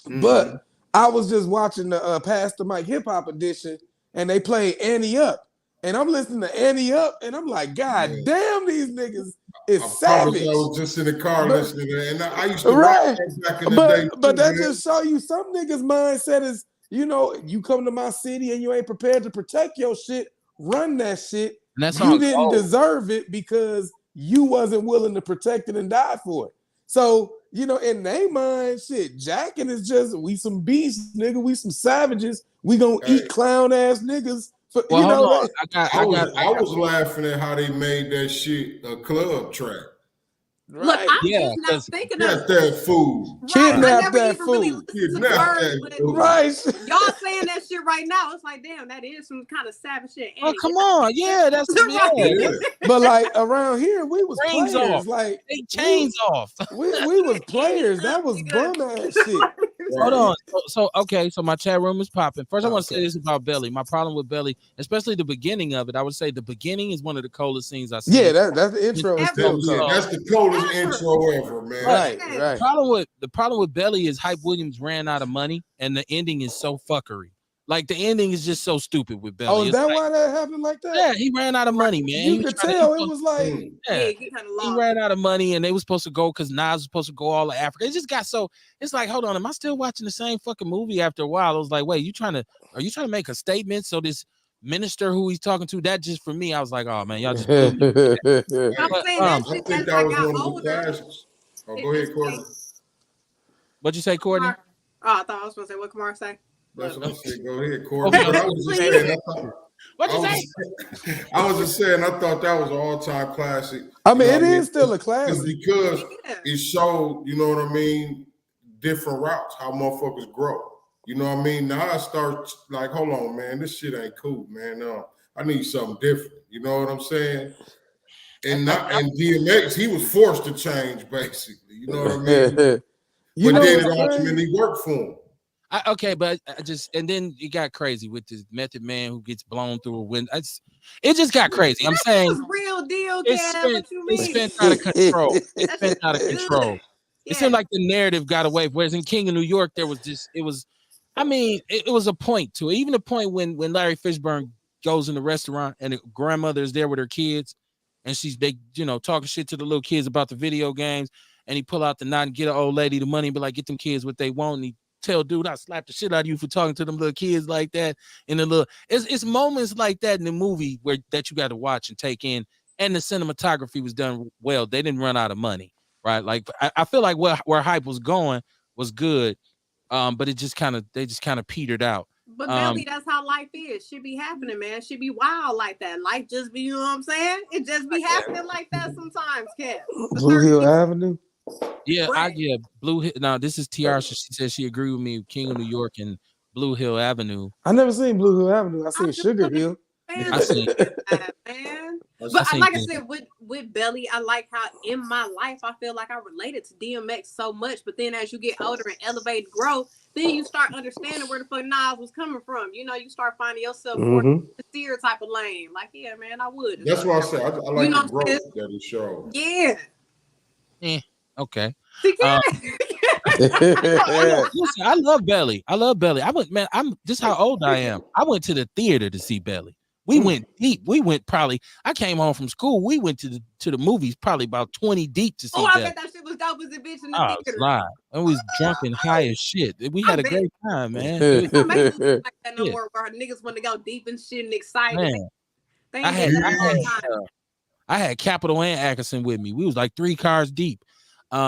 Mm-hmm. But I was just watching the Pastor Mike Hip Hop edition, and they played Annie Up, and I'm listening to Annie Up, and I'm like, God damn, these niggas is savage. I was just in the car listening to it, and I used to rap back in the day. But that just show you some niggas' mindset is, you come to my city and you ain't prepared to protect your shit, run that shit. And that's you didn't deserve it because you wasn't willing to protect it and die for it. So, in their mind, shit, jacking is just, we some beasts, nigga. We some savages. We gonna eat clown ass niggas. For, I was laughing at how they made that shit a club track. Right. Look, I'm just not thinking of that food. Right. Kidnap that food. Right. Y'all saying that shit right now. It's like, damn, that is some kind of savage shit. Oh, come on. Yeah, that's yeah. But like around here, we was players. Off. Like they chains off. We was players. That was bum ass shit. Hold on. So my chat room is popping. First, I want to say this about Belly. My problem with Belly, especially the beginning of it, I would say the beginning is one of the coldest scenes I've seen. Yeah, that's the intro. That's the coldest intro ever, man. Right. The problem with Belly is Hype Williams ran out of money, and the ending is so fuckery. Like the ending is just so stupid with Belly. Oh, is that why that happened like that? Yeah, he ran out of money, man. You could tell it was like he ran out of money, and they were supposed to go because Nas was supposed to go all of Africa. It just got so. It's like, hold on, am I still watching the same fucking movie after a while? I was like, wait, are you trying to make a statement? So this minister who he's talking to, that just for me, I was like, oh man, y'all just. I'm saying that shit think that was one of the classics. Oh, go ahead, Courtney. What'd you say, Courtney? I thought I was going to say what Kamar say. That's what I said. Go ahead, Courtney. I was just saying. What'd you say? I was just saying. I thought that was an all-time classic. I mean, it is still a classic because it showed. You know what I mean? Different routes, how motherfuckers grow. You know what I mean? Now I start like, hold on, man, this shit ain't cool, man. I need something different. You know what I'm saying? And DMX, he was forced to change, basically. You know what I mean? But then it ultimately worked for him. But and then it got crazy with this Method Man who gets blown through a window. It just got crazy. I'm saying was real deal, It's spent out of control. It's spent out of control. Yeah. It seemed like the narrative got away. Whereas in King of New York, it was a point to it. Even a point when Larry Fishburne goes in the restaurant and the grandmother is there with her kids, and they talking shit to the little kids about the video games, and he pull out the knot and get an old lady the money and be like, get them kids what they want, and he tell dude, I slap the shit out of you for talking to them little kids like that. And it's moments like that in the movie that you got to watch and take in. And the cinematography was done well. They didn't run out of money, right? Like I feel like where Hype was going was good, but they just kind of petered out. But Belly, that's how life is. Should be happening, man. Should be wild like that. Life just be, you know what I'm saying? It just be happening like that sometimes, Kev. Blue Hill Avenue. Yeah, Right. Blue Hill. Now this is Tiara. She said she agreed with me. King of New York and Blue Hill Avenue. I never seen Blue Hill Avenue. I I seen just Sugar Hill. man, I seen man. I But seen like I said, with Belly, I like how in my life I feel like I related to DMX so much. But then as you get older and elevate growth, then you start understanding where the fuck Nas was coming from. You know, you start finding yourself more sincere type of lane. Like, yeah, man, I would. That's why I say I like the growth that it shows. Yeah. Okay. Yeah. Listen, I love Belly. I love Belly. I went, man. I'm just how old I am. I went to the theater to see Belly. We went deep. We went probably. I came home from school. We went to the movies probably about 20 deep to see. I bet that shit was dope as a bitch in the theater. Live. And we was drunk and high as shit. We had a great time, man. It was don't make it like that no more. Where niggas want to go deep and shit and excited. Man, they ain't I had Capital and Atkinson with me. We was like 3 cars deep.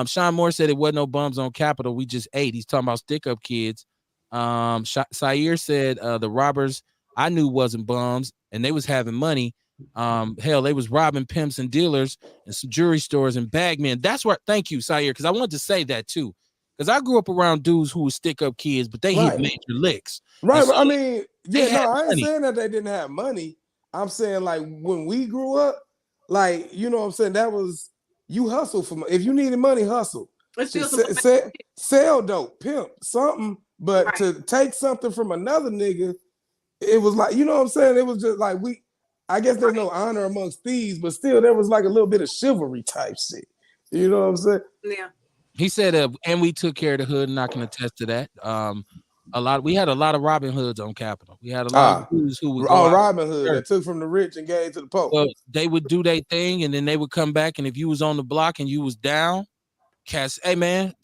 Sean Moore said it wasn't no bums on Capitol. We just ate. He's talking about stick up kids. Sayer said the robbers I knew wasn't bums and they was having money. Hell, they was robbing pimps and dealers and some jewelry stores and bagmen. That's what. Thank you, Sayer, because I wanted to say that too. Because I grew up around dudes who would stick up kids, but they hit major licks. Right. So I mean, I ain't money. saying that they didn't have money. I'm saying like when we grew up, like, you know what I'm saying, that was you hustle for money. If you needed money, hustle. Sell dope, pimp, something. But to take something from another nigga, it was like, you know what I'm saying? It was just like I guess there's no honor amongst thieves, but still there was like a little bit of chivalry type shit. You know what I'm saying? Yeah. He said, and we took care of the hood, and I can attest to that. We had a lot of Robin Hoods on Capitol. We had a lot of dudes who would go Robin Hood that took from the rich and gave to the poor. Well, they would do their thing, and then they would come back, and if you was on the block and you was down, cats, hey man,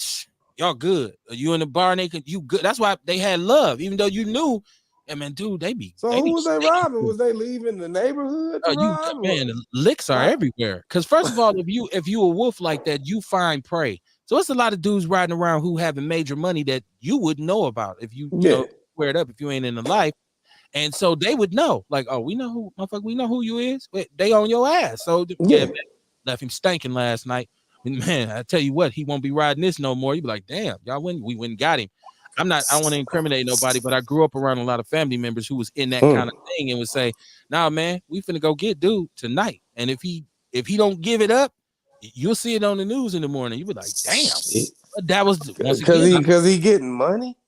y'all good. You in the bar and you good. That's why they had love, even though you knew. I mean, dude, who was they robbing? Was they leaving the neighborhood to rob? Man, the licks are everywhere. Because first of all, if you a wolf like that, you find prey. So it's a lot of dudes riding around who having major money that you wouldn't know about if you know square it up if you ain't in the life. And so they would know, like, oh, we know who, motherfucker, we know who you is. They on your ass. So man, left him stinking last night. Man, I tell you what, he won't be riding this no more. You be like, damn, we went and got him. I don't want to incriminate nobody, but I grew up around a lot of family members who was in that kind of thing and would say, nah, man, we finna go get dude tonight. And if he don't give it up, you'll see it on the news in the morning. You be like, damn, that was because he getting money,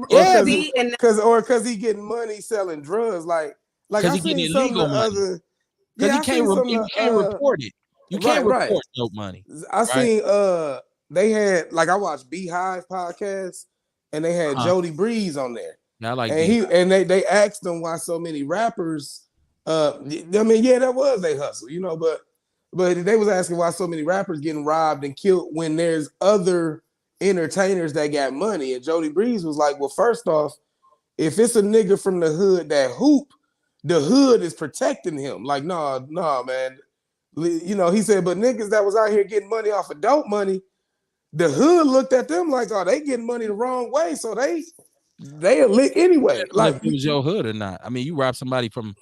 because he getting money selling drugs, like I seen some of the other, because you can't report it. You can't report dope money. I seen they had, like, I watched Beehive podcast and they had Jody Breeze on there. Yeah, I like and they asked them why so many rappers. I mean, that was they hustle, you know, but they was asking why so many rappers getting robbed and killed when there's other entertainers that got money. And Jody Breeze was like, well, first off, if it's a nigga from the hood that hoop, the hood is protecting him. Like, nah, man. You know, he said, but niggas that was out here getting money off of dope money, the hood looked at them like, oh, they getting money the wrong way. So they a lick anyway. Like, if it was your hood or not. I mean, you rob somebody from,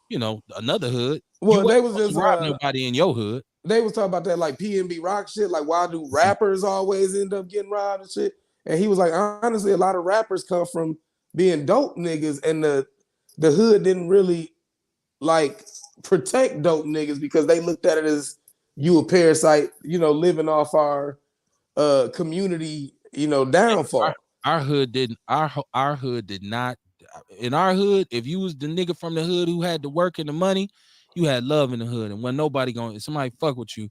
you know, another hood. Well, they was just rob nobody in your hood. They was talking about that like PNB Rock shit. Like, why do rappers always end up getting robbed and shit? And he was like, honestly, a lot of rappers come from being dope niggas, and the hood didn't really like protect dope niggas because they looked at it as you a parasite, you know, living off our community, you know, downfall. Our hood did not. In our hood, if you was the nigga from the hood who had the work and the money, you had love in the hood. And when nobody if somebody fuck with you,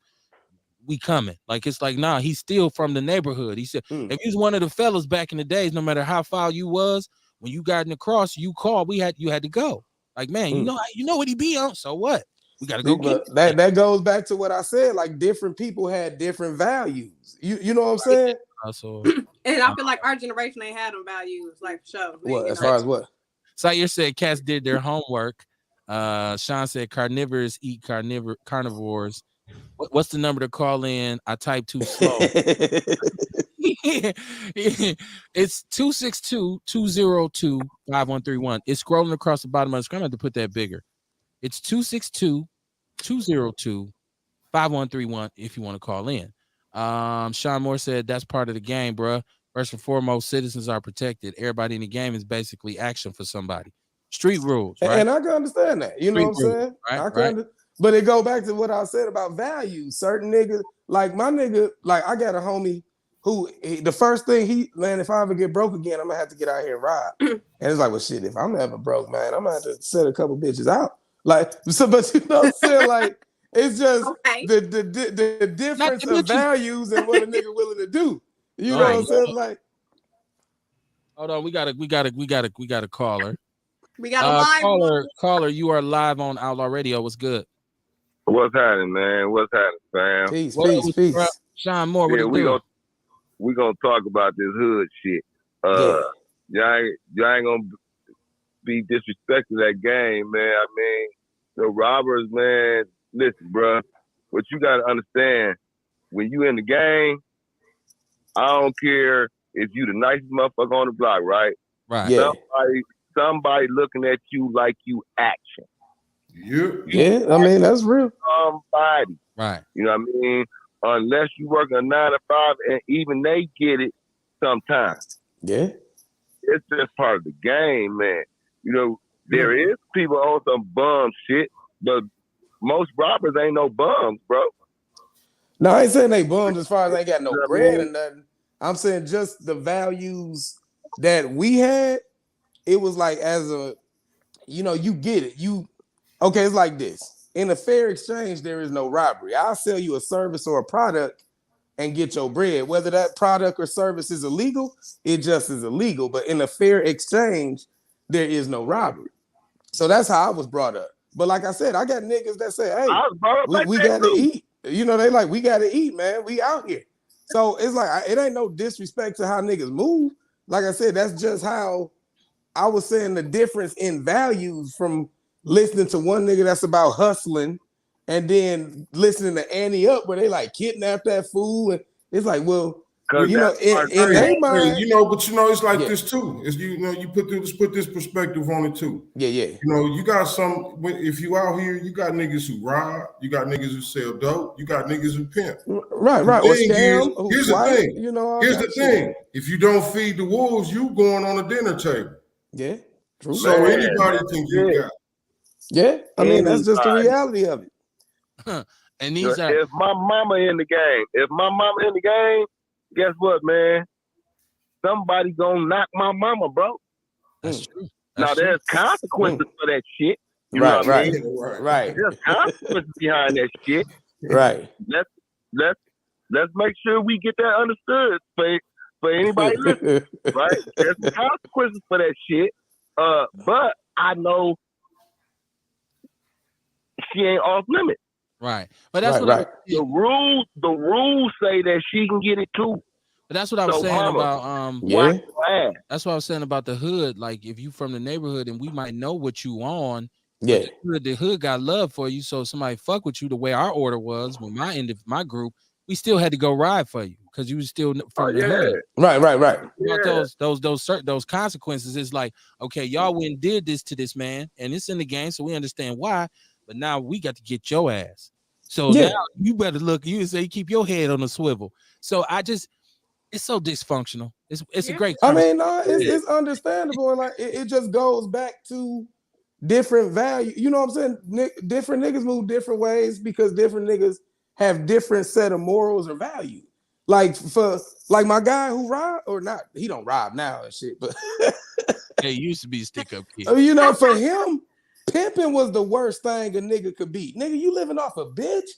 we coming. Like, it's like, nah, he's still from the neighborhood. He said, if he's one of the fellas back in the days, no matter how foul you was, when you got in the cross, you called, you had to go. Like, man, you know what he be on. So what? We gotta go get that goes back to what I said. Like, different people had different values. You know what I'm saying? And I feel like our generation ain't had them values, like, for sure. What, as far as what? Sayer said cats did their homework. Sean said carnivores eat carnivores. What's the number to call in? I type too slow. It's 262-202-5131. It's scrolling across the bottom of the screen. I have to put that bigger. It's 262-202-5131 if you want to call in. Sean Moore said that's part of the game, bro. First and foremost, citizens are protected. Everybody in the game is basically action for somebody. Street rules, right? And I can understand that. You know what I'm Street rules, saying? right? I Right. can, but it go back to what I said about values. Certain niggas, like my nigga, like I got a homie who the first thing man, if I ever get broke again, I'm gonna have to get out here and ride. And it's like, well, shit, if I'm ever broke, man, I'm gonna have to set a couple bitches out. Like, so, but you know what I'm saying? Like, it's just the difference of values and what a nigga willing to do. You know what I'm saying? Like, hold on, we got a caller. We got a live caller. You are live on Outlaw Radio. What's good? What's happening, man? What's happening, fam? Peace. Sean Moore, what you we gonna talk about this hood shit. Y'all ain't gonna be disrespecting that game, man. I mean, the robbers, man. Listen, bro. What you gotta understand, when you in the game, I don't care if you the nicest motherfucker on the block, right? Right. Yeah. Somebody looking at you like you action. Yeah, I mean, that's real. Somebody. Right. You know what I mean? Unless you work a 9 to 5, and even they get it sometimes. Yeah. It's just part of the game, man. You know, there is people on some bum shit, but most robbers ain't no bums, bro. No, I ain't saying they bums as far as they ain't got no bread or nothing. I'm saying just the values that we had. It was like, as a, you know, you get it. Okay, it's like this. In a fair exchange, there is no robbery. I'll sell you a service or a product and get your bread. Whether that product or service is illegal, it just is illegal. But in a fair exchange, there is no robbery. So that's how I was brought up. But like I said, I got niggas that say, hey, we got to eat. You know, they like, we got to eat, man. We out here. So it's like, it ain't no disrespect to how niggas move. Like I said, that's just how I was saying the difference in values from listening to one nigga that's about hustling and then listening to Annie Up where they like kidnap that fool. And it's like, well, you know, in their mind, you know, but you know, it's like this too. It's, you know, you put this perspective on it too. Yeah. You know, you got some, if you out here, you got niggas who rob, you got niggas who sell dope, you got niggas who pimp. Right. Or scam. Here's the thing. You know, here's the thing. If you don't feed the wolves, you going on a dinner table. Yeah. True. So anybody think you got. Yeah. I mean, that's just the reality of it. And these if my mama in the game, guess what, man? Somebody gonna knock my mama, bro. That's true. Now there's consequences for that shit. You know what I mean? Right. There's consequences behind that shit. Right. Let's make sure we get that understood for anybody listening. Right? There's consequences for that shit. But I know she ain't off limits. Right. But that's the rules say that she can get it too. But that's what I was saying about that's what I was saying about the hood. Like, if you from the neighborhood and we might know what you on, the hood got love for you. So if somebody fuck with you the way our order was with my end of my group, we still had to go ride for you because you was still from the hood. Right. Those consequences is like, okay, y'all went and did this to this man, and it's in the game, so we understand why. But now we got to get your ass. So now you better look. You say keep your head on a swivel. So it's so dysfunctional. It's a great. I mean, no, it's understandable, and like it just goes back to different value. You know what I'm saying? Different niggas move different ways because different niggas have different set of morals or value. Like for my guy who robbed or not, he don't rob now and shit, but he used to be a stick up kid. You know, for him, pimping was the worst thing a nigga could be. Nigga, you living off a bitch.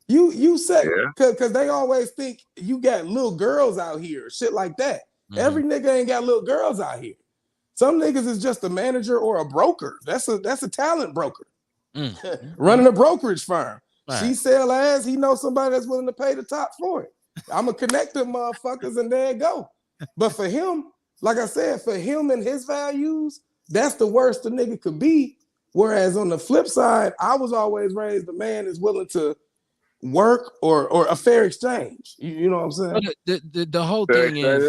You say because they always think you got little girls out here, shit like that. Mm-hmm. Every nigga ain't got little girls out here. Some niggas is just a manager or a broker. That's a talent broker. Running a brokerage firm. Right. She sell ass, he knows somebody that's willing to pay the top for it. I'ma connect them motherfuckers and there it go. But for him, like I said, for him and his values, that's the worst a nigga could be. Whereas on the flip side, I was always raised the man is willing to work or a fair exchange. You know what I'm saying? The whole thing is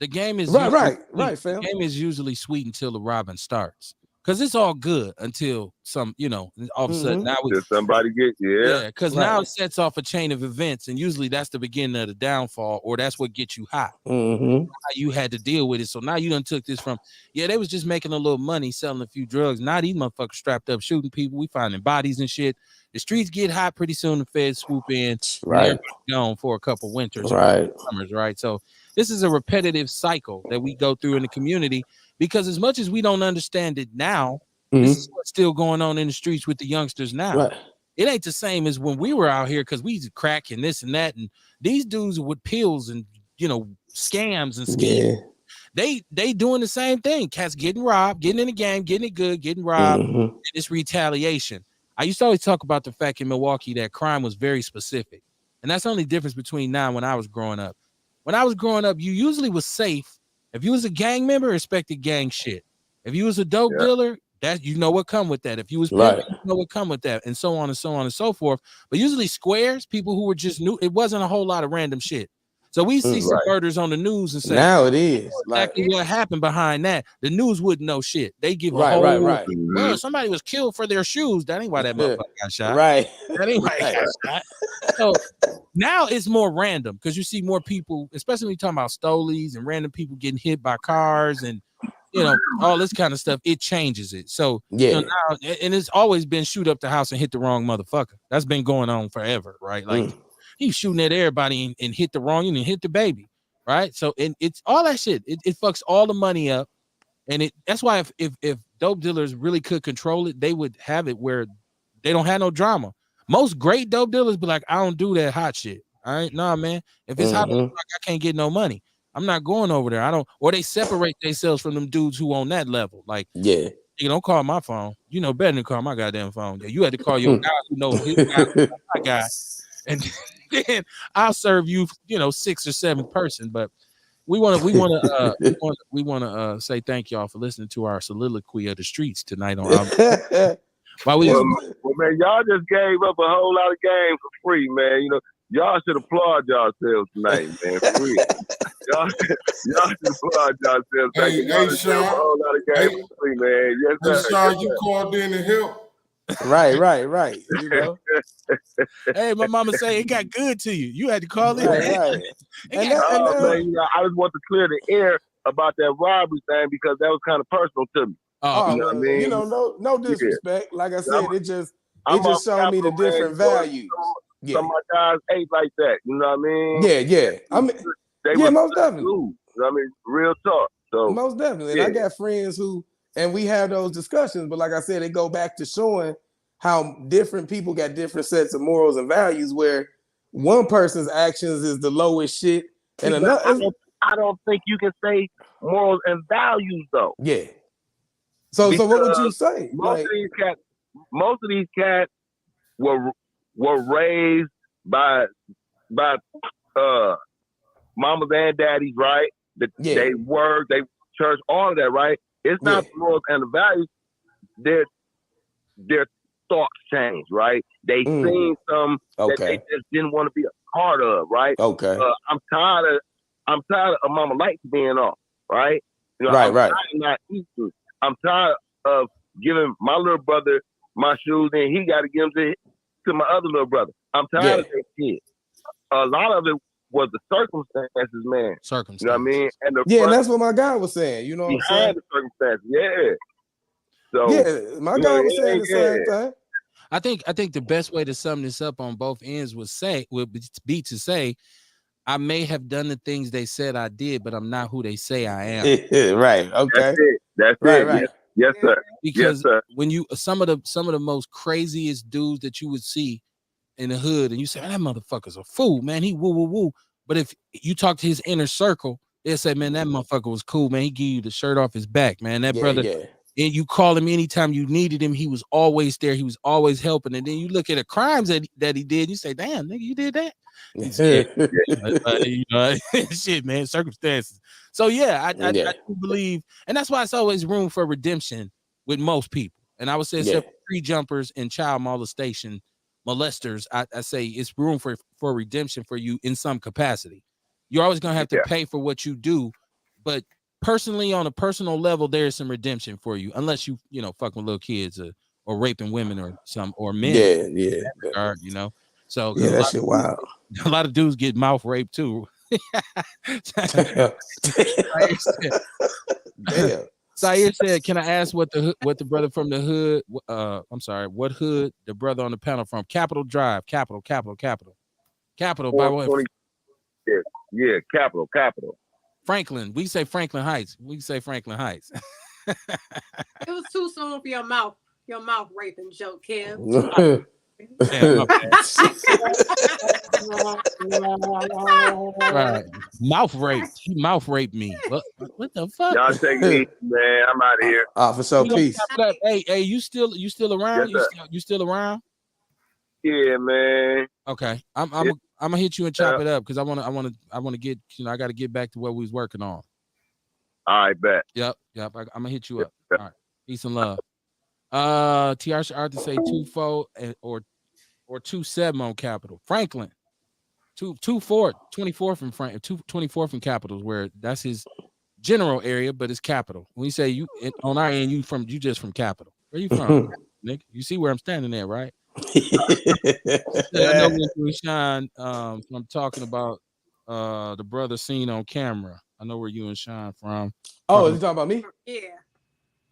the game is right, fam. The game is usually sweet until the robbing starts. because it's all good until some, all of a sudden now somebody get because now it sets off a chain of events, and usually that's the beginning of the downfall, or that's what gets you hot. You had to deal with it, so now you done took this from they was just making a little money selling a few drugs. Now these motherfuckers strapped up shooting people. We finding bodies and shit. The streets get hot pretty soon. The feds swoop in, and everybody's gone for a couple winters, summers, right? So this is a repetitive cycle that we go through in the community, because as much as we don't understand it now, this is what's still going on in the streets with the youngsters now. It ain't the same as when we were out here, because we used to crack and this and that, and these dudes with pills and scams and schemes. They doing the same thing. Cats getting robbed, getting in the game, getting it good, getting robbed, and it's retaliation. I used to always talk about the fact in Milwaukee that crime was very specific, and that's the only difference between now and when I was growing up. When I was growing up, you usually was safe. If you was a gang member, respected gang shit. If you was a dope dealer, that what come with that. If you was pimping, what come with that, and so on and so on and so forth. But usually squares, people who were just new, it wasn't a whole lot of random shit. So we see some murders on the news and say, now it is exactly what happened behind that. The news wouldn't know shit. They give a whole well, somebody was killed for their shoes. That ain't why that motherfucker got shot. That ain't why he got shot. So now it's more random, because you see more people, especially when you're talking about stolies and random people getting hit by cars and all this kind of stuff. It changes it. So now, and it's always been shoot up the house and hit the wrong motherfucker. That's been going on forever, right? Like he's shooting at everybody and hit the wrong, and hit the baby, right? So and it's all that shit. It fucks all the money up, and that's why if dope dealers really could control it, they would have it where they don't have no drama. Most great dope dealers be like, I don't do that hot shit. All right, nah, man. If it's hot, I can't get no money. I'm not going over there. I don't. Or they separate themselves from them dudes who on that level. Like, you don't call my phone. You know better than call my goddamn phone. You had to call your guy who knows his guy, my guy, and then I'll serve you, 6th or 7th person. But we want to say thank y'all for listening to our soliloquy of the streets tonight on. Well, man, y'all just gave up a whole lot of game for free, man. Y'all should applaud yourselves tonight, man. For real. Y'all should applaud yourselves. Hey, Sean. A whole lot of game for free, man. Yes, sir. Sean, you called in to help. Right. Hey, my mama say it got good to you. You had to call in. Right. Man, I just want to clear the air about that robbery thing, because that was kind of personal to me. Oh, you know what I mean? No disrespect. Like I said, it just showed me the different values. Some of my guys ate like that. You know what I mean? Yeah. I mean, most definitely. Cool. You know what I mean? Real talk. So most definitely. And I got friends who, and we have those discussions, but like I said, it go back to showing how different people got different sets of morals and values, where one person's actions is the lowest shit, and another. I don't think you can say morals and values though. Yeah. So what would you say? Most of these cats were raised by mamas and daddies, right? They work, they church, all of that, right? It's not the morals and the values. Their thoughts change, right? They seen some that they just didn't want to be a part of, right? Okay. I'm tired of mama lights being off, right? I'm tired of not eating. I'm tired of giving my little brother my shoes, and he got to give them to my other little brother. I'm tired of that shit. A lot of it was the circumstances, man. Circumstances. You know what I mean? And that's what my guy was saying. You know what I'm saying? The circumstances, yeah. So my guy was saying the same thing. I think the best way to sum this up on both ends would be to say, I may have done the things they said I did, but I'm not who they say I am. Right. Okay. That's it. Right. Yes, sir. Because when you some of the most craziest dudes that you would see in the hood, and you say, that motherfucker's a fool, man. He woo woo woo. But if you talk to his inner circle, they'll say, man, that motherfucker was cool, man. He give you the shirt off his back, man. That brother. Yeah. And you call him anytime you needed him. He was always there. He was always helping. And then you look at the crimes that he did. You say, damn, nigga, you did that? Shit, man, circumstances. So I do believe, and that's why it's always room for redemption with most people. And I would say, except tree jumpers and child molesters, I say it's room for redemption for you in some capacity. You're always gonna have to pay for what you do, but personally, on a personal level, there is some redemption for you, unless you fucking with little kids or raping women or men. Yeah. Regard, So Yeah, because that shit wild. a lot of dudes get mouth raped too. Damn. Sayer said, "Can I ask what the brother from the hood? I'm sorry, what hood the brother on the panel from? Capitol Drive, Capital. By the way, yeah, Capital. Franklin. We say Franklin Heights. It was too soon for your mouth raping joke, Kim. Damn, my bad. Right. Mouth raped. He mouth raped me. What the fuck? Y'all take it easy, man. I'm out of here. For sure. Peace. Hey, you still around? Yes, you still around? Yeah, man. Okay. I'm gonna hit you and chop it up because I wanna get I gotta get back to what we was working on. All right, bet. Yep. I'm gonna hit you up. All right. Peace and love. TR should Arthur say 2-4 or 2-7 on Capital. Franklin. 2-4, 24 from Frank, 24 from Capitals, where that's his general area, but it's Capital. When you say you on our end, you just from Capital. Where you from, Nick? You see where I'm standing at, right? I know when Sean, I'm talking about the brother seen on camera. I know where you and Sean from. Oh, is he talking about me? Yeah.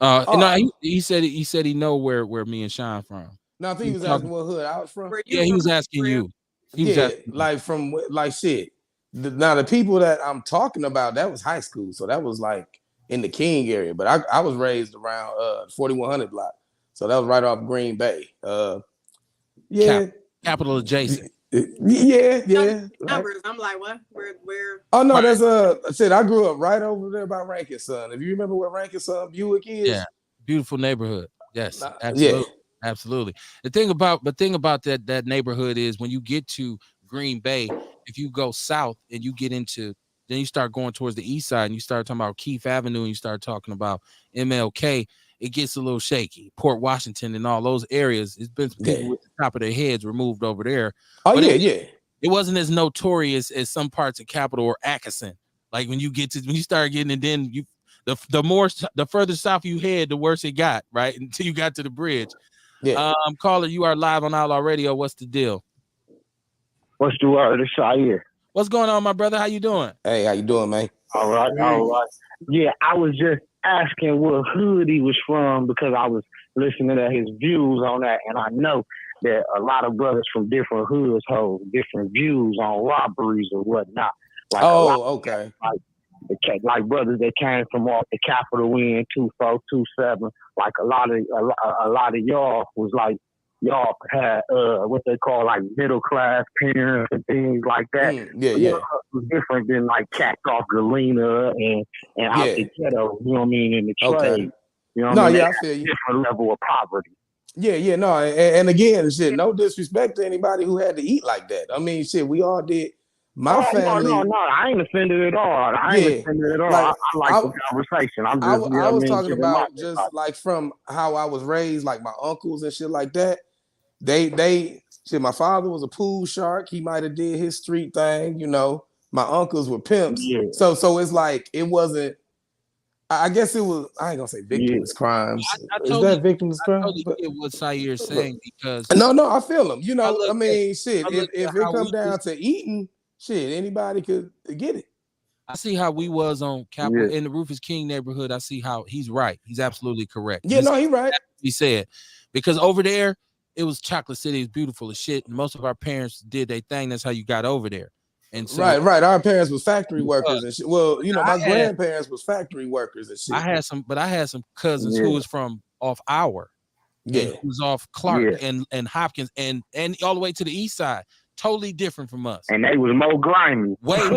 No, he said he know where me and Sean from. No, I think he was asking what hood I was from. Yeah, he was asking you. Like from like shit. Now the people that I'm talking about, that was high school, so that was like in the King area. But I was raised around 4100 block, so that was right off Green Bay. Capital adjacent. Yeah. Numbers. I'm like, what? Where? Oh no, that's I said I grew up right over there by Rankin Son. If you remember where Rankin Son Buick is, yeah, beautiful neighborhood. Yes, absolutely. Yeah. Absolutely. The thing about that neighborhood is when you get to Green Bay, if you go south and you get into, then you start going towards the east side and you start talking about Keith Avenue and you start talking about MLK, it gets a little shaky. Port Washington and all those areas, it's been people with the top of their heads removed over there. Oh, but it wasn't as notorious as some parts of Capital or Atkinson. Like when you start getting, and then the further south you head, the worse it got, right? Until you got to the bridge. Yeah. Caller, you are live on Outlaw Radio. What's the deal? What's the word? It's Shire. What's going on, my brother? How you doing? Hey, how you doing, man? All right. Yeah, I was just asking what hood he was from because I was listening to his views on that, and I know that a lot of brothers from different hoods hold different views on robberies or whatnot. Like okay. Like brothers that came from off the Capital end 2-4, 2-7. Like a lot of y'all was like y'all had what they call like middle class parents and things like that. Yeah. It was different than like cats off Galena and out the ghetto. You know what I mean? In the trade. You know what I mean? I feel you. Different level of poverty. Yeah, no, and again, shit, no disrespect to anybody who had to eat like that. I mean, shit, we all did. My family. No, I ain't offended at all. I ain't offended at all. Like, I like the conversation. I'm just, I was talking about just like from how I was raised, like my uncles and shit like that. They shit. My father was a pool shark. He might have did his street thing, you know. My uncles were pimps. Yeah. So it's like it wasn't. I guess it was. I ain't gonna say victimless crimes. Is that victimless crime? I totally get what Sayer is saying because no, I feel him. You know, I mean, shit. If it comes down to eating, shit, anybody could get it. I see how we was on Capital in the Rufus King neighborhood. I see how he's right. He's absolutely correct. Yeah, no, he's right. He said because over there it was Chocolate City, it's beautiful as shit. And most of our parents did their thing. That's how you got over there. And so, right. Our parents was factory workers and shit. Well, you know, my grandparents was factory workers and shit. I had some cousins who was from off Our, who was off Clark and Hopkins and all the way to the east side. Totally different from us. And they was more grimy. Way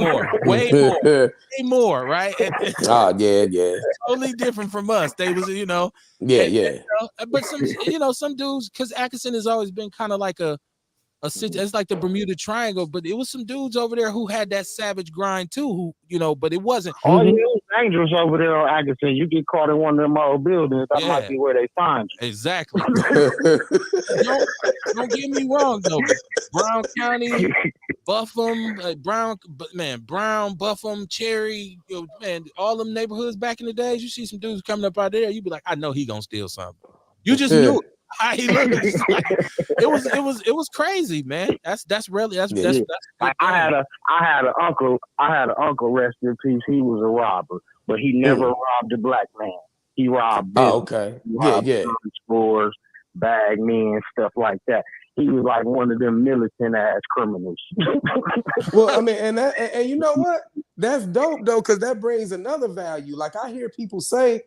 more, right? Yeah. Totally different from us. They was, you know. Yeah. But some dudes, because Atkinson has always been kind of like a it's like the Bermuda Triangle, but it was some dudes over there who had that savage grind too, who, but it wasn't. Oh, yeah, it's dangerous over there on Atkinson. You get caught in one of them old buildings, that might be where they find you. Exactly. don't get me wrong though. Brown County, Buffum, Brown, Buffum, Cherry, man, all them neighborhoods back in the days, you see some dudes coming up out there, you be like, I know he gonna steal something. You just knew it. How he looked. Like, it was crazy, man. That's really that's I had an uncle, rest in peace. He was a robber, but he never robbed a black man. He robbed stores, bag men, stuff like that. He was like one of them militant ass criminals. Well, I mean, and you know what? That's dope though, because that brings another value. Like I hear people say,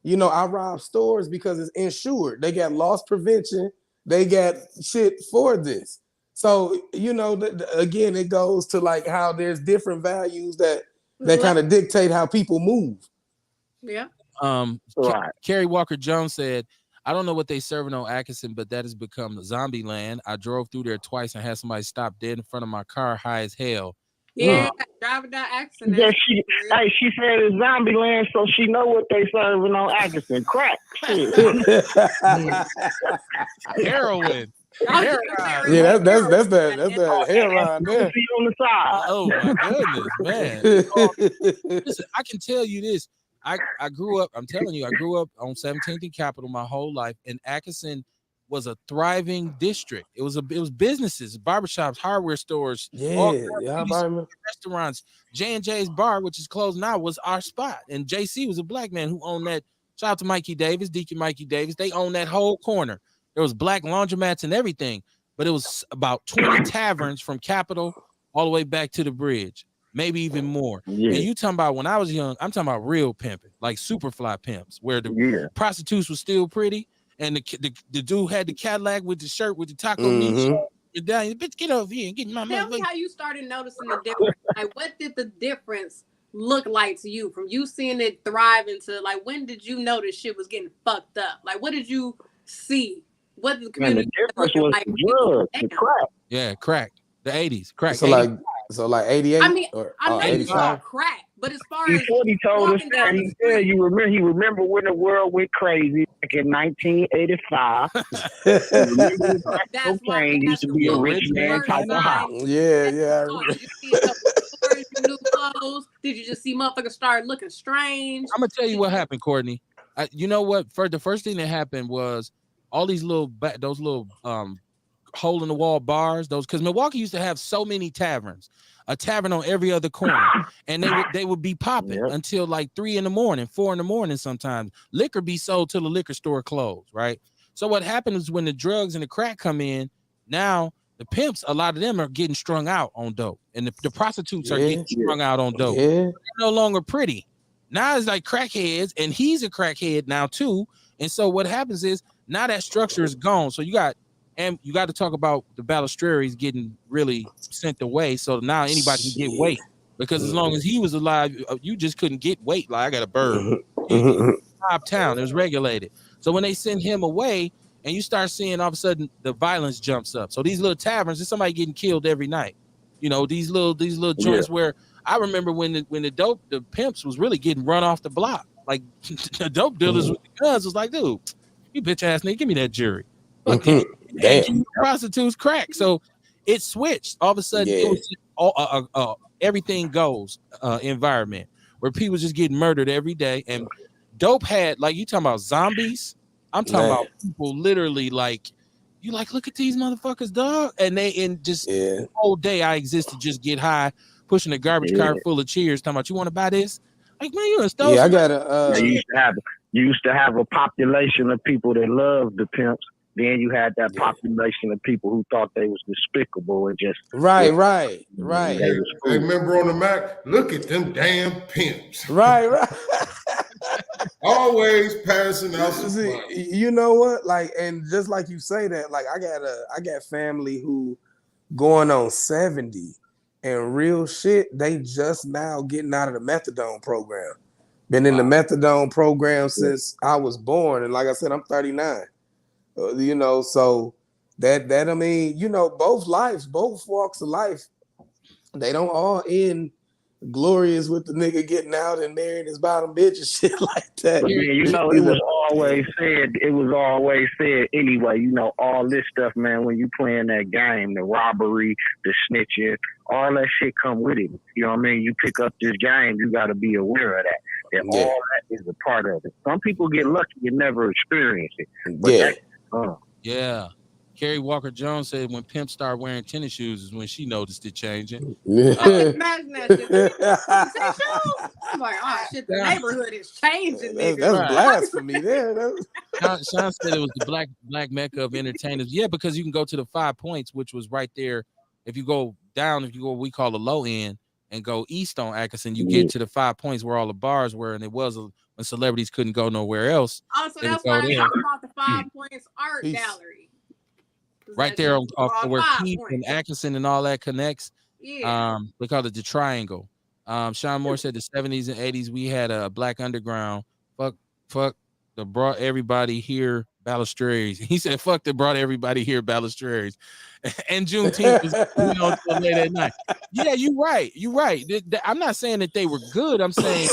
I rob stores because it's insured. They got loss prevention. They got shit for this. So, again, it goes to like how there's different values that kind of dictate how people move. Yeah. Right. Kerry Walker Jones said, I don't know what they serving on Atkinson, but that has become zombie land. I drove through there twice and had somebody stop dead in front of my car, high as hell. Yeah, driving down Atkinson. Yeah, she said it's zombie land, so she know what they serving on Atkinson. Crack. Heroin. Yeah, that's the heroin there. On the side. Oh my goodness, man. Listen, I can tell you this. I grew up, I'm telling you, I grew up on 17th and Capitol my whole life, and Atkinson was a thriving district. It was businesses, barbershops, hardware stores, restaurants. J&J's bar, which is closed now, was our spot. And JC was a black man who owned that. Shout out to Mikey Davis, Deacon Mikey Davis. They owned that whole corner. There was black laundromats and everything, but it was about 20 taverns from Capitol all the way back to the bridge, maybe even more. Yeah. And you talking about when I was young, I'm talking about real pimping, like Superfly pimps, where the prostitutes were still pretty. And the dude had the Cadillac with the shirt with the taco meat shirt. Bitch, get over here and get my money. Tell me how you started noticing the difference. Like, what did the difference look like to you from you seeing it thrive into like when did you notice shit was getting fucked up? Like, what did you see? What did the community the difference was like? The crack. Yeah, crack. The 80s, crack. So like 88. I mean, I know you saw crack, but as far as he told us that he remember when the world went crazy back in 1985. Cocaine used to be a rich man type of house. Yeah. Did you see stores, new clothes? Did you just see motherfuckers start looking strange? I'm gonna tell you what happened, Courtney. You know what? The first thing that happened was all these those little hole in the wall bars, because Milwaukee used to have so many taverns, a tavern on every other corner, and they would be popping until like 3 a.m, 4 a.m. sometimes. Liquor be sold till the liquor store closed, right? So what happened is when the drugs and the crack come in, now the pimps, a lot of them are getting strung out on dope, and the prostitutes are getting strung out on dope. They're no longer pretty. Now it's like crackheads, and he's a crackhead now too. And so what happens is now that structure is gone. So you got to talk about the balustrades getting really sent away. So now anybody can get weight, because as long as he was alive, you just couldn't get weight. Like, I got a bird. Top town, it was regulated. So when they send him away, and you start seeing all of a sudden the violence jumps up. So these little taverns, there's somebody getting killed every night. These little joints where I remember when the pimps was really getting run off the block. Like the dope dealers with the guns was like, dude, you bitch ass nigga, give me that jury. Fuck that. And prostitutes crack. So it switched. All of a sudden, it was everything goes environment where people just getting murdered every day. And dope had, like, you talking about zombies. I'm talking about people literally like, you like, look at these motherfuckers, dog. And the whole day I exist to just get high, pushing a garbage cart full of cheers, talking about, you want to buy this? Like, man, you a stove. Yeah, I got you used to have a population of people that loved the pimps. Then you had that population of people who thought they was despicable and just right. Hey, remember on the Mac? Look at them damn pimps. Right. Always passing out. You know what? Like, and just like you say that, like, I got family who going on 70 and real shit. They just now getting out of the methadone program. Been in the methadone program since I was born, and like I said, I'm 39. So that I mean, you know, both walks of life, they don't all end glorious with the nigga getting out and marrying his bottom bitch and shit like that. Yeah, you know, it was always said anyway, you know, all this stuff, man, when you playing that game, the robbery, the snitching, all that shit come with it. You know what I mean? You pick up this game, you got to be aware of that. That all that is a part of it. Some people get lucky and never experience it. But yeah. Kerry Walker Jones said when pimps start wearing tennis shoes is when she noticed it changing. Imagine that shit. I'm like, oh shit, the neighborhood is changing. That's blasphemy there. Sean said it was the black mecca of entertainers. Yeah, because you can go to the 5 Points, which was right there. If you go down, if you go what we call the low end and go east on Atkinson, you get to the 5 Points where all the bars were, and it was when celebrities couldn't go nowhere else. Oh, so that's why I talk about the 5 Points art gallery. Right there off where Keith and Atkinson and all that connects. Yeah. We call it the triangle. Sean Moore said the 70s and 80s we had a black underground. Fuck the brought everybody here balustrades. He said fuck that brought everybody here balustrades. And Juneteenth was until late at night. Yeah, you're right. I'm not saying that they were good. I'm saying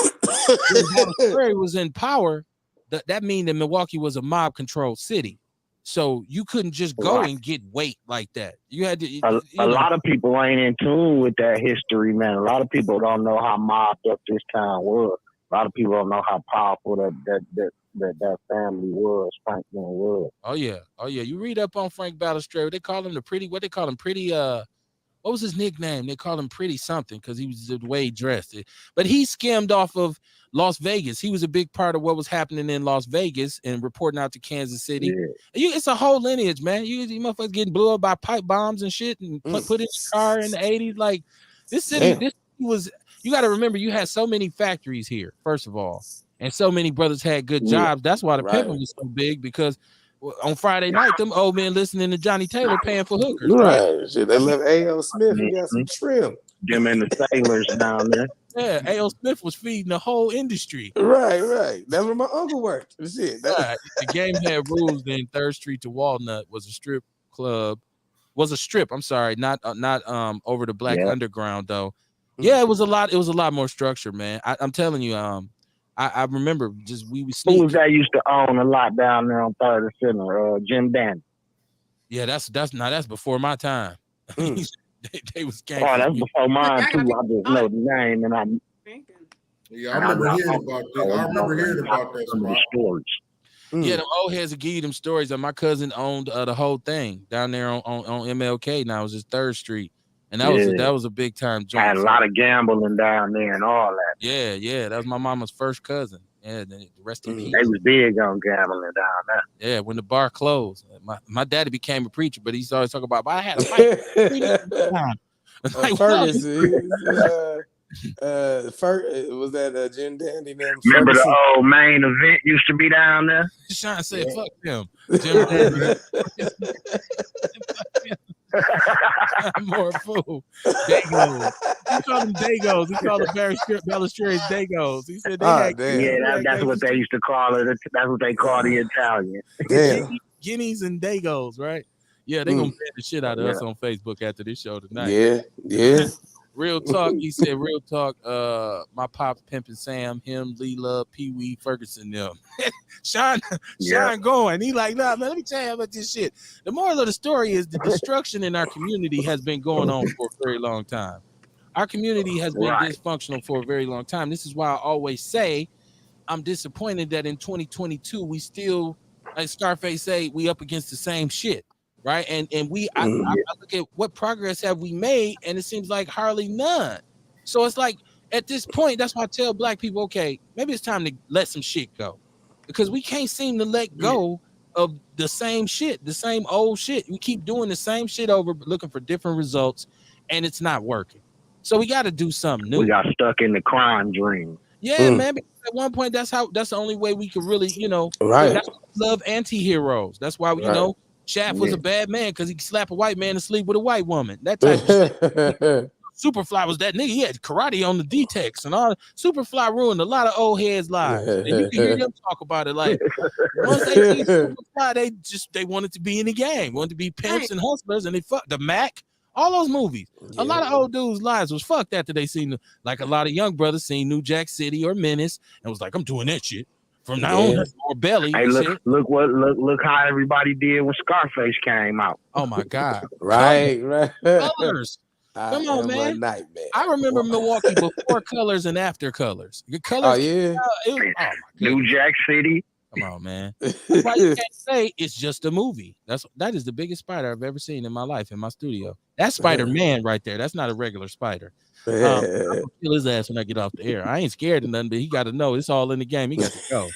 when balustrade was in power, that mean that Milwaukee was a mob controlled city. So you couldn't just go and get weight like that. You had to. A lot of people ain't in tune with that history, man. A lot of people don't know how mobbed up this town was. A lot of people don't know how powerful that family was, Franklin was. Oh yeah. You read up on Frank Balustrade. They call him the pretty. What they call him? Pretty. What was his nickname? They called him Pretty something because he was the way he dressed. But he skimmed off of Las Vegas. He was a big part of what was happening in Las Vegas and reporting out to Kansas City. Yeah. It's a whole lineage, man. You motherfuckers getting blew up by pipe bombs and shit and put in your car in the 80s. Like this city, this was. You got to remember, you had so many factories here, first of all, and so many brothers had good jobs. That's why the pimping was so big because. On Friday night, them old men listening to Johnny Taylor paying for hookers. Right. Shit, they left A.O. Smith and got some trim. Them and the sailors down there. Yeah, A.O. Smith was feeding the whole industry. Right. That's where my uncle worked. Shit. Right. The game had rules. Then 3rd Street to Walnut was a strip club. I'm sorry, not over the Black Underground though. Yeah, it was a lot more structure, man. I'm telling you, I remember just we sneak. Who was that used to own a lot down there on 3rd and Center? Jim Dandy. Yeah, that's before my time. They was gangsters. Oh, that's before mine too. I just know the name and I'm. Yeah, I remember hearing about that spot. Stories. Yeah, them old heads will give you them stories. My cousin owned the whole thing down there on MLK. Now it was just 3rd Street. And that was a big time joint. Had a lot of gambling down there and all that. Yeah. That was my mama's first cousin. Yeah, the rest in peace. They was big on gambling down there. Yeah, when the bar closed. My daddy became a preacher, but he always talking about, I had a fight. Fergus, was that Jim Dandy? Remember the old main event used to be down there? Sean said, fuck him. Jim Dandy. More fool. Dagos. He called them Dagos. He called them Balustrades Dagos. He said that's what they used to call it. That's what they call the Italian. Guineas and Dagos, right? Yeah, they gonna ban the shit out of us on Facebook after this show tonight. Yeah. Real talk. He said, real talk. My pops pimping Sam, him, Lee Love, Pee Wee, Ferguson, them. Sean going. He like, nah, man, let me tell you about this shit. The moral of the story is the destruction in our community has been going on for a very long time. Our community has been dysfunctional for a very long time. This is why I always say I'm disappointed that in 2022 we still, like Scarface say, we up against the same shit. Right. And I look at what progress have we made, and it seems like hardly none. So it's like at this point, that's why I tell black people, okay, maybe it's time to let some shit go, because we can't seem to let go of the same shit, the same old shit. We keep doing the same shit over, looking for different results, and it's not working. So we got to do something new. We got stuck in the crime dream. Yeah, man. Because at one point, that's the only way we could really, right. That's why we love anti-heroes. That's why we, Shaft was a bad man because he could slap a white man and sleep with a white woman. That type of shit. Superfly was that nigga. He had karate on the D-Tex and all. Superfly ruined a lot of old heads' lives. And you can hear them talk about it. Like once they see Superfly, they wanted to be in the game, wanted to be pimps and hustlers, and they fucked the Mac. All those movies. A lot of old dudes' lives was fucked after they seen, like a lot of young brothers seen New Jack City or Menace and was like, I'm doing that shit. From now on, or Belly. Hey, look how everybody did when Scarface came out. Oh my God. right. Colors. Come on, man. I remember Milwaukee before Colors and after Colors. The Colors. Oh yeah. New Jack City. Come on, man. That's why you can't say it's just a movie. That is the biggest spider I've ever seen in my life in my studio. That's Spider-Man right there. That's not a regular spider. I'm gonna kill his ass when I get off the air. I ain't scared of nothing, but he got to know it's all in the game. He got to go.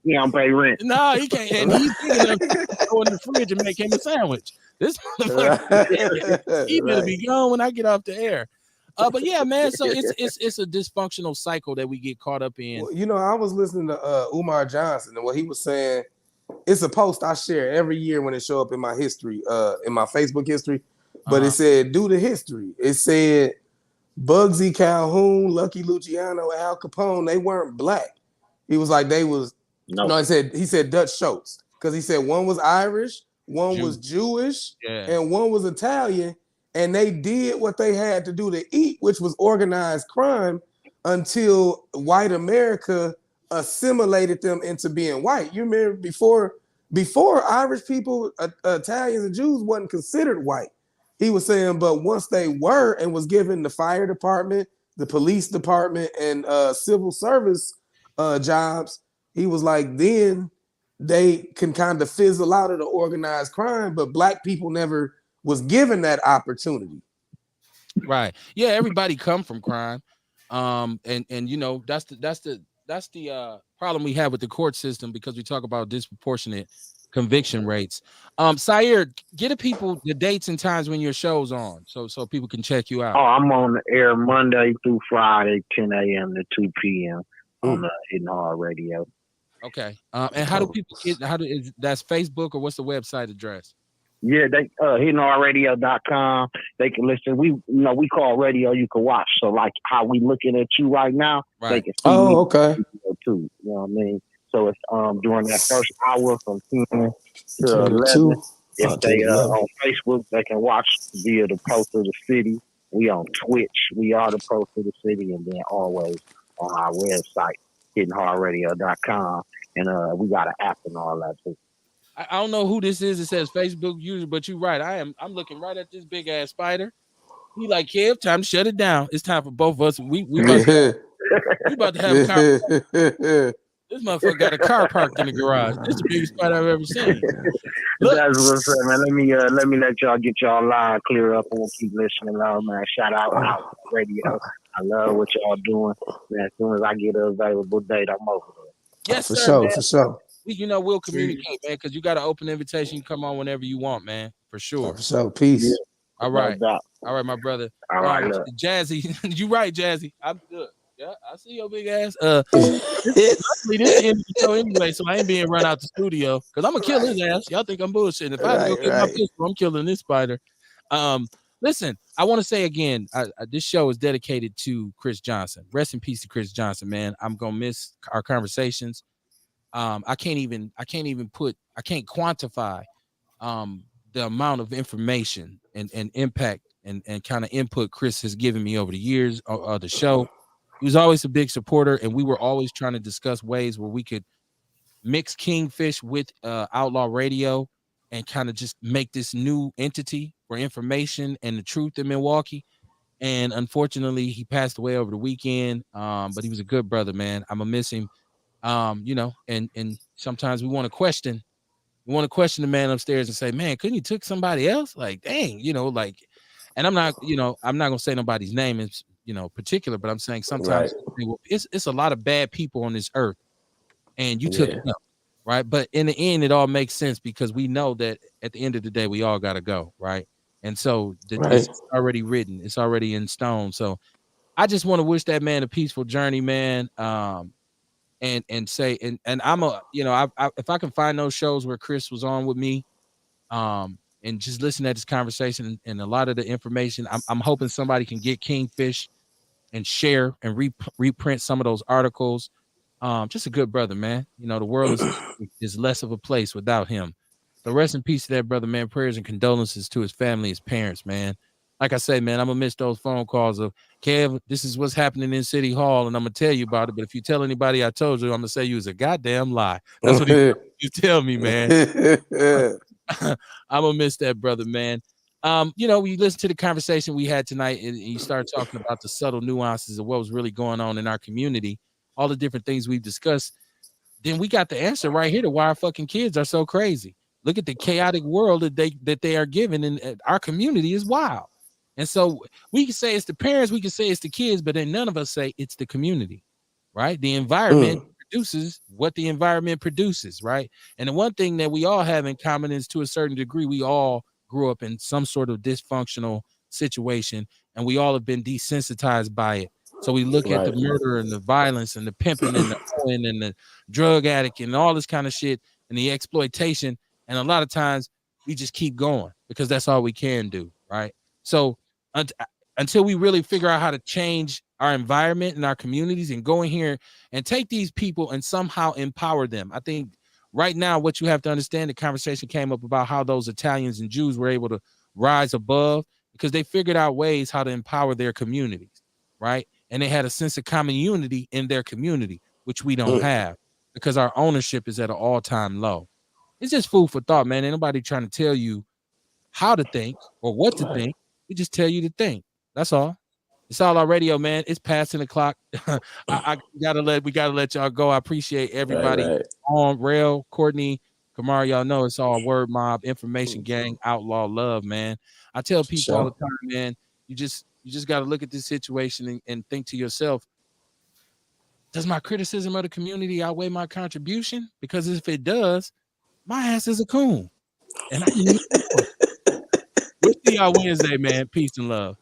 He don't pay rent. No, he can't. And he's big enough to go in the fridge and make him a sandwich. This motherfucker, he better be gone when I get off the air. But yeah, man. So it's a dysfunctional cycle that we get caught up in. Well, you know, I was listening to Umar Johnson, and what he was saying. It's a post I share every year when it show up in my history, in my Facebook history. But it said, "Do the history." It said Bugsy Calhoun, Lucky Luciano, Al Capone. They weren't black. He was like they was. No, he said Dutch Schultz because he said one was Irish, one was Jewish, and one was Italian. And they did what they had to do to eat, which was organized crime, until white America assimilated them into being white. You remember before Irish people, Italians and Jews wasn't considered white. He was saying, but once they were and was given the fire department, the police department, and civil service jobs, he was like, then they can kind of fizzle out of the organized crime, but black people never was given that opportunity. Right. Yeah, everybody come from crime. And you know, that's the problem we have with the court system, because we talk about disproportionate conviction rates. Sire, get the people the dates and times when your show's on, so people can check you out. Oh, I'm on the air Monday through Friday, 10 a.m. to 2 p.m. on the Hidden Hard Radio. Okay. And how do people get? That's Facebook, or what's the website address? Yeah, they hiddenhardradio.com. They can listen. We call radio you can watch. So like how we looking at you right now, they can see me okay. Too. You know what I mean? So it's during that first hour from 10 to 11. If they on Facebook, they can watch via the Post of the City. We on Twitch. We are the Post of the City, and then always on our website, hiddenhardradio.com. And we got an app and all that too. I don't know who this is. It says Facebook user, but you're right. I'm looking right at this big ass spider. He like, Kev, time to shut it down. It's time for both of us. We about to have a car. This motherfucker got a car parked in the garage. This is the biggest spider I've ever seen. That's what's up, man. Let me let y'all get y'all line clear up, and we'll keep listening along, man. Shout out Radio. I love what y'all doing, man. As soon as I get an available date, I'm over there. Yes, for sir, sure, man. for sure. We'll communicate, man, because you got an open invitation. You come on whenever you want, man, for sure. For sure. Peace. Yeah. All right, my brother. All right, Jazzy. You right, Jazzy. I'm good. Yeah, I see your big ass. This end the show anyway, so I ain't being run out the studio because I'm gonna kill his ass. Y'all think I'm bullshitting? If I go get my pistol, I'm killing this spider. Listen, I want to say again, this show is dedicated to Chris Johnson. Rest in peace to Chris Johnson, man. I'm gonna miss our conversations. I can't quantify the amount of information and impact and kind of input Chris has given me over the years of the show. He was always a big supporter, and we were always trying to discuss ways where we could mix Kingfish with Outlaw Radio and kind of just make this new entity for information and the truth in Milwaukee. And unfortunately, he passed away over the weekend. But he was a good brother, man. I'm gonna miss him. And sometimes we want to question the man upstairs and say, man, couldn't you took somebody else? Like, dang, and I'm not gonna say nobody's name is, particular, but I'm saying sometimes it's a lot of bad people on this earth, and you took it up, right? But in the end, it all makes sense because we know that at the end of the day, we all gotta go, right? And so it's already written, it's already in stone. So I just want to wish that man a peaceful journey, man. And say, and I'm if I can find those shows where Chris was on with me, and just listen to this conversation and a lot of the information. I'm hoping somebody can get Kingfish and share and reprint some of those articles. Just a good brother, man. You know, the world is less of a place without him. So rest in peace to that brother, man. Prayers and condolences to his family, his parents, man. Like I say, man, I'm gonna miss those phone calls of Kev. This is what's happening in City Hall, and I'm gonna tell you about it. But if you tell anybody I told you, I'm gonna say you was a goddamn lie. That's what you tell me, man. I'm gonna miss that brother, man. You know, we listen to the conversation we had tonight, and you start talking about the subtle nuances of what was really going on in our community, all the different things we've discussed. Then we got the answer right here to why our fucking kids are so crazy. Look at the chaotic world that they are given, and our community is wild. And so we can say it's the parents, we can say it's the kids, but then none of us say it's the community, right? The environment produces what the environment produces, right? And the one thing that we all have in common is, to a certain degree, we all grew up in some sort of dysfunctional situation, and we all have been desensitized by it. So we look at the murder and the violence and the pimping and the hoeing and the drug addict and all this kind of shit and the exploitation, and a lot of times we just keep going because that's all we can do, right? So until we really figure out how to change our environment and our communities and go in here and take these people and somehow empower them. I think right now what you have to understand, the conversation came up about how those Italians and Jews were able to rise above because they figured out ways how to empower their communities, right? And they had a sense of common unity in their community, which we don't have because our ownership is at an all-time low. It's just food for thought, man. Ain't nobody trying to tell you how to think or what to think. We just tell you to think. That's all. It's Outlaw Radio, man. It's past 10 o'clock. We gotta let y'all go. I appreciate everybody on Rail, Courtney, Kamara. Y'all know it's all word mob, information gang, outlaw love, man. I tell people all the time, man, you just gotta look at this situation and think to yourself, does my criticism of the community outweigh my contribution? Because if it does, my ass is a coon. And I need we'll see y'all Wednesday, man. Peace and love.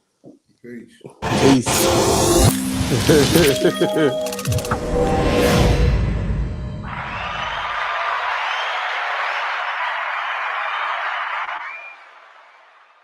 Peace. Peace.